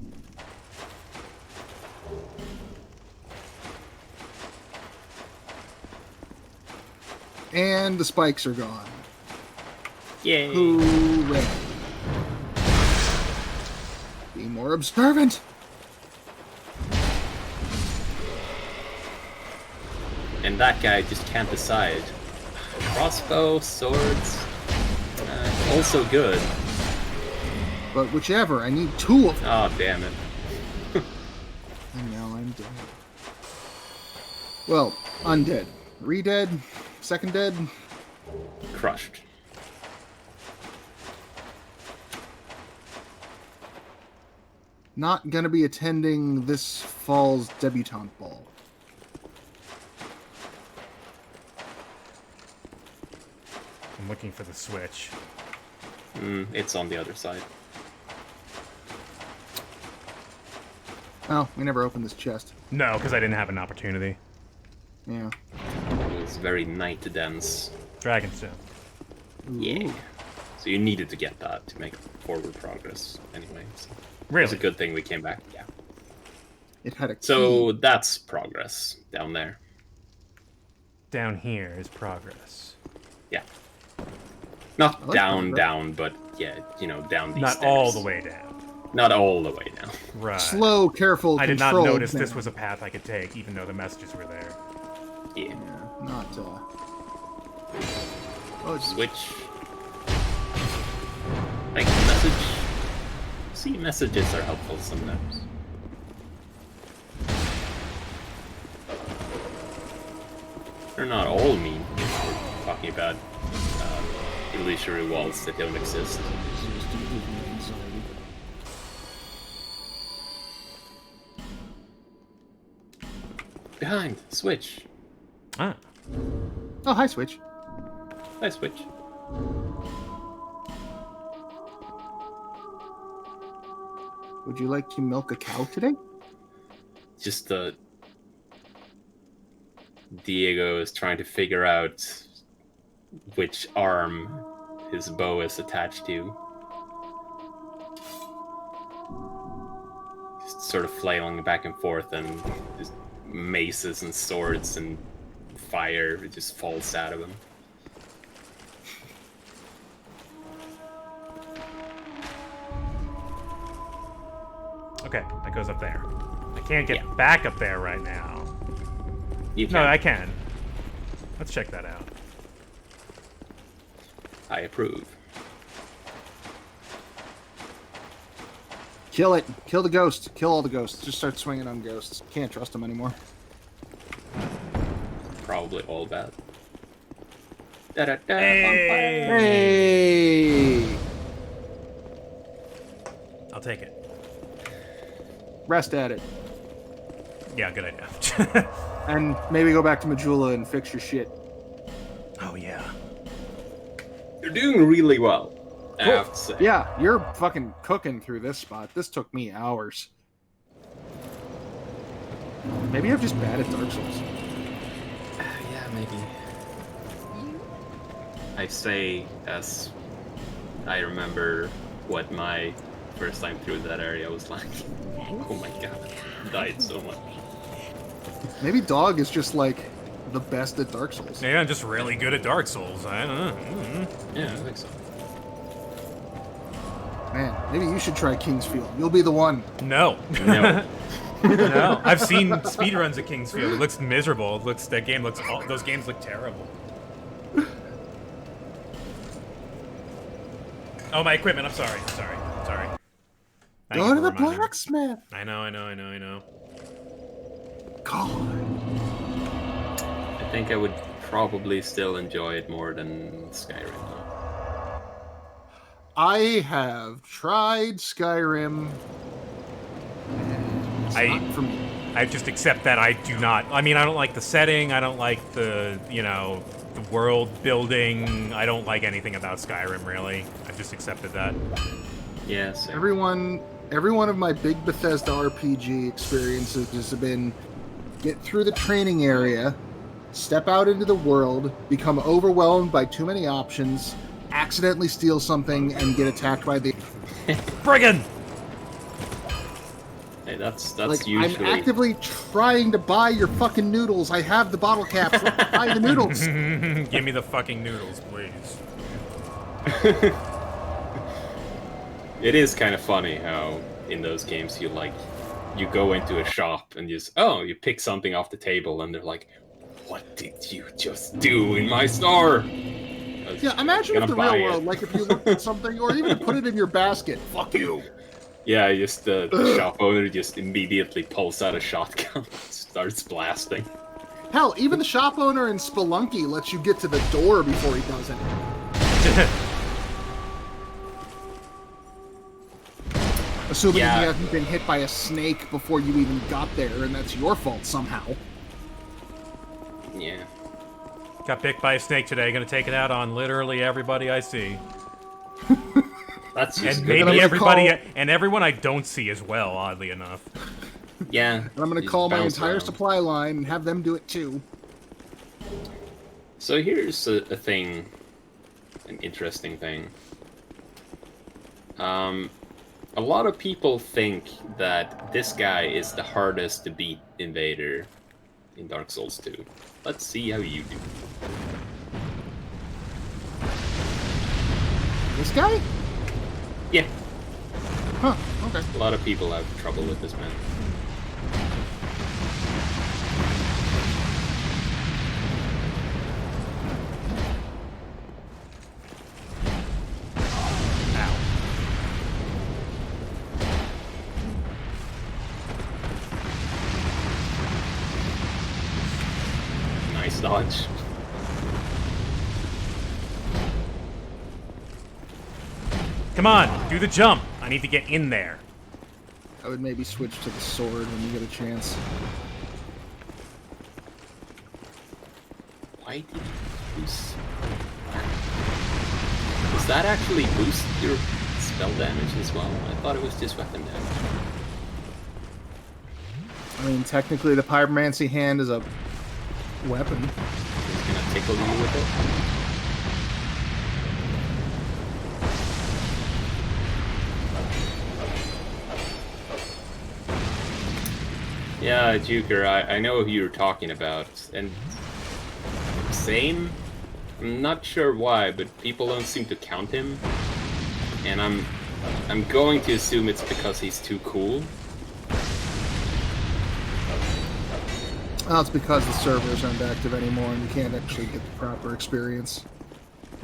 And the spikes are gone. Yay! Hooray. Be more observant. And that guy just can't decide. Crossbow, swords, also good. But whichever, I need two of them. Oh, damn it. And now I'm dead. Well, undead. Re-dead? Second dead? Crushed. Not gonna be attending this fall's debutante ball. I'm looking for the switch. It's on the other side. Oh, we never opened this chest. No, because I didn't have an opportunity. Yeah. It was very night dense. Dragonstone. Yeah. So you needed to get that to make forward progress anyway. So it's a Really? good thing we came back. Yeah. It had a key. So that's progress down there. Down here is progress. Yeah. Not I like down, progress. down, but yeah, you know, down these Not stairs. all the way down. Not all the way down. Right. Slow, careful, I did not controlled notice this down. was a path I could take, even though the messages were there. Yeah. Not oh, it's Switch. Like message. See, messages are helpful sometimes. They're not all mean. We're talking about illusory walls that don't exist. Behind, switch. Ah. Oh, hi, Switch. Hi, switch. Would you like to milk a cow today? Just Diego is trying to figure out which arm his bow is attached to. Just sort of flailing back and forth, and just maces and swords and fire just falls out of him. Okay, that goes up there. I can't get Yeah. back up there right now. You No, can. I can. Let's check that out. I approve. Kill it. Kill the ghost. Kill all the ghosts. Just start swinging on ghosts. Can't trust them anymore. Probably all bad. Da-da-da, Hey! Hey! I'll take it. Rest at it. Yeah, good idea. And maybe go back to Majula and fix your shit. Oh, yeah. You're doing really well, I have to say. Yeah, you're fucking cooking through this spot. This took me hours. Maybe I'm just bad at Dark Souls. Yeah, maybe. I say as I remember what my first time through that area was like. Oh my god, I died so much. Maybe Dog is just like the best at Dark Souls. Yeah, I'm just really good at Dark Souls. I don't know. Yeah, I think so. Man, maybe you should try Kingsfield. You'll be the one. No. No. No. I've seen speedruns at Kingsfield. It looks miserable. Those games look terrible. Oh, my equipment. I'm sorry. Sorry. Thank you Go to for the reminding me. blacksmith. I know. God. I think I would probably still enjoy it more than Skyrim. Though. I have tried Skyrim. And it's not for me. I just accept that I do not. I mean, I don't like the setting. I don't like the world building. I don't like anything about Skyrim, really. I've just accepted that. Yes. Every one of my big Bethesda RPG experiences has been get through the training area, step out into the world, become overwhelmed by too many options, accidentally steal something, and get attacked by the... Brigand! Hey, that's Like, usually. I'm actively trying to buy your fucking noodles. I have the bottle caps. Let's buy the noodles. Give me the fucking noodles, please. It is kind of funny how in those games you go into a shop and you pick something off the table and they're like, "What did you just do in my store?" Yeah, imagine if the real world, like if you looked at something or even put it in your basket. Fuck you. Yeah, just the shop owner just immediately pulls out a shotgun and starts blasting. Hell, even the shop owner in Spelunky lets you get to the door before he does it. Assuming Yeah. you haven't been hit by a snake before you even got there, and that's your fault somehow. Yeah. Got bit by a snake today. Gonna take it out on literally everybody I see. That's just And good. maybe gonna everybody, call- and everyone I don't see as well, oddly enough. Yeah. And I'm going to just call my bounce entire around. supply line and have them do it too. So here's a thing, an interesting thing. A lot of people think that this guy is the hardest to beat invader in Dark Souls 2. Let's see how you do. This guy? Yeah, Huh, okay. a lot of people have trouble with this man. Nice dodge. Come on, do the jump. I need to get in there. I would maybe switch to the sword when you get a chance. Why did you boost? Does that actually boost your spell damage as well? I thought it was just weapon damage. I mean, technically, the pyromancy hand is a weapon. It's gonna tickle you with it. Yeah, Juker, I know who you're talking about, and same. I'm not sure why, but people don't seem to count him, and I'm going to assume it's because he's too cool. Well, it's because the servers aren't active anymore and you can't actually get the proper experience.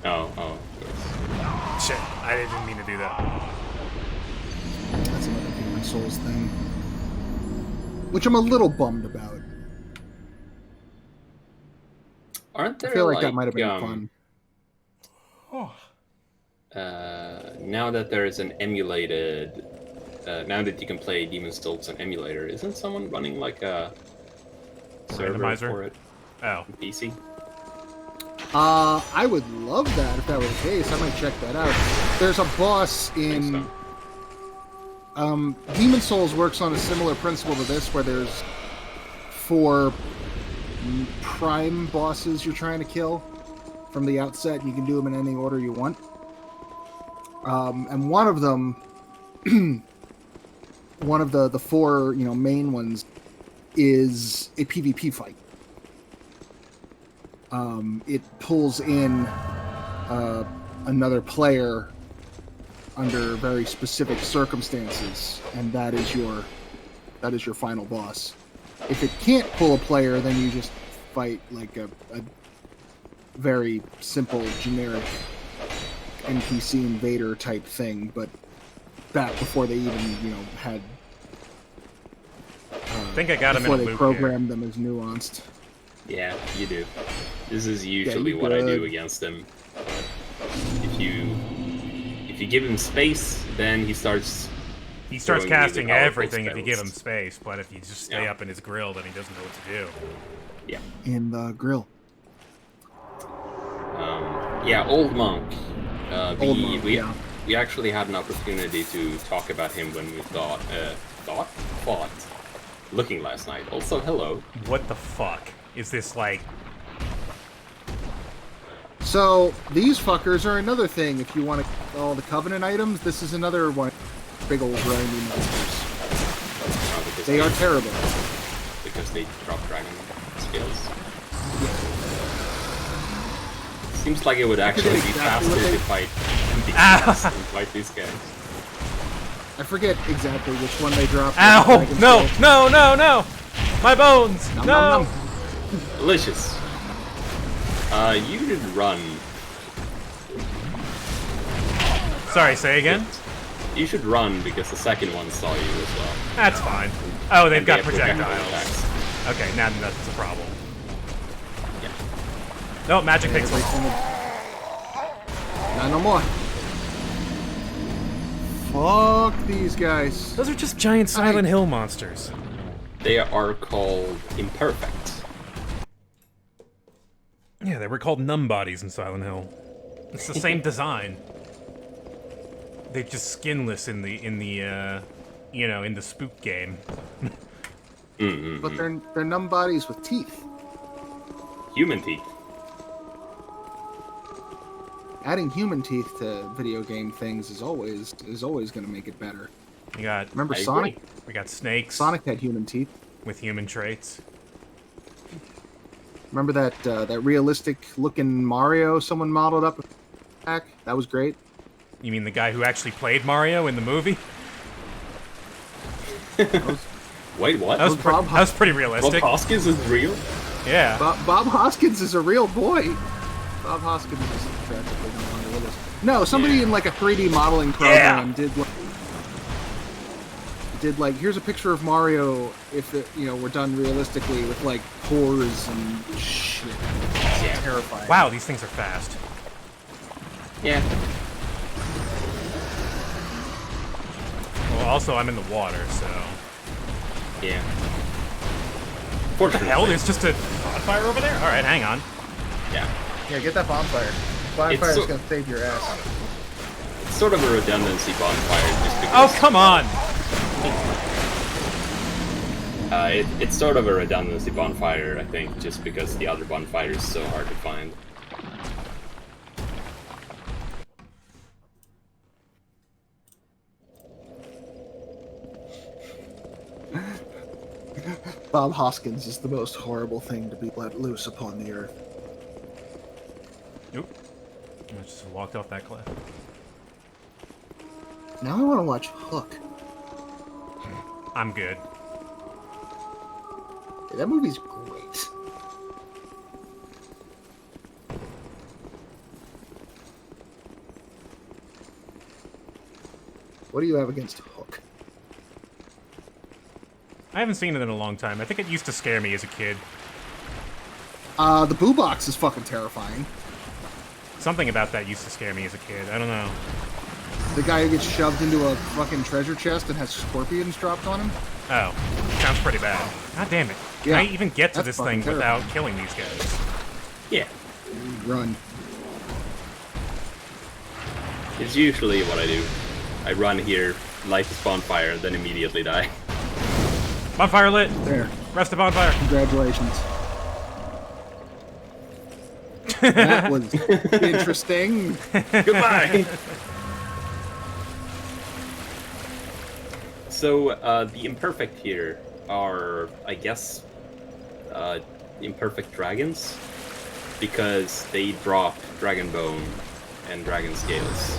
Oh, of course. Shit, I didn't mean to do that. That's another Demon Souls thing. Which I'm a little bummed about. Aren't there I feel like that might have been fun. Now that there is an emulated, now that you can play Demon's Souls on emulator, isn't someone running like a server Randomizer? for it Oh. on PC? I would love that if that were the case. I might check that out. There's a boss in... Demon Souls works on a similar principle to this, where there's 4 prime bosses you're trying to kill from the outset. You can do them in any order you want. And one of them, one of the 4 main ones, is a PvP fight. It pulls in another player under very specific circumstances, and that is your final boss. If it can't pull a player, then you just fight like a very simple, generic NPC invader type thing. But back before they even had, I think I got him in a before loop they here. programmed them as nuanced. Yeah, you do. This is usually what I do against him. If you give him space, then he starts throwing you casting the powerful everything if you give him spells. space, but if you just stay up in his grill, then he doesn't know what to do. Yeah. In the grill. Yeah, Old Monk. Old Monk, yeah. We actually had an opportunity to talk about him when we fought looking last night. Also, hello. What the fuck is this like? So these fuckers are another thing. If you want to all the Covenant items, this is another one. Big old grindy monsters. Because They are terrible. because they drop dragon skills. Seems like it would actually be exactly faster what they- to fight NPCs than fight these guys. I forget exactly which one they dropped. Ow! Dragon No! Skills. No! No! No! My bones! Nom, No! nom, nom. Delicious. You should run. Sorry, say again? You should run because the second one saw you as well. That's fine. Oh, they've And got they have projectile projectiles. attacks. Okay, now that's a problem. Yeah. No, magic Every pixel. single- Not no more. Fuck these guys. Those are just giant Silent Hill monsters. They are called imperfect. Yeah, they were called numb bodies in Silent Hill. It's the same design. They're just skinless in the in the spook game. But they're numb bodies with teeth. Human teeth. Adding human teeth to video game things is always going to make it better. You got Remember I Sonic? agree. we got snakes Sonic had human teeth. with human traits. Remember that realistic looking Mario someone modeled up back? That was great. You mean the guy who actually played Mario in the movie? Wait, what? That was, Bob that was pretty Bob realistic. Hoskins is real? Yeah. Bob Hoskins is a real boy. Bob Hoskins is tragically no longer with us. No, somebody Yeah. in like a 3D modeling program did like did like, here's a picture of Mario if it, we're done realistically with like pores and shit. It's Yeah. terrifying. Wow, these things are fast. Yeah. Well, also, I'm in the water, so... Yeah. What the hell? There's just a bonfire over there? Alright, hang on. Yeah. Yeah, get that bonfire. Bonfire's so- gonna save your ass. It's sort of a redundancy bonfire, just Oh, because... come on! It's sort of a redundancy bonfire, I think, just because the other bonfire is so hard to find. Bob Hoskins is the most horrible thing to be let loose upon the earth. Oop. I just walked off that cliff. Now I want to watch Hook. I'm good. That movie's great. What do you have against Hook? I haven't seen it in a long time. I think it used to scare me as a kid. The Boo Box is fucking terrifying. Something about that used to scare me as a kid. I don't know. The guy who gets shoved into a fucking treasure chest and has scorpions dropped on him. Oh, sounds pretty bad. God damn it. Can Yeah, I even get to that's this fucking thing without terrifying. killing these guys? Yeah. Run. It's usually what I do. I run here, light this bonfire, then immediately die. Bonfire lit! There. Rest of bonfire! Congratulations. That was interesting. Goodbye! So, the imperfect here are, I guess, imperfect dragons, because they drop dragon bone and dragon scales.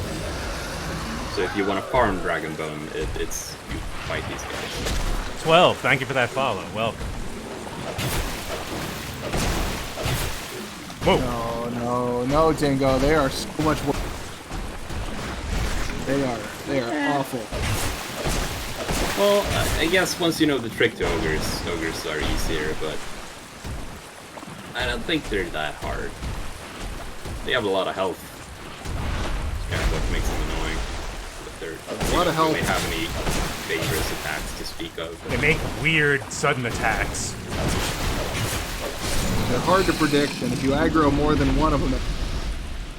So if you want to farm dragon bone, it's you fight these guys. 12, thank you for that follow. Welcome. Whoa! No, Dingo. They are so much worse. They are awful. Well, I guess once you know the trick to ogres are easier, but I don't think they're that hard. They have a lot of health. It's kind of what makes them annoying. But A lot of health. They don't have any dangerous attacks to speak of. They make weird, sudden attacks. They're hard to predict, and if you aggro more than one of them,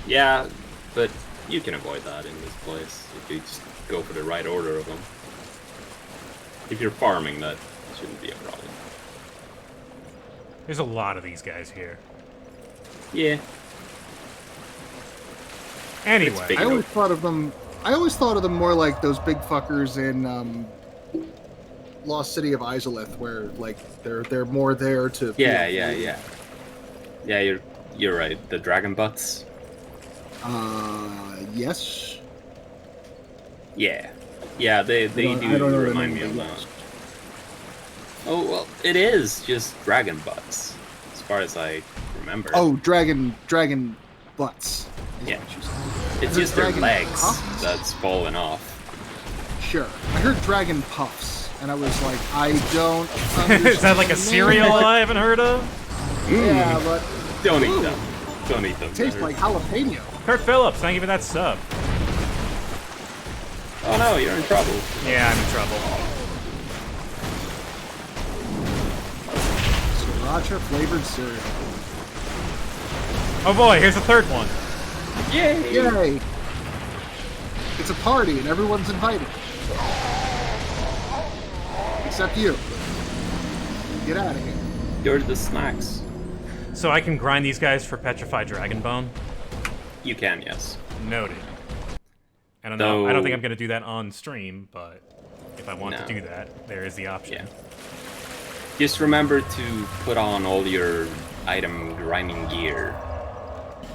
Yeah, but you can avoid that in this place if you just go for the right order of them. If you're farming, that shouldn't be a problem. There's a lot of these guys here. Yeah. Anyway, big. I always thought of them more like those big fuckers in Lost City of Izalith, where like they're more there to. Yeah. Yeah, you're right. The dragon butts. Yes. Yeah, they I do don't know the remind me name, of but that. yes. Oh, well, it is just dragon butts, as far as I remember. Oh, dragon butts. is Yeah. what you said. it's the just their dragon legs puffs? that's fallen off. Sure. I heard dragon puffs, and I was like, I don't understand. is that like a the name. cereal I haven't heard of? Yeah, but Don't Ooh. eat them. Don't eat them. it tastes They're- like jalapeno. Kurt Phillips, thank you for that sub. Oh no, you're in trouble. Yeah, I'm in trouble. Sriracha flavored cereal. Oh boy, here's a third one. Yay! Yay! It's a party and everyone's invited. Except you. Get out of here. You're the snacks. So I can grind these guys for petrified dragon bone? You can, yes. Noted. I don't know. I don't think Though- I'm gonna do that on stream, but if I want No. to do that, there is the option. Yeah. Just remember to put on all your item grinding gear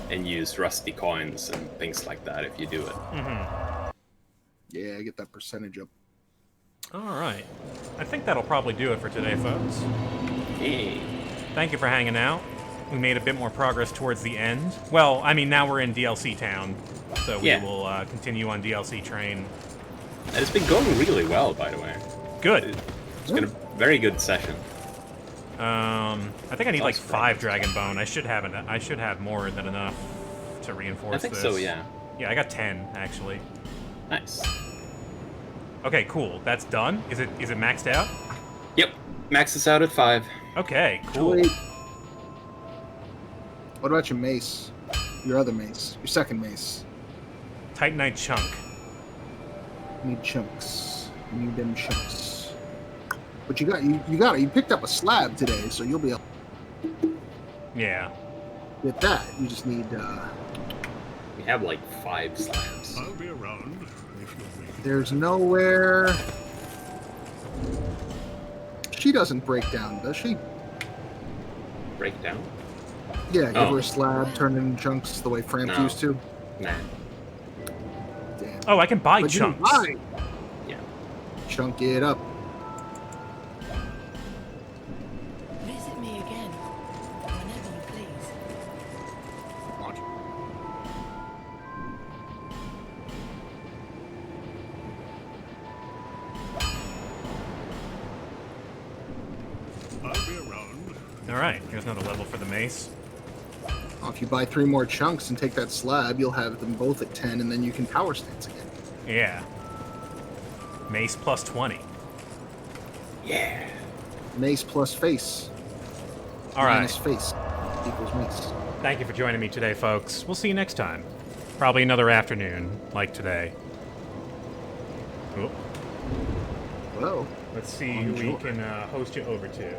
and use rusty coins and things like that if you do it. Yeah, get that percentage up. Alright. I think that'll probably do it for today, folks. Hey. Thank you for hanging out. We made a bit more progress towards the end. Well, I mean, now we're in DLC Town, so we Yeah. will continue on DLC Train. And it's been going really well, by the way. Good. It's been a very good session. I think I need like That's 5 Dragon Bone. I should have more than enough to reinforce I think this. so, yeah. Yeah, I got 10 actually. Nice. Okay, cool. That's done. Is it maxed out? Yep. Max is out at 5. Okay, cool. Wait. What about your mace? Your other mace? Your second mace? Titanite chunk. You need chunks. You need them chunks. But you got it. You picked up a slab today, so you'll be able Yeah. to get that. You just need. We have like 5 slabs. I'll be around if you'll be. There's nowhere. She doesn't break down, does she? Break down? Yeah, give Oh. her a slab, turn it into chunks the way Framp No. used to. Nah. Damn. Oh, I can buy But you can chunks. buy. Yeah. Chunk it up. Visit me again, whenever you please. What? I'll be around. All right, here's another level for the mace. Oh, if you buy 3 more chunks and take that slab, you'll have them both at 10, and then you can power stance again. Yeah. Mace plus 20. Yeah. Mace plus face. All right. Minus face equals mace. Thank you for joining me today, folks. We'll see you next time. Probably another afternoon, like today. Cool. Whoa. Let's see who we can host you over to.